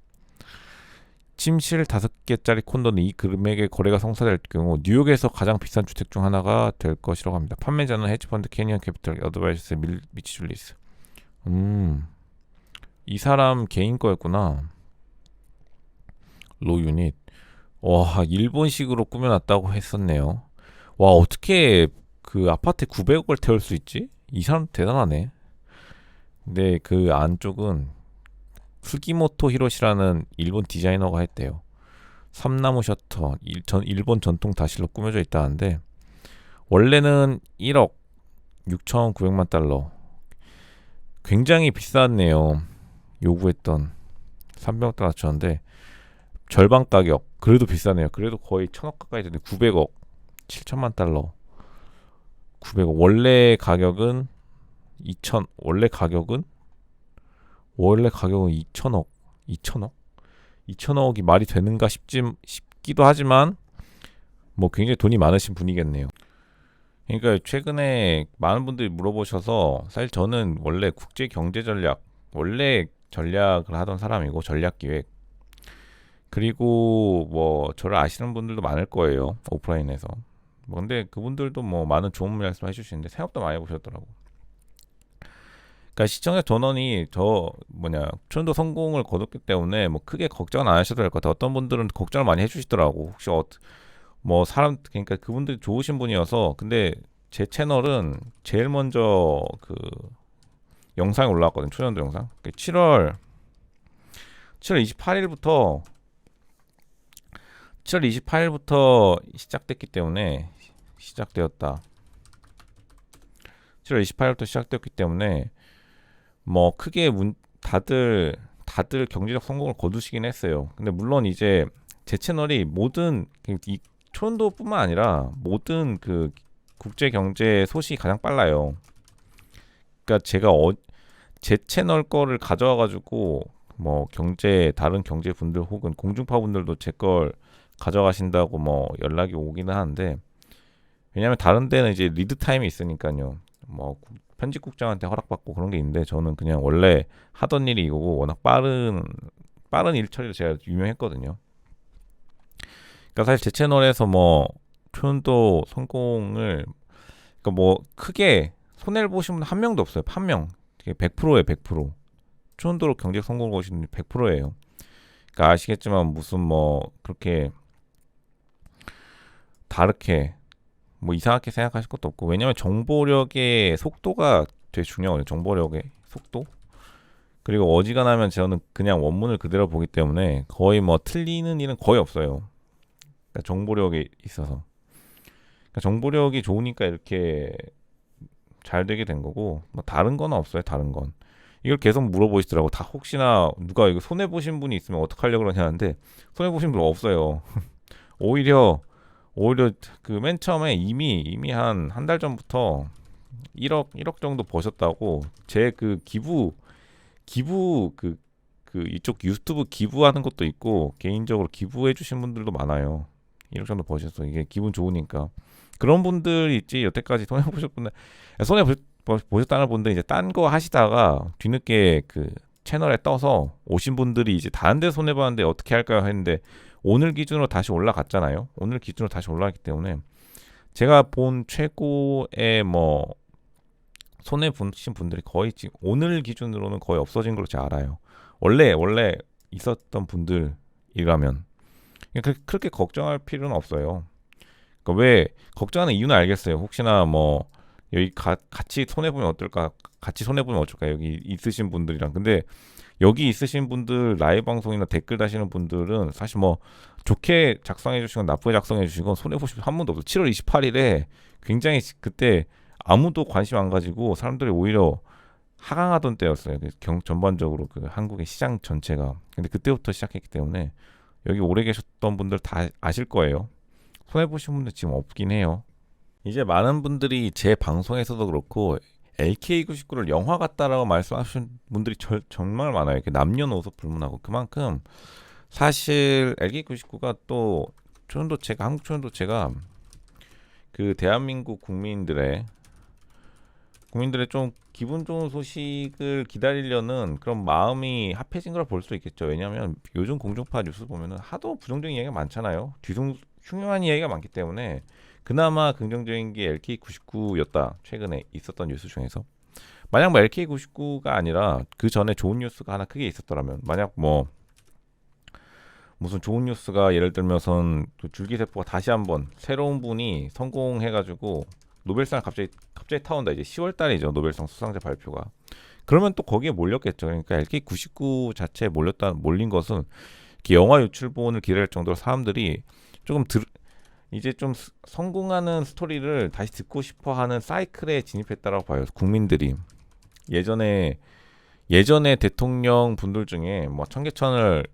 Speaker 1: 침실 5개짜리 콘도는 이 금액의 거래가 성사될 경우 뉴욕에서 가장 비싼 주택 중 하나가 될 것이라고 합니다. 판매자는 헤지펀드 캐니언 캐피털 어드바이저스 미치 줄리스. 이 사람 개인 거였구나. 로 유닛. 와, 일본식으로 꾸며놨다고 했었네요. 와, 어떻게 그 아파트에 900억을 태울 수 있지? 이 사람 대단하네. 근데 그 안쪽은 수기모토 히로시라는 일본 디자이너가 했대요. 삼나무 셔터, 일본 전통 다실로 꾸며져 있다는데 원래는 1억 6,900만 달러. 굉장히 비쌌네요. 요구했던 300억 달러 쳤는데 절반 가격. 그래도 비싸네요. 그래도 거의 1,000억 가까이 되는데 900억 7천만 달러 900억. 원래 가격은 2천억 2천억이 말이 되는가 싶기도 하지만 뭐 굉장히 돈이 많으신 분이겠네요. 그러니까 최근에 많은 분들이 물어보셔서 사실 저는 원래 국제 경제 전략을 하던 사람이고 전략 기획 그리고 뭐 저를 아시는 분들도 많을 거예요. 오프라인에서. 뭐 근데 그분들도 뭐 많은 좋은 말씀 해주시는데 생각도 많이 해보셨더라고. 그러니까 시청자 전원이 초연도 성공을 거뒀기 때문에 뭐 크게 걱정은 안 하셔도 될 것 같아요. 어떤 분들은 걱정을 많이 해주시더라고. 혹시 그러니까 그분들이 좋으신 분이어서. 근데 제 채널은 제일 먼저 그 영상이 올라왔거든. 초연도 영상. 7월 28일부터 시작되었기 때문에 7월 28일부터 시작되었기 때문에 뭐 크게 다들 경제적 성공을 거두시긴 했어요. 근데 물론 이제 제 채널이 이 초연도뿐만 아니라 모든 그 국제 경제 소식이 가장 빨라요. 그러니까 제가 제 채널 거를 가져와 가지고 뭐 다른 경제 분들 혹은 공중파 분들도 제 걸 가져가신다고 뭐 연락이 오기는 하는데, 왜냐면 다른 데는 이제 리드 타임이 있으니까요. 뭐 편집국장한테 허락받고 그런 게 있는데, 저는 그냥 원래 하던 일이 이거고 워낙 빠른 일 처리로 제가 유명했거든요. 그러니까 사실 제 채널에서 뭐 초연도 성공을, 그러니까 뭐 크게 손해를 보신 분 한 명도 없어요. 한 명. 100%예요, 100%. 초연도로 경제 성공을 거신 분이 100%예요. 그러니까 아시겠지만 무슨 뭐 그렇게 다르게 뭐 이상하게 생각하실 것도 없고, 왜냐면 정보력의 속도가 되게 중요해요. 정보력의 속도. 그리고 어지간하면 저는 그냥 원문을 그대로 보기 때문에 거의 뭐 틀리는 일은 거의 없어요. 그러니까 정보력에 있어서. 그러니까 정보력이 좋으니까 이렇게 잘 되게 된 거고, 뭐 다른 건 없어요. 다른 건. 이걸 계속 물어보시더라고. 다 혹시나 누가 이거 손해 보신 분이 있으면 어떡하려고 그러냐는데, 손해 보신 분 없어요. 오히려 그 맨 처음에 이미 한 달 전부터 1억 정도 버셨다고, 제 그 기부 이쪽 유튜브 기부하는 것도 있고 개인적으로 기부해 주신 분들도 많아요. 1억 정도 버셨어. 이게 기분 좋으니까. 그런 분들 있지. 여태까지 손해 보셨분들, 보셨다는 분들 이제 딴 거 하시다가 뒤늦게 그 채널에 떠서 오신 분들이 이제 다른 데 손해 봤는데 어떻게 할까요 했는데, 오늘 기준으로 다시 올라갔잖아요. 오늘 기준으로 다시 올라갔기 때문에 제가 본 최고의 뭐 손해 보신 분들이 거의 지금 오늘 기준으로는 거의 없어진 걸로 제가 알아요. 원래 있었던 분들이라면 그렇게 걱정할 필요는 없어요. 그러니까 왜 걱정하는 이유는 알겠어요. 혹시나 뭐 여기 같이 손해 보면 어떨까? 같이 손해 보면 어쩔까? 여기 있으신 분들이랑. 근데 여기 있으신 분들 라이브 방송이나 댓글 다시는 분들은 사실 뭐 좋게 작성해 주시건 나쁘게 작성해 주시건 손해 보신 분 한 번도 없어요. 7월 28일에 굉장히 그때 아무도 관심 안 가지고 사람들이 오히려 하강하던 때였어요. 전반적으로 그 한국의 시장 전체가. 근데 그때부터 시작했기 때문에 여기 오래 계셨던 분들 다 아실 거예요. 손해 보신 분들 지금 없긴 해요. 이제 많은 분들이 제 방송에서도 그렇고 LK99를 영화 같다라고 말씀하시는 분들이 정말 많아요. 남녀노소 불문하고. 그만큼 사실 LK99가 또 한국 초연도체가 그 대한민국 국민들의 좀 기분 좋은 소식을 기다리려는 그런 마음이 합해진 걸 볼 수 있겠죠. 왜냐하면 요즘 공중파 뉴스 보면은 하도 부정적인 이야기가 많잖아요. 흉흉한 이야기가 많기 때문에 그나마 긍정적인 게 LK99였다. 최근에 있었던 뉴스 중에서. 만약 뭐 LK99가 아니라 그 전에 좋은 뉴스가 하나 크게 있었더라면, 만약 뭐 무슨 좋은 뉴스가 예를 들면선 줄기세포가 다시 한번 새로운 분이 성공해가지고 노벨상 갑자기 타온다. 이제 10월 달이죠. 노벨상 수상자 발표가. 그러면 또 거기에 몰렸겠죠. 그러니까 LK99 자체에 몰린 것은 영화 유출본을 기다릴 정도로 사람들이 조금 이제 좀 성공하는 스토리를 다시 듣고 싶어하는 사이클에 진입했다라고 봐요. 국민들이 예전에 대통령 분들 중에 뭐 청계천을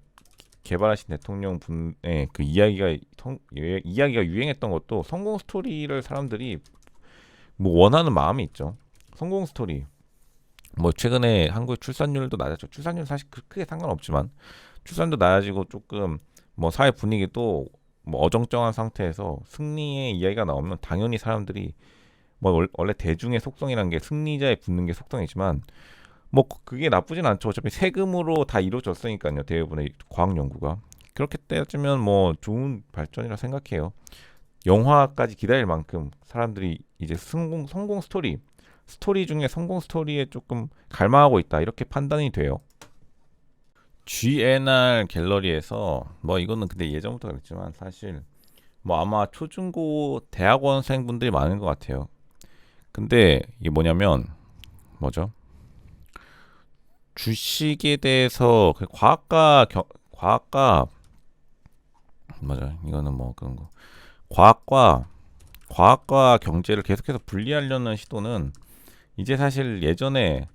Speaker 1: 개발하신 대통령 분의 그 이야기가 유행했던 것도 성공 스토리를 사람들이 뭐 원하는 마음이 있죠. 성공 스토리. 뭐 최근에 한국의 출산율도 낮았죠. 출산율 사실 크게 상관없지만 출산도 낮아지고 조금 뭐 사회 분위기도 뭐 어정쩡한 상태에서 승리의 이야기가 나오면 당연히 사람들이 뭐 원래 대중의 속성이라는 게 승리자에 붙는 게 속성이지만 뭐 그게 나쁘진 않죠. 어차피 세금으로 다 이루어졌으니까요. 대부분의 과학 연구가. 그렇게 따지면 뭐 좋은 발전이라 생각해요. 영화까지 기다릴 만큼 사람들이 이제 성공 스토리 중에 성공 스토리에 조금 갈망하고 있다. 이렇게 판단이 돼요. GNR 갤러리에서 뭐 이거는 근데 예전부터 그랬지만 사실 뭐 아마 초중고 대학원생분들이 많은 것 같아요. 근데 이게 뭐죠? 주식에 대해서 과학과 맞아. 이거는 뭐 그런 거. 과학과 경제를 계속해서 분리하려는 시도는 이제 사실 예전에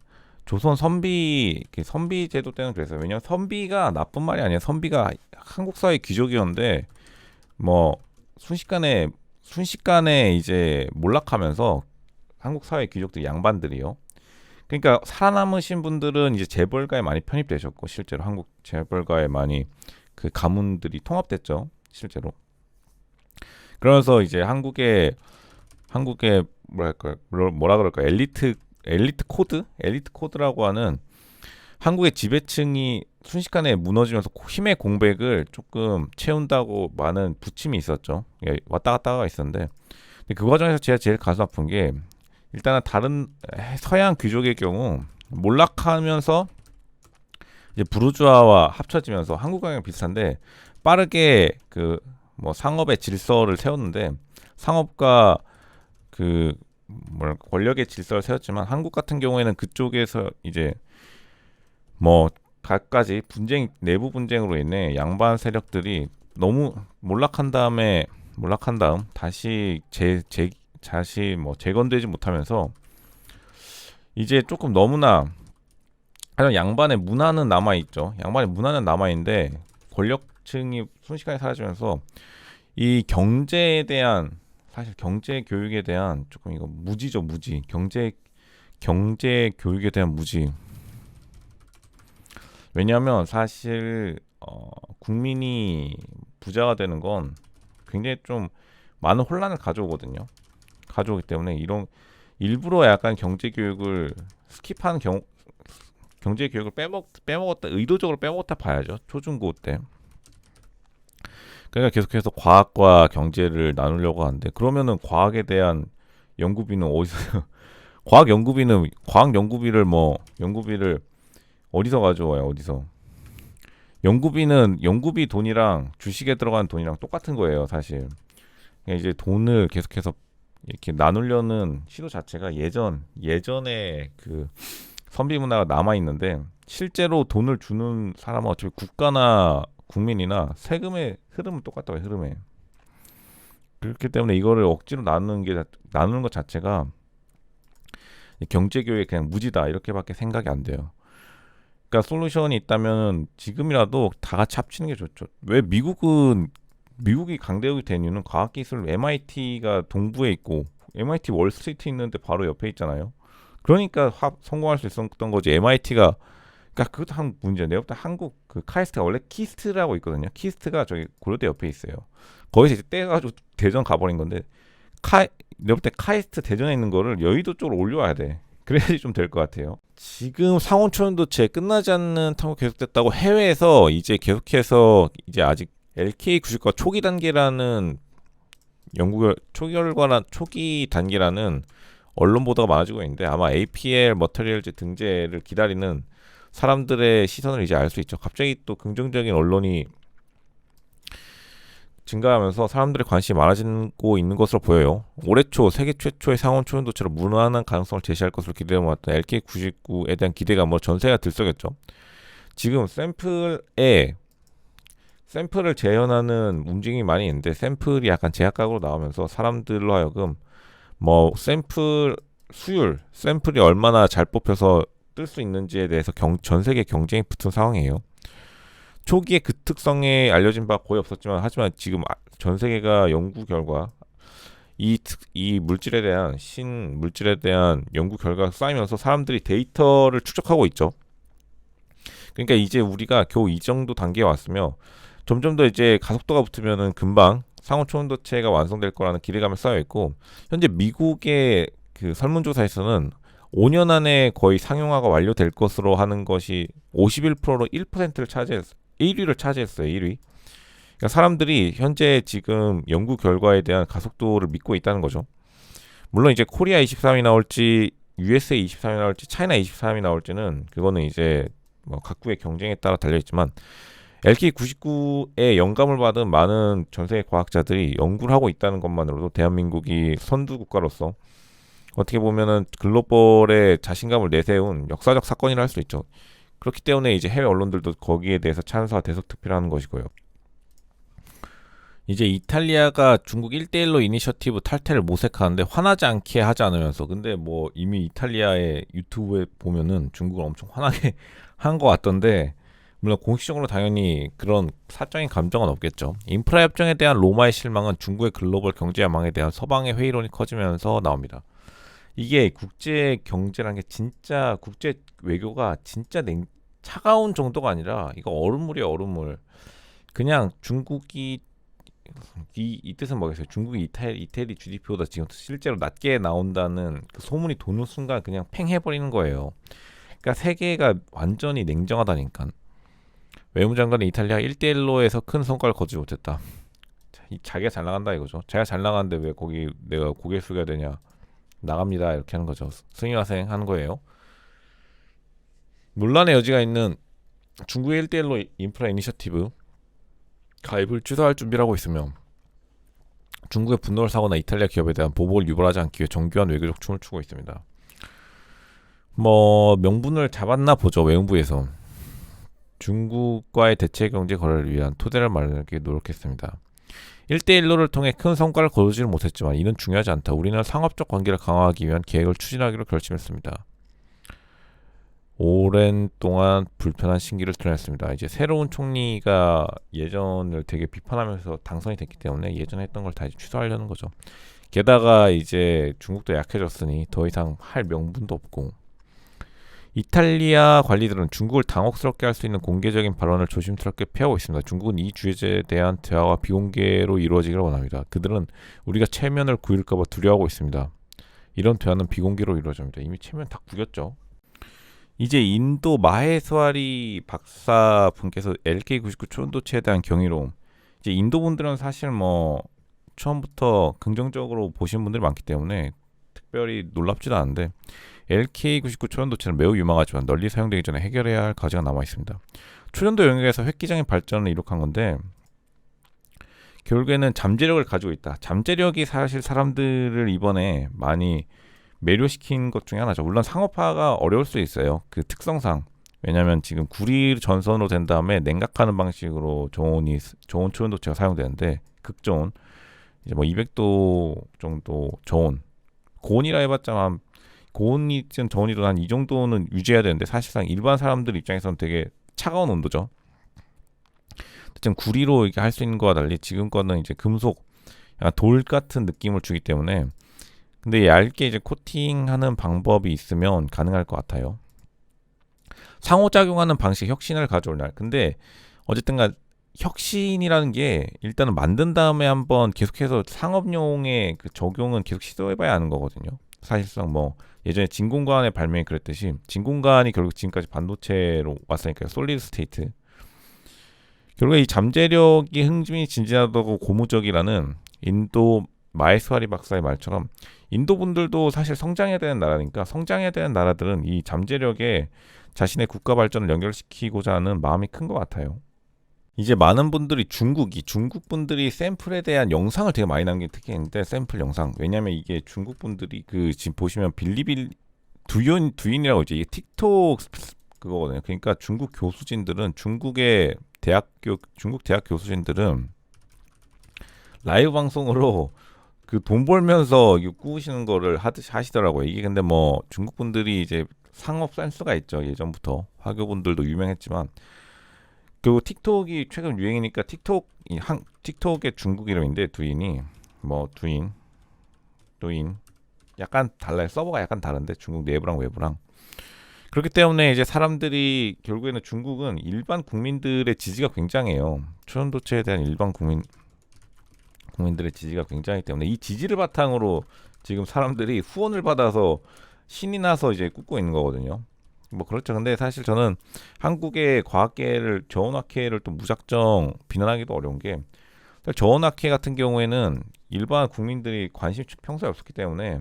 Speaker 1: 조선 선비 제도 때는 그랬어요. 왜냐면 선비가 나쁜 말이 아니에요. 선비가 한국 사회 귀족이었는데 뭐 순식간에 순식간에 이제 몰락하면서 한국 사회 귀족들 양반들이요. 그러니까 살아남으신 분들은 이제 재벌가에 많이 편입되셨고 실제로 한국 재벌가에 많이 그 가문들이 통합됐죠. 실제로. 그러면서 이제 한국의 뭐라 그럴까 엘리트 코드라고 하는 한국의 지배층이 순식간에 무너지면서 힘의 공백을 조금 채운다고 많은 부침이 있었죠. 예, 왔다 갔다가 있었는데 근데 그 과정에서 제가 제일 가슴 아픈 게 일단은 다른 서양 귀족의 경우 몰락하면서 이제 부르주아와 합쳐지면서 한국과는 비슷한데 빠르게 그 뭐 상업의 질서를 세웠는데 상업과 그 권력의 질서를 세웠지만 한국 같은 경우에는 그쪽에서 이제 뭐 갖가지 분쟁 내부 분쟁으로 인해 양반 세력들이 너무 몰락한 다음 다시 다시 뭐 재건되지 못하면서 이제 조금 너무나 하여간 양반의 문화는 남아 있죠. 양반의 문화는 남아 있는데 권력층이 순식간에 사라지면서 이 경제에 대한 사실 경제 교육에 대한 조금 이거 무지죠, 무지. 경제 교육에 대한 무지. 왜냐하면 사실 국민이 부자가 되는 건 굉장히 좀 많은 혼란을 가져오거든요. 가져오기 때문에 이런 일부러 약간 경제 교육을 스킵한 경제 교육을 빼먹었다 의도적으로 빼먹었다 봐야죠. 초중고 때. 그러니까 계속해서 과학과 경제를 나누려고 하는데 그러면은 과학에 대한 연구비는 어디서 과학 연구비를 어디서 가져와요? 어디서? 연구비 돈이랑 주식에 들어가는 돈이랑 똑같은 거예요, 사실. 그러니까 이제 돈을 계속해서 이렇게 나누려는 시도 자체가 예전에 그 선비 문화가 남아 있는데 실제로 돈을 주는 사람은 어차피 국가나 국민이나 세금의 흐름은 똑같다고 해요, 흐름에. 그렇기 때문에 이거를 억지로 나누는 것 자체가 경제 교육에 그냥 무지다 이렇게밖에 생각이 안 돼요. 그러니까 솔루션이 있다면 지금이라도 다 같이 합치는 게 좋죠. 왜 미국이 강대국이 된 이유는 과학기술 MIT가 동부에 있고 MIT 월스트리트 있는데 바로 옆에 있잖아요. 그러니까 성공할 수 있었던 거지. MIT가 그러니까 그것도 한 문제야. 내가 볼 때 한국 그 카이스트가 원래 키스트라고 있거든요. 키스트가 저기 고려대 옆에 있어요. 거기서 이제 떼가지고 대전 가버린 건데 내가 볼 때 카이스트 대전에 있는 거를 여의도 쪽으로 올려와야 돼. 그래야지 좀 될 것 같아요. 지금 상온초연도체 끝나지 않는 탐구 계속됐다고 해외에서 이제 계속해서 이제 아직 LK99 초기 단계라는 초기 단계라는 언론 보도가 많아지고 있는데 아마 APL 머터리얼즈 등재를 기다리는 사람들의 시선을 이제 알 수 있죠. 갑자기 또 긍정적인 언론이 증가하면서 사람들의 관심이 많아지고 있는 것으로 보여요. 올해 초 세계 최초의 상온 초연도체로 무난한 가능성을 제시할 것으로 기대해왔던 LK99에 대한 기대감으로 전세가 들썩였죠. 지금 샘플을 재현하는 움직임이 많이 있는데 샘플이 약간 제약각으로 나오면서 사람들로 하여금 뭐 샘플이 얼마나 잘 뽑혀서 뜰 수 있는지에 대해서 전 세계 경쟁이 붙은 상황이에요. 초기에 그 특성에 알려진 바 거의 없었지만 하지만 지금 전 세계가 연구 결과 이 신물질에 대한 연구 결과가 쌓이면서 사람들이 데이터를 축적하고 있죠. 그러니까 이제 우리가 겨우 이 정도 단계에 왔으며 점점 더 이제 가속도가 붙으면은 금방 상온 초연도체가 완성될 거라는 기대감을 쌓여 있고 현재 미국의 그 설문조사에서는 5년 안에 거의 상용화가 완료될 것으로 하는 것이 51%로 1위를 차지했어요. 1위. 그러니까 사람들이 현재 지금 연구 결과에 대한 가속도를 믿고 있다는 거죠. 물론 이제 코리아 23이 나올지 USA 23이 나올지 차이나 23이 나올지는 그거는 이제 뭐 각국의 경쟁에 따라 달려있지만 LK99에 영감을 받은 많은 전세계 과학자들이 연구를 하고 있다는 것만으로도 대한민국이 선두 국가로서 어떻게 보면은 글로벌에 자신감을 내세운 역사적 사건이라 할 수 있죠. 그렇기 때문에 이제 해외 언론들도 거기에 대해서 찬사와 대석특필하는 것이고요. 이제 이탈리아가 중국 1대1로 이니셔티브 탈퇴를 모색하는데 화나지 않게 하지 않으면서 근데 뭐 이미 이탈리아의 유튜브에 보면은 중국을 엄청 화나게 한 것 같던데 물론 공식적으로 당연히 그런 사적인 감정은 없겠죠. 인프라 협정에 대한 로마의 실망은 중국의 글로벌 경제 야망에 대한 서방의 회의론이 커지면서 나옵니다. 이게 국제 경제라는 게 진짜 국제 외교가 진짜 차가운 정도가 아니라 이거 얼음물이에요, 얼음물. 그냥 중국이 이 뜻은 뭐겠어요? 중국이 이태리 GDP보다 지금 실제로 낮게 나온다는 그 소문이 도는 순간 그냥 팽 해버리는 거예요. 그러니까 세계가 완전히 냉정하다니까. 외무장관은 이탈리아 1대1로에서 큰 성과를 거두지 못했다. 자기가 잘 나간다 이거죠. 자기가 잘 나가는데 왜 거기 내가 고개 숙여야 되냐. 나갑니다 이렇게 하는 거죠. 승인화생 하는 거예요. 논란의 여지가 있는 중국의 1대1로 인프라 이니셔티브 가입을 취소할 준비를 하고 있으며 중국의 분노를 사거나 이탈리아 기업에 대한 보복을 유발하지 않기 위해 정교한 외교적 춤을 추고 있습니다. 뭐 명분을 잡았나 보죠. 외무부에서 중국과의 대체 경제 거래를 위한 토대를 마련하기 노력했습니다. 1대1로를 통해 큰 성과를 거두지는 못했지만 이는 중요하지 않다. 우리는 상업적 관계를 강화하기 위한 계획을 추진하기로 결심했습니다. 오랜 동안 불편한 신기를 드러냈습니다. 이제 새로운 총리가 예전을 되게 비판하면서 당선이 됐기 때문에 예전에 했던 걸 다시 취소하려는 거죠. 게다가 이제 중국도 약해졌으니 더 이상 할 명분도 없고 이탈리아 관리들은 중국을 당혹스럽게 할 수 있는 공개적인 발언을 조심스럽게 피하고 있습니다. 중국은 이 주제에 대한 대화가 비공개로 이루어지기를 원합니다. 그들은 우리가 체면을 구일까 봐 두려워하고 있습니다. 이런 대화는 비공개로 이루어집니다. 이미 체면 다 구겼죠. 이제 인도 마헤스와리 박사 분께서 LK99 초연도체에 대한 경이로움. 이제 인도 분들은 사실 뭐 처음부터 긍정적으로 보신 분들이 많기 때문에 특별히 놀랍지도 않은데 LK99 초연도체는 매우 유망하지만 널리 사용되기 전에 해결해야 할 과제가 남아 있습니다. 초전도 영역에서 획기적인 발전을 이룩한 건데 결국에는 잠재력을 가지고 있다. 잠재력이 사실 사람들을 이번에 많이 매료시킨 것 중에 하나죠. 물론 상업화가 어려울 수 있어요. 그 특성상. 왜냐하면 지금 구리 전선으로 된 다음에 냉각하는 방식으로 저온 초연도체가 사용되는데 극저온 이제 뭐 200도 정도 저온 고온이라 해봤자 고온이든 저온이든 한 이 정도는 유지해야 되는데 사실상 일반 사람들 입장에서는 되게 차가운 온도죠. 지금 구리로 이게 할 수 있는 거와 달리 지금 거는 이제 금속 돌 같은 느낌을 주기 때문에 근데 얇게 이제 코팅하는 방법이 있으면 가능할 것 같아요. 상호작용하는 방식 혁신을 가져올 날. 근데 어쨌든간 혁신이라는 게 일단은 만든 다음에 한번 계속해서 상업용의 그 적용은 계속 시도해봐야 하는 거거든요. 사실상 뭐 예전에 진공관의 발명이 그랬듯이 진공관이 결국 지금까지 반도체로 왔으니까요. 솔리드 스테이트. 결국에 이 잠재력이 흥미 진진하다고 고무적이라는 인도 마헤스와리 박사의 말처럼 인도 분들도 사실 성장해야 되는 나라니까 성장해야 되는 나라들은 이 잠재력에 자신의 국가 발전을 연결시키고자 하는 마음이 큰 것 같아요. 이제 많은 분들이 중국 분들이 샘플에 대한 영상을 되게 많이 남긴 특징인데 샘플 영상 왜냐면 이게 중국 분들이 그 지금 보시면 빌리빌리 두인이라고 이제 이게 틱톡 그거거든요. 그러니까 중국 교수진들은 중국 대학 교수진들은 라이브 방송으로 그 돈 벌면서 이거 꾸우시는 거를 하시더라고요. 이게 근데 뭐 중국 분들이 이제 상업 센스가 있죠. 예전부터 화교분들도 유명했지만 그리고 틱톡이 최근 유행이니까 틱톡의 중국 이름인데 두인 약간 달라요. 서버가 약간 다른데 중국 내부랑 외부랑 그렇기 때문에 이제 사람들이 결국에는 중국은 일반 국민들의 지지가 굉장해요. 초전도체에 대한 일반 국민들의 지지가 굉장하기 때문에 이 지지를 바탕으로 지금 사람들이 후원을 받아서 신이 나서 이제 꿈꾸고 있는 거거든요. 뭐 그렇죠. 근데 사실 저는 한국의 과학계를 저온학회를 또 무작정 비난하기도 어려운 게 저온학회 같은 경우에는 일반 국민들이 관심이 평소에 없었기 때문에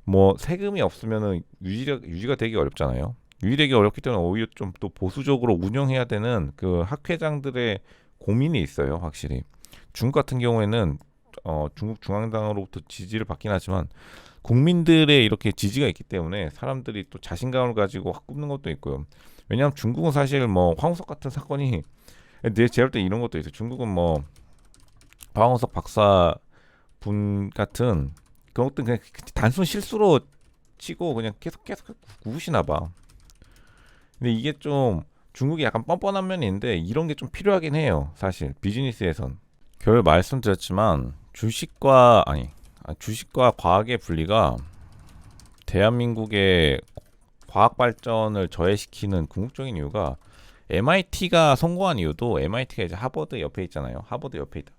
Speaker 1: 뭐 세금이 없으면은 유지가 되기 어렵잖아요. 유지되기 어렵기 때문에 오히려 좀 또 보수적으로 운영해야 되는 그 학회장들의 고민이 있어요. 확실히 중국 같은 경우에는 중국 중앙당으로부터 지지를 받긴 하지만 국민들의 이렇게 지지가 있기 때문에 사람들이 또 자신감을 가지고 확 굽는 것도 있고요. 왜냐하면 중국은 사실 뭐 황우석 같은 사건이 제가 볼 때 이런 것도 있어요. 중국은 뭐 황우석 박사 분 같은 그런 것도 그냥 단순 실수로 치고 그냥 계속 구우시나 봐. 근데 이게 좀 중국이 약간 뻔뻔한 면이 있는데 이런 게 좀 필요하긴 해요. 사실 비즈니스에선. 결 말씀드렸지만 주식과 과학의 분리가 대한민국의 과학 발전을 저해시키는 궁극적인 이유가 MIT가 성공한 이유도 MIT가 이제 하버드 옆에 있잖아요. 하버드 옆에 있다.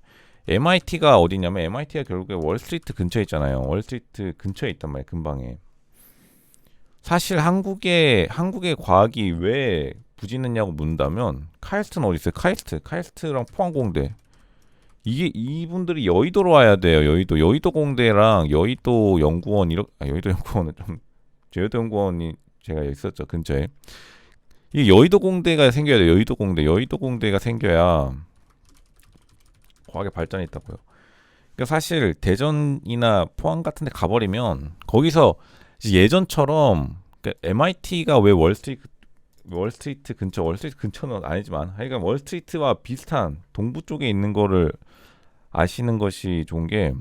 Speaker 1: MIT가 어디냐면 MIT가 결국에 월스트리트 근처에 있잖아요. 월스트리트 근처에 있단 말이에요. 근방에. 사실 한국의 과학이 왜 부진했냐고 묻는다면 카이스트는 어디 있어요? 카이스트랑 포항공대. 이게 이분들이 여의도로 와야 돼요. 여의도 공대랑 여의도 연구원 여의도 연구원은 좀 여의도 연구원이 제가 있었죠 근처에. 이 여의도 공대가 생겨야 돼요. 여의도 공대가 생겨야 과학의 발전이 있다고요. 그러니까 사실 대전이나 포항 같은 데 가버리면 거기서 예전처럼 그러니까 MIT가 왜 월스트리트 근처는 아니지만 하여간 월스트리트와 비슷한 동부 쪽에 있는 거를 아시는 것이 좋은 게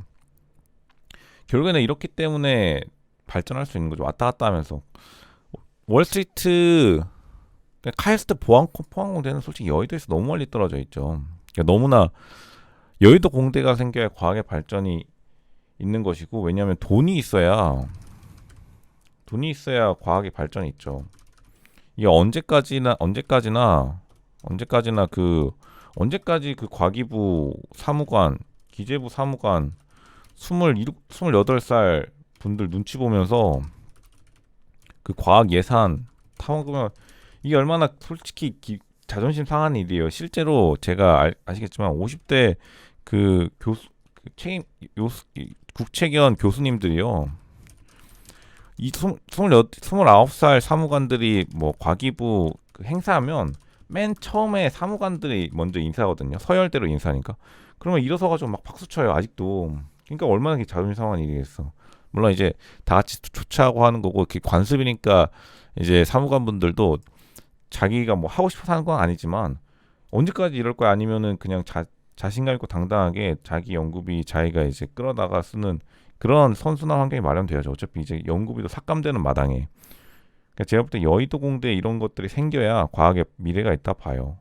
Speaker 1: 결국에는 이렇기 때문에 발전할 수 있는 거죠. 왔다 갔다 하면서 월스트리트 카이스트 포항공대는 솔직히 여의도에서 너무 멀리 떨어져 있죠. 그러니까 너무나 여의도 공대가 생겨야 과학의 발전이 있는 것이고 왜냐하면 돈이 있어야 과학의 발전이 있죠. 이게 언제까지 그 과기부 사무관 기재부 사무관 28살 분들 눈치 보면서 그 과학 예산 타원금을 이게 얼마나 솔직히 자존심 상한 일이에요. 실제로 제가 아시겠지만 50대 그 교수 국책위원 교수님들이요. 이 29살 사무관들이 뭐 과기부 그 행사하면 맨 처음에 사무관들이 먼저 인사하거든요. 서열대로 인사하니까. 그러면 일어서가지고 막 박수 쳐요. 아직도. 그러니까 얼마나 자존심 상한 일이겠어. 물론 이제 다 같이 조차하고 하는 거고 이렇게 관습이니까 이제 사무관분들도 자기가 뭐 하고 싶어서 하는 건 아니지만 언제까지 이럴 거야 아니면은 그냥 자신감 있고 당당하게 자기 연구비 자기가 이제 끌어다가 쓰는 그런 선순환 환경이 마련돼야죠. 어차피 이제 연구비도 삭감되는 마당에. 그러니까 제가 볼 때 여의도 공대 이런 것들이 생겨야 과학의 미래가 있다 봐요.